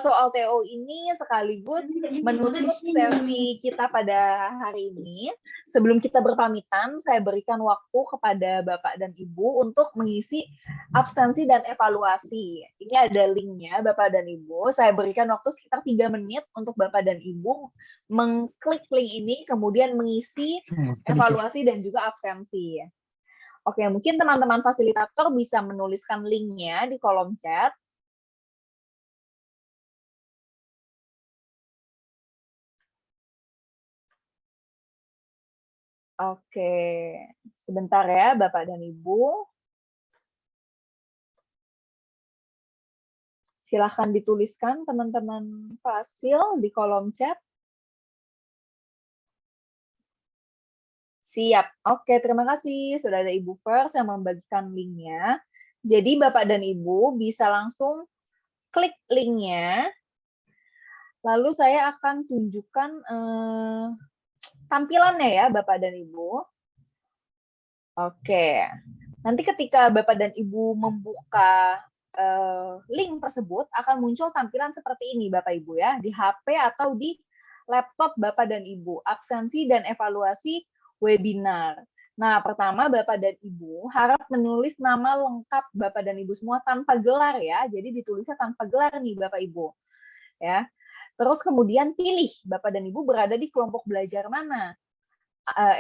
A: soal TO ini sekaligus menutup sesi kita pada hari ini. Sebelum kita berpamitan, saya berikan waktu kepada Bapak dan Ibu untuk mengisi absensi dan evaluasi. Ini ada linknya Bapak dan Ibu. Saya berikan waktu sekitar 3 menit untuk Bapak dan Ibu mengklik link ini, kemudian mengisi evaluasi dan juga absensi. Oke, mungkin teman-teman fasilitator bisa menuliskan linknya di kolom chat. Oke, sebentar ya Bapak dan Ibu. Silahkan dituliskan teman-teman fasil di kolom chat. Siap. Oke, terima kasih. Sudah ada Ibu First yang membagikan linknya. Jadi Bapak dan Ibu bisa langsung klik linknya. Lalu saya akan tunjukkan tampilannya ya Bapak dan Ibu. Oke. Nanti ketika Bapak dan Ibu membuka link tersebut akan muncul tampilan seperti ini Bapak Ibu ya, di HP atau di laptop Bapak dan Ibu, absensi dan evaluasi webinar. Nah, pertama Bapak dan Ibu harap menulis nama lengkap Bapak dan Ibu semua tanpa gelar ya. Jadi ditulisnya tanpa gelar nih Bapak Ibu. Ya. Terus kemudian pilih Bapak dan Ibu berada di kelompok belajar mana.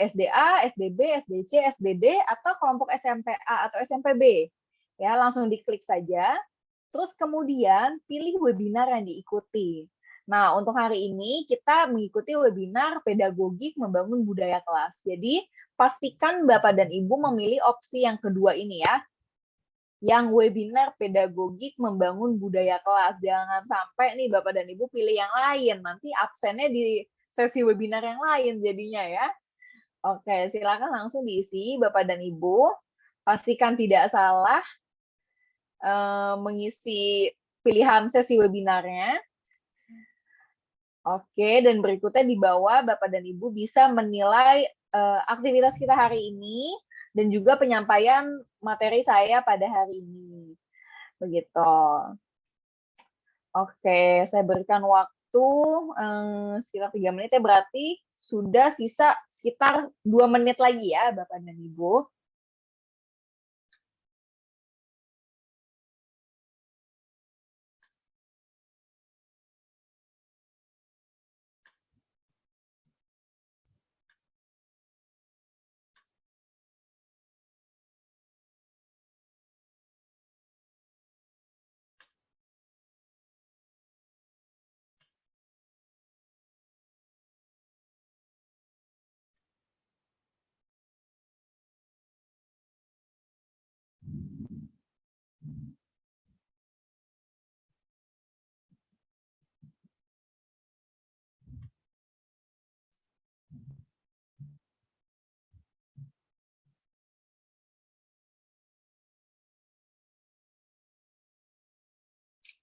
A: SDA, SDB, SDC, SDD, atau kelompok SMPA atau SMPB. Ya, langsung diklik saja. Terus kemudian pilih webinar yang diikuti. Nah, untuk hari ini kita mengikuti webinar pedagogik membangun budaya kelas. Jadi, pastikan Bapak dan Ibu memilih opsi yang kedua ini ya. Yang webinar pedagogik membangun budaya kelas. Jangan sampai nih Bapak dan Ibu pilih yang lain. Nanti absennya di sesi webinar yang lain jadinya ya. Oke, silakan langsung diisi Bapak dan Ibu. Pastikan tidak salah mengisi pilihan sesi webinarnya. Oke, dan berikutnya di bawah Bapak dan Ibu bisa menilai aktivitas kita hari ini dan juga penyampaian materi saya pada hari ini. Begitu. Oke, saya berikan waktu sekitar 3 menit ya, berarti sudah sisa sekitar 2 menit lagi ya Bapak dan Ibu.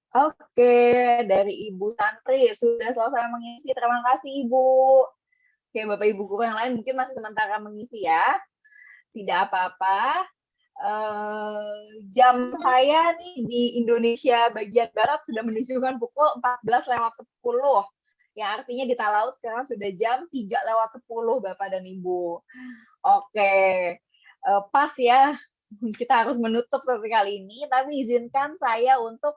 A: Oke, dari Ibu Santri sudah selesai mengisi. Terima kasih Ibu. Oke, Bapak Ibu guru yang lain mungkin masih sementara mengisi ya. Tidak apa-apa. Jam saya nih di Indonesia bagian Barat sudah menunjukkan pukul 14:10. Yang artinya di Talaut sekarang sudah jam 3:10 Bapak dan Ibu. Oke, pas ya. Kita harus menutup sesi kali ini, tapi izinkan saya untuk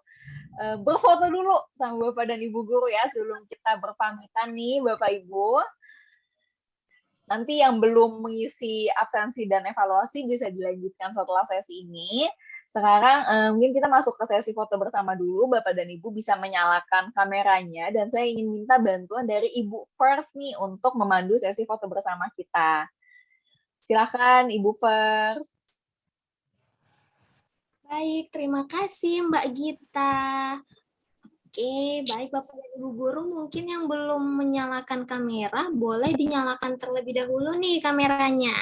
A: berfoto dulu sama Bapak dan Ibu guru ya sebelum kita berpamitan nih Bapak Ibu. Nanti yang belum mengisi absensi dan evaluasi bisa dilanjutkan setelah sesi ini. Sekarang mungkin kita masuk ke sesi foto bersama dulu. Bapak dan Ibu bisa menyalakan kameranya dan saya ingin minta bantuan dari Ibu First nih untuk memandu sesi foto bersama kita. Silakan Ibu First.
N: Baik, terima kasih Mbak Gita. Oke, baik Bapak dan Ibu Guru, mungkin yang belum menyalakan kamera, boleh dinyalakan terlebih dahulu nih kameranya.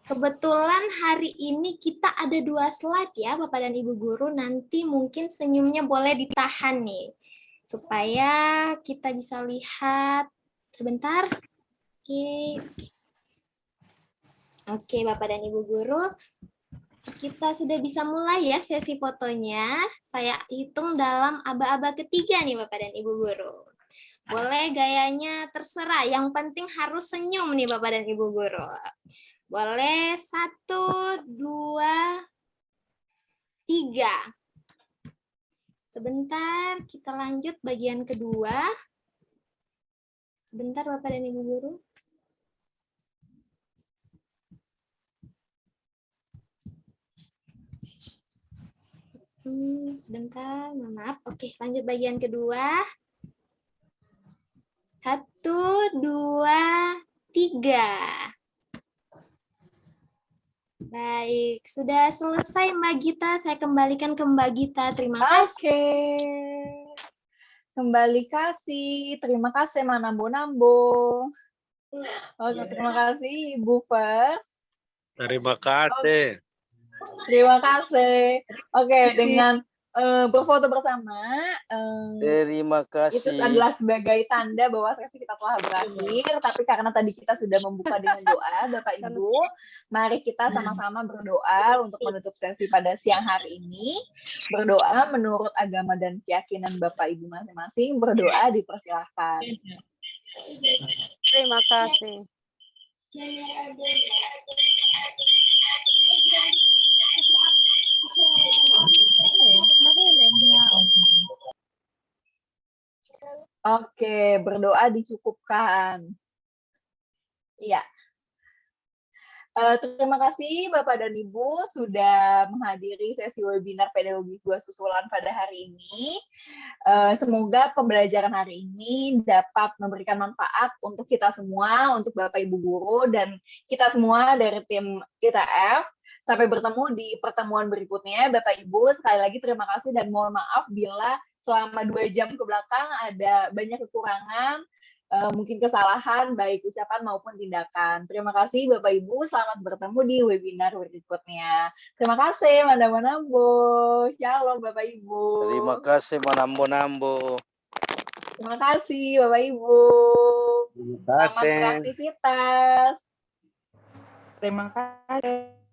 N: Kebetulan hari ini kita ada 2 slide ya Bapak dan Ibu Guru, nanti mungkin senyumnya boleh ditahan nih, supaya kita bisa lihat. Sebentar. Oke, Bapak dan Ibu Guru, kita sudah bisa mulai ya sesi fotonya. Saya hitung dalam aba-aba ketiga nih Bapak dan Ibu Guru. Boleh gayanya terserah, yang penting harus senyum nih Bapak dan Ibu Guru. Boleh 1, 2, 3. Sebentar, kita lanjut bagian kedua. Sebentar Bapak dan Ibu Guru. Sebentar, maaf. Oke, lanjut bagian kedua. 1, 2, 3. Baik, sudah selesai Mbak Gita. Saya kembalikan ke Mbak Gita. Terima kasih.
A: Oke. Kembali kasih. Terima kasih Manambo-Nambo. Oke, terima kasih Ibu First.
L: Terima kasih.
A: Terima kasih. Oke, dengan berfoto bersama,
H: Terima
A: itu
H: kasih.
A: adalah sebagai tanda bahwa sesi kita telah berakhir. Tapi karena tadi kita sudah membuka dengan doa, Bapak Ibu, mari kita sama-sama berdoa untuk menutup sesi pada siang hari ini. Berdoa menurut agama dan keyakinan Bapak Ibu masing-masing. Berdoa dipersilahkan.
E: Terima kasih.
A: Oke, berdoa dicukupkan. Iya. Terima kasih Bapak dan Ibu sudah menghadiri sesi webinar Pedagogi 2 Susulan pada hari ini. Semoga pembelajaran hari ini dapat memberikan manfaat untuk kita semua, untuk Bapak Ibu Guru, dan kita semua dari tim ITF. Sampai bertemu di pertemuan berikutnya. Bapak Ibu, sekali lagi terima kasih dan mohon maaf bila selama 2 jam ke belakang ada banyak kekurangan, mungkin kesalahan baik ucapan maupun tindakan. Terima kasih Bapak Ibu, selamat bertemu di webinar berikutnya. Terima kasih Manambo-Nambo. Shalom Bapak Ibu.
H: Terima kasih Manambo-Nambo.
A: Terima kasih Bapak Ibu.
L: Terima
A: Selamat
L: kasih.
A: beraktivitas. Terima kasih.